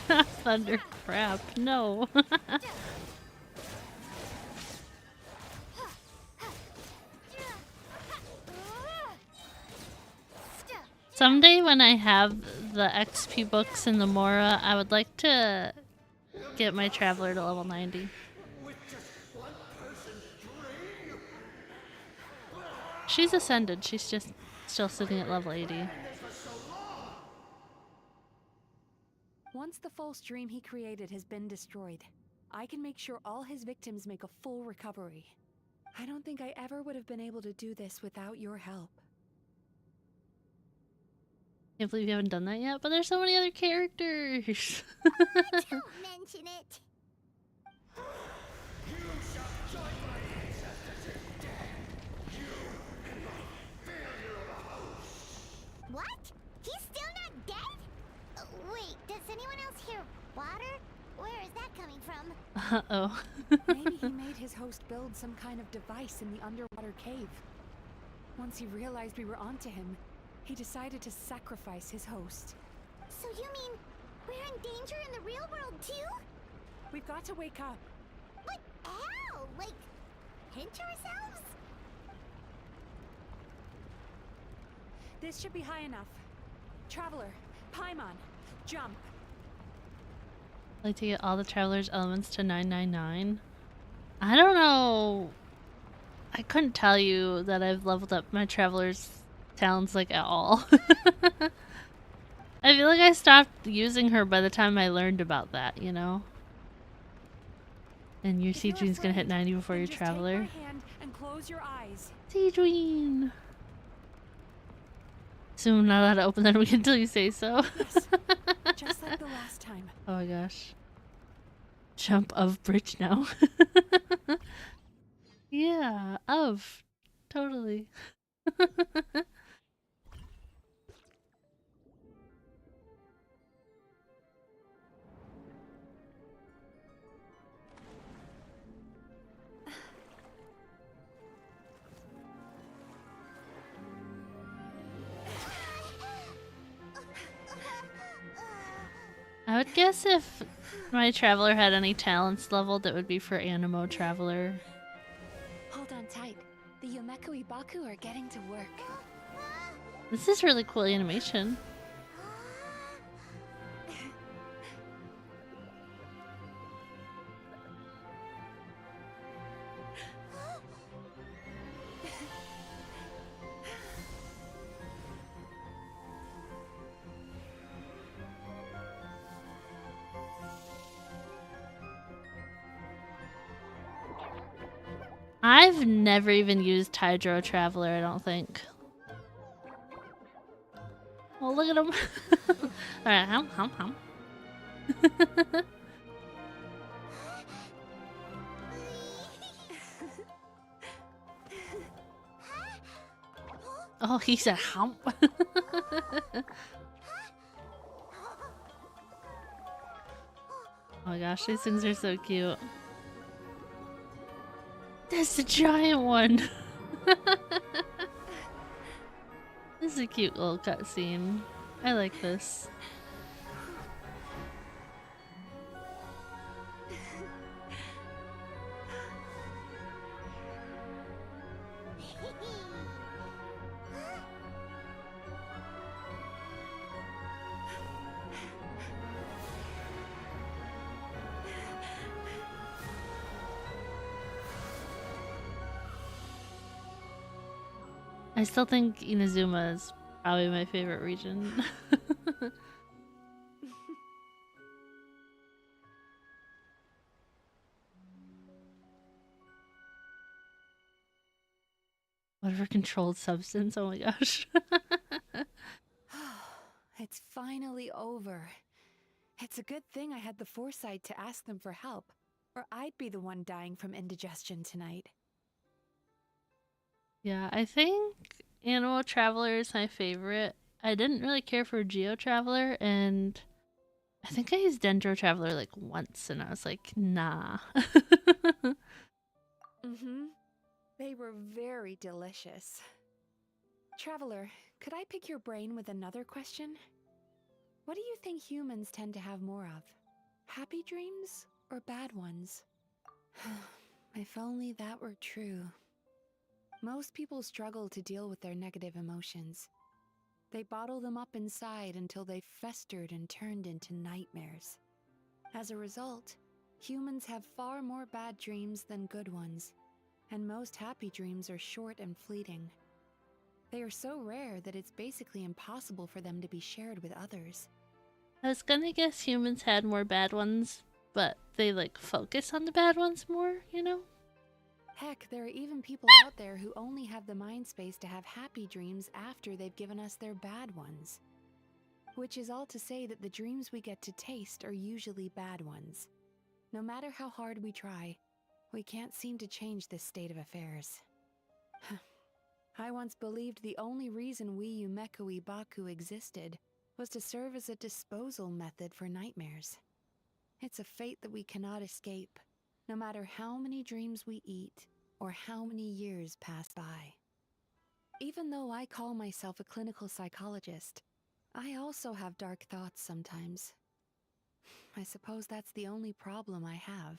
Not thunder crap, no. Someday when I have the XP books in the Mora, I would like to get my Traveler to level 90. She's ascended, she's just still sitting at level 80. Once the false dream he created has been destroyed, I can make sure all his victims make a full recovery. I don't think I ever would have been able to do this without your help. Can't believe you haven't done that yet, but there's so many other characters. Don't mention it. What? He's still not dead? Wait, does anyone else hear water? Where is that coming from? Uh-oh. Maybe he made his host build some kind of device in the underwater cave. Once he realized we were onto him, he decided to sacrifice his host. So you mean we're in danger in the real world too? We've got to wake up. But how? Like, pinch ourselves? This should be high enough. Traveler, Paimon, jump. I'd like to get all the Traveler's elements to 999. I don't know. I couldn't tell you that I've leveled up my Traveler's talents like at all. I feel like I stopped using her by the time I learned about that, you know? And your Seedream's gonna hit 90 before your Traveler. Take my hand and close your eyes. Seedream! Assume I'm not allowed to open that week until you say so. Yes, just like the last time. Oh my gosh. Jump of bridge now. Yeah, of. Totally. I would guess if My traveler had any talents leveled, that would be for Animo Traveler. Hold on tight. The Yomeko Ibaku are getting to work. This is really cool animation. I've never even used Hydro Traveler, I don't think. Oh, look at him. Alright, hum. Oh, he said hump. Oh my gosh, these things are so cute. That's the giant one. This is a cute little cutscene. I like this. I still think Inazuma is probably my favorite region. Whatever controlled substance, oh my gosh. It's finally over. It's a good thing I had the foresight to ask them for help, or I'd be the one dying from indigestion tonight. Yeah, I think Animal Traveler is my favorite. I didn't really care for Geo Traveler, and I think I used Dendro Traveler like once, and I was like, nah. They were very delicious. Traveler, could I pick your brain with another question? What do you think humans tend to have more of? Happy dreams or bad ones? If only that were true. Most people struggle to deal with their negative emotions. They bottle them up inside until they festered and turned into nightmares. As a result, humans have far more bad dreams than good ones, and most happy dreams are short and fleeting. They are so rare that it's basically impossible for them to be shared with others. I was gonna guess humans had more bad ones, but they like focus on the bad ones more, you know? Heck, there are even people out there who only have the mind space to have happy dreams after they've given us their bad ones. Which is all to say that the dreams we get to taste are usually bad ones. No matter how hard we try, we can't seem to change this state of affairs. I once believed the only reason we Yumeko Ibaku existed was to serve as a disposal method for nightmares. It's a fate that we cannot escape, no matter how many dreams we eat or how many years pass by. Even though I call myself a clinical psychologist, I also have dark thoughts sometimes. I suppose that's the only problem I have.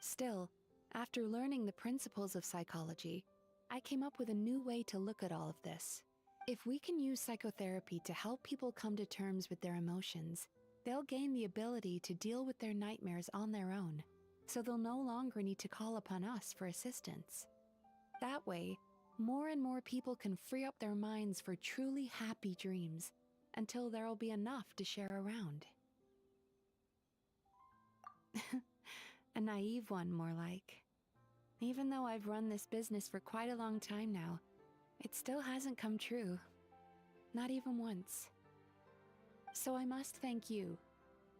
Still, after learning the principles of psychology, I came up with a new way to look at all of this. If we can use psychotherapy to help people come to terms with their emotions, they'll gain the ability to deal with their nightmares on their own, so they'll no longer need to call upon us for assistance. That way, more and more people can free up their minds for truly happy dreams, until there'll be enough to share around. A naive one, more like. Even though I've run this business for quite a long time now, it still hasn't come true. Not even once. So I must thank you,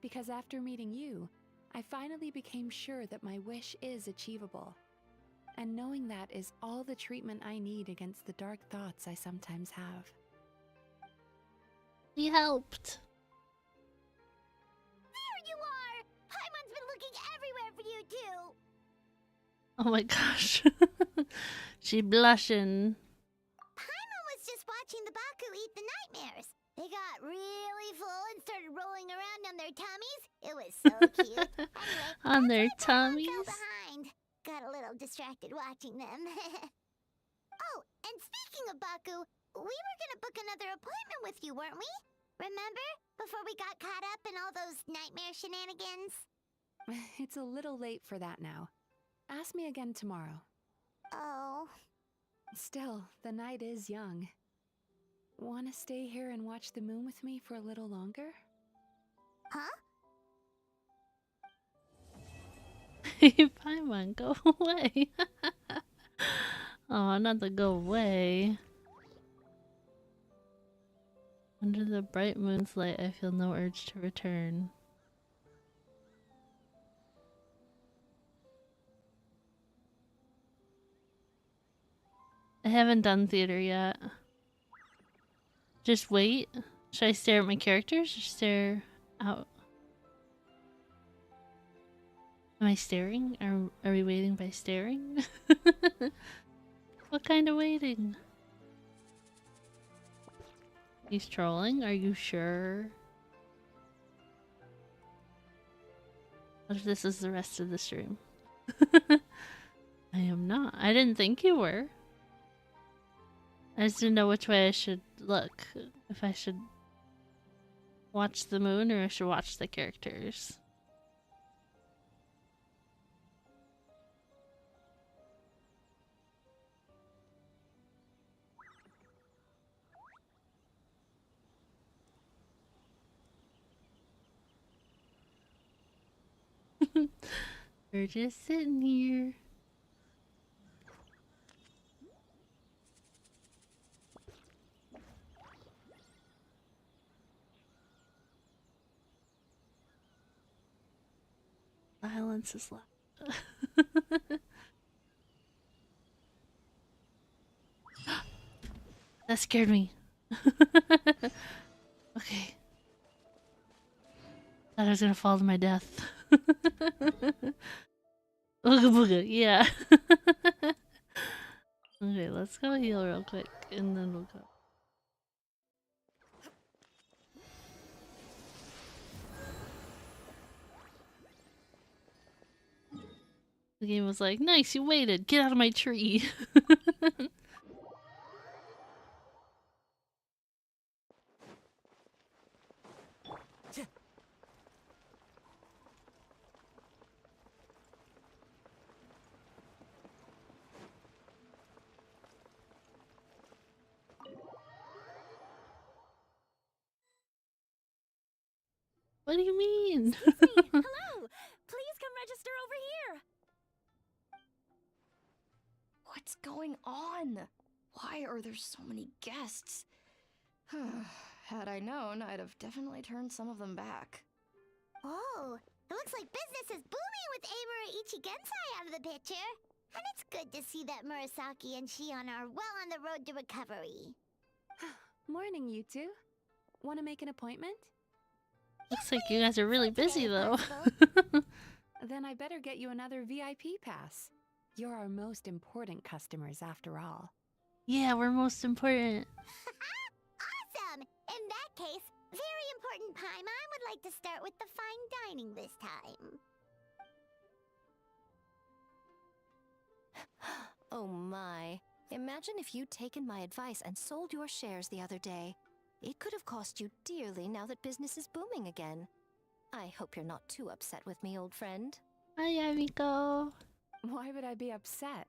because after meeting you, I finally became sure that my wish is achievable. And knowing that is all the treatment I need against the dark thoughts I sometimes have. He helped. There you are! Paimon's been looking everywhere for you too! Oh my gosh. She blushing. Paimon was just watching the Baku eat the nightmares. They got really full and started rolling around on their tummies. It was so cute. Anyway, On their that's why Mom tummies? fell behind. Got a little distracted watching them. Oh, and speaking of Baku, we were gonna book another appointment with you, weren't we? Remember? Before we got caught up in all those nightmare shenanigans? It's a little late for that now. Ask me again tomorrow. Oh. Still, the night is young. Want to stay here and watch the moon with me for a little longer? Huh? Hey, Paimon, go away. Oh, not to go away. Under the bright moon's light, I feel no urge to return. I haven't done theater yet. Just wait? Should I stare at my characters or stare out? Am I staring? Are we waiting by staring? What kind of waiting? He's trolling? Are you sure? What if this is the rest of the stream? I am not. I didn't think you were. I just didn't know which way I should look. If I should watch the moon or I should watch the characters. We're just sitting here. Silence is loud. That scared me. Okay. Thought I was gonna fall to my death. Ooga booga, yeah. Okay, let's go heal real quick and then we'll go. The game was like, nice, you waited. Get out of my tree. What do you mean? Hello! Please come register over here! What's going on? Why are there so many guests? Had I known, I'd have definitely turned some of them back. Oh, it looks like business is booming with Amura Ichigensai out of the picture. And it's good to see that Murasaki and Shion are well on the road to recovery. Morning, you two. Want to make an appointment? Looks like you guys are really busy though. Then I better get you another VIP pass. You're our most important customers after all. Yeah, we're most important. Awesome! In that case, very important Paimon would like to start with the fine dining this time. Oh my. Imagine if you'd taken my advice and sold your shares the other day. It could have cost you dearly now that business is booming again. I hope you're not too upset with me, old friend. Hi, Amiko. Why would I be upset?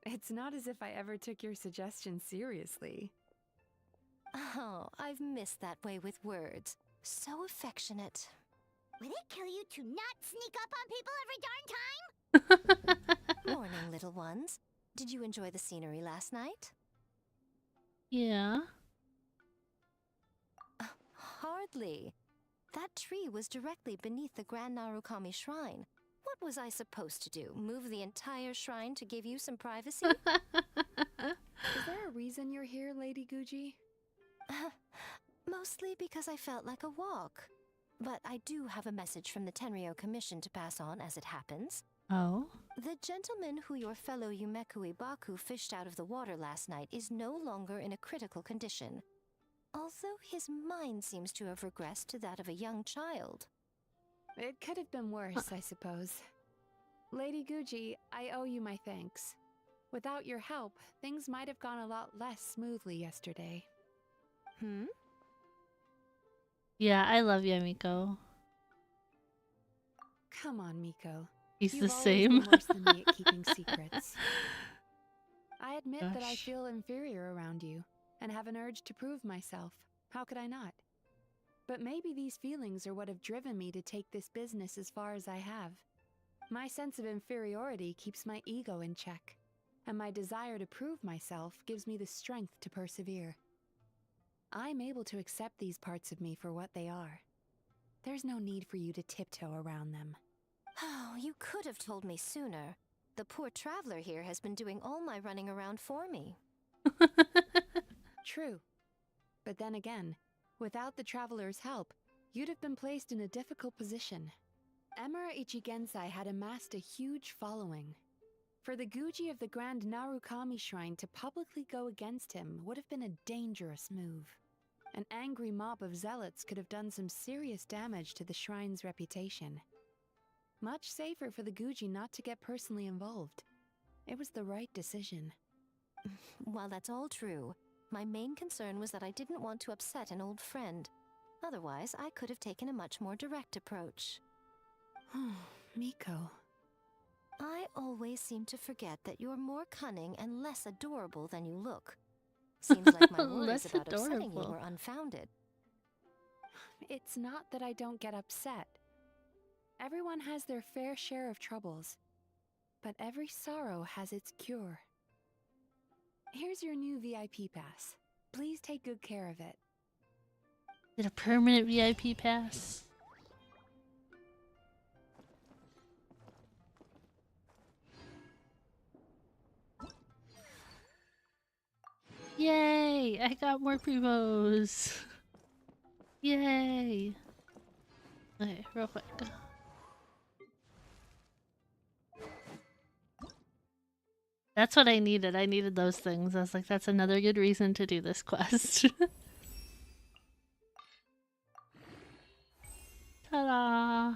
It's not as if I ever took your suggestion seriously. Oh, I've missed that way with words. So affectionate. Would it kill you to not sneak up on people every darn time? Morning, little ones. Did you enjoy the scenery last night? Yeah. Hardly. That tree was directly beneath the Grand Narukami Shrine. What was I supposed to do? Move the entire shrine to give you some privacy? Is there a reason you're here, Lady Guji? Mostly because I felt like a walk. But I do have a message from the Tenryo Commission to pass on as it happens. Oh? The gentleman who your fellow Yumekui Baku fished out of the water last night is no longer in a critical condition. Also, his mind seems to have regressed to that of a young child. It could have been worse, I suppose. Lady Guji, I owe you my thanks. Without your help, things might have gone a lot less smoothly yesterday. Hmm? Yeah, I love you, Miko. Come on, Miko. He's You've the always same. been worse than me at keeping secrets. I admit that I Gosh. feel inferior around you, and have an urge to prove myself. How could I not? But maybe these feelings are what have driven me to take this business as far as I have. My sense of inferiority keeps my ego in check, and my desire to prove myself gives me the strength to persevere. I'm able to accept these parts of me for what they are. There's no need for you to tiptoe around them. Oh, you could have told me sooner. The poor traveler here has been doing all my running around for me. True. But then again, without the traveler's help, you'd have been placed in a difficult position. Emura Ichigensai had amassed a huge following. For the Guji of the Grand Narukami Shrine to publicly go against him would have been a dangerous move. An angry mob of zealots could have done some serious damage to the shrine's reputation. Much safer for the Guji not to get personally involved. It was the right decision. While that's all true, my main concern was that I didn't want to upset an old friend. Otherwise, I could have taken a much more direct approach. Miko. I always seem to forget that you're more cunning and less adorable than you look. Seems like my worries Less about upsetting you adorable. were unfounded. It's not that I don't get upset. Everyone has their fair share of troubles, but every sorrow has its cure. Here's your new VIP pass. Please take good care of it. Is it a permanent VIP pass? Yay! I got more primos! Yay! Okay, real quick. That's what I needed. I needed those things. I was like, that's another good reason to do this quest. Ta-da! I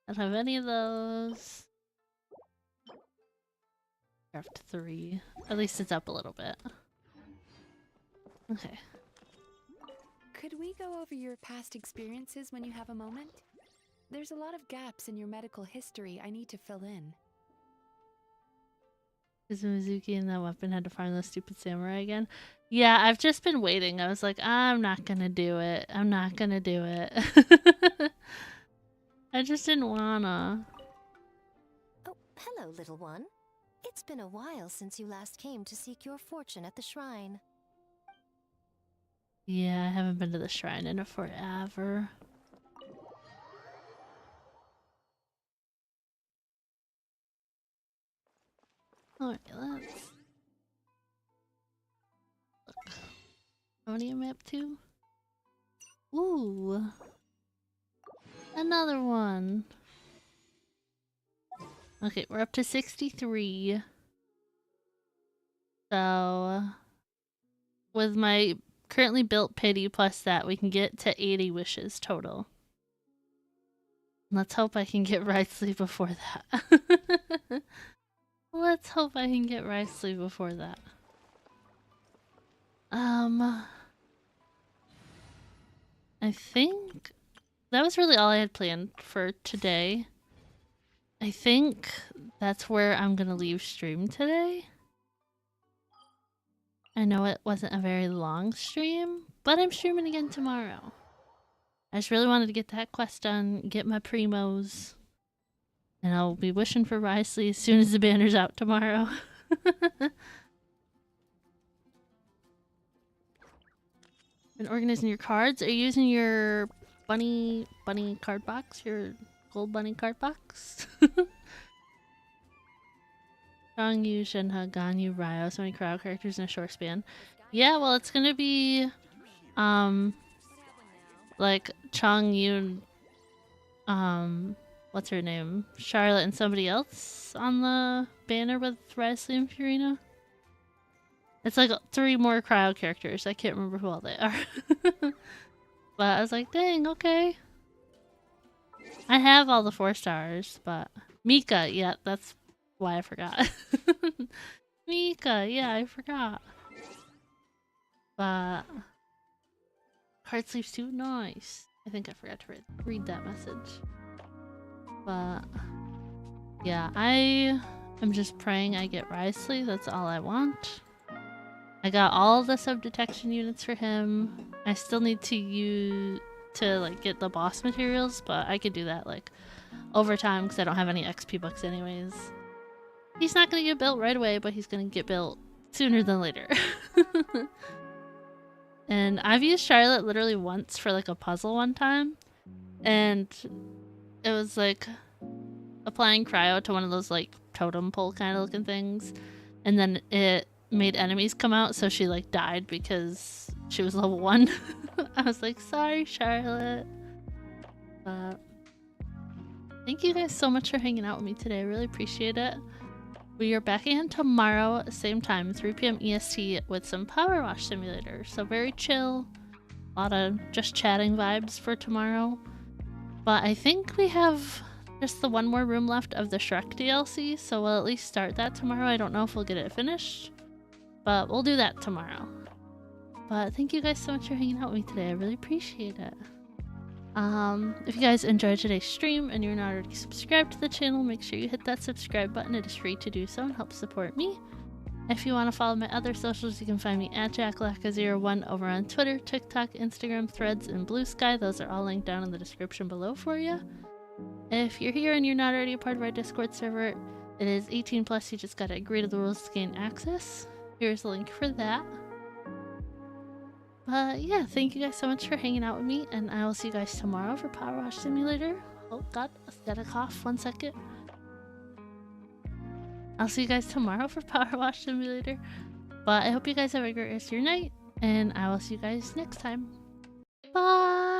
don't have any of those. Craft 3. At least it's up a little bit. Okay. Could we go over your past experiences when you have a moment? There's a lot of gaps in your medical history I need to fill in. Is Mizuki and that weapon had to farm those stupid samurai again? Yeah, I've just been waiting. I was like, I'm not gonna do it. I'm not gonna do it. I just didn't wanna. Oh, hello, little one. It's been a while since you last came to seek your fortune at the shrine. Yeah, I haven't been to the shrine in forever. Alright, let's look. How many am I up to? Ooh! Another one! Okay, we're up to 63. So, with my currently built pity plus that, we can get to 80 wishes total. Let's hope I can get Wriothesley before that. Let's hope I can get Wriothesley before that. I think that was really all I had planned for today. I think that's where I'm gonna leave stream today. I know it wasn't a very long stream, but I'm streaming again tomorrow. I just really wanted to get that quest done, get my primos, and I'll be wishing for Wriothesley as soon as the banner's out tomorrow. And organizing your cards. Are you using your bunny card box? Your gold bunny card box? Changyu, Shenhe, Ganyu, Ryo. So many crowd characters in a short span. Yeah, well, it's gonna be like Changyu, what's her name? Charlotte and somebody else on the banner with Wriothesley and Furina. It's like 3 more cryo characters. I can't remember who all they are. But I was like, dang, okay. I have all the 4 stars, but Mika, yeah, that's why I forgot. Mika, yeah, I forgot. But Heart Sleeps too nice. I think I forgot to read that message. But yeah, I am just praying I get Risley. That's all I want. I got all the sub-detection units for him. I still need to like get the boss materials, but I could do that like over time because I don't have any XP bucks anyways. He's not gonna get built right away, but he's gonna get built sooner than later. And I've used Charlotte literally once for like a puzzle one time, and it was like applying cryo to one of those like totem pole kind of looking things, and then it made enemies come out, so she like died because she was level 1. I was like, sorry, Charlotte. Thank you guys so much for hanging out with me today. I really appreciate it. We are back again tomorrow, same time, 3 p.m. EST, with some Power Wash Simulator. So very chill, a lot of just chatting vibes for tomorrow. But I think we have just the 1 more room left of the Shrek DLC, so we'll at least start that tomorrow. I don't know if we'll get it finished, but we'll do that tomorrow. But thank you guys so much for hanging out with me today. I really appreciate it. If you guys enjoyed today's stream and you're not already subscribed to the channel, make sure you hit that subscribe button. It is free to do so and help support me. If you want to follow my other socials, you can find me at jacklacka01 over on Twitter, TikTok, Instagram, Threads, and Blue Sky. Those are all linked down in the description below for you. If you're here and you're not already a part of our Discord server, it is 18+. You just gotta agree to the rules to gain access. Here's the link for that. But yeah, thank you guys so much for hanging out with me, and I will see you guys tomorrow for Power Wash Simulator. Oh god, I got a cough. 1 second. I'll see you guys tomorrow for Power Wash Simulator. But I hope you guys have a great rest of your night, and I will see you guys next time. Bye!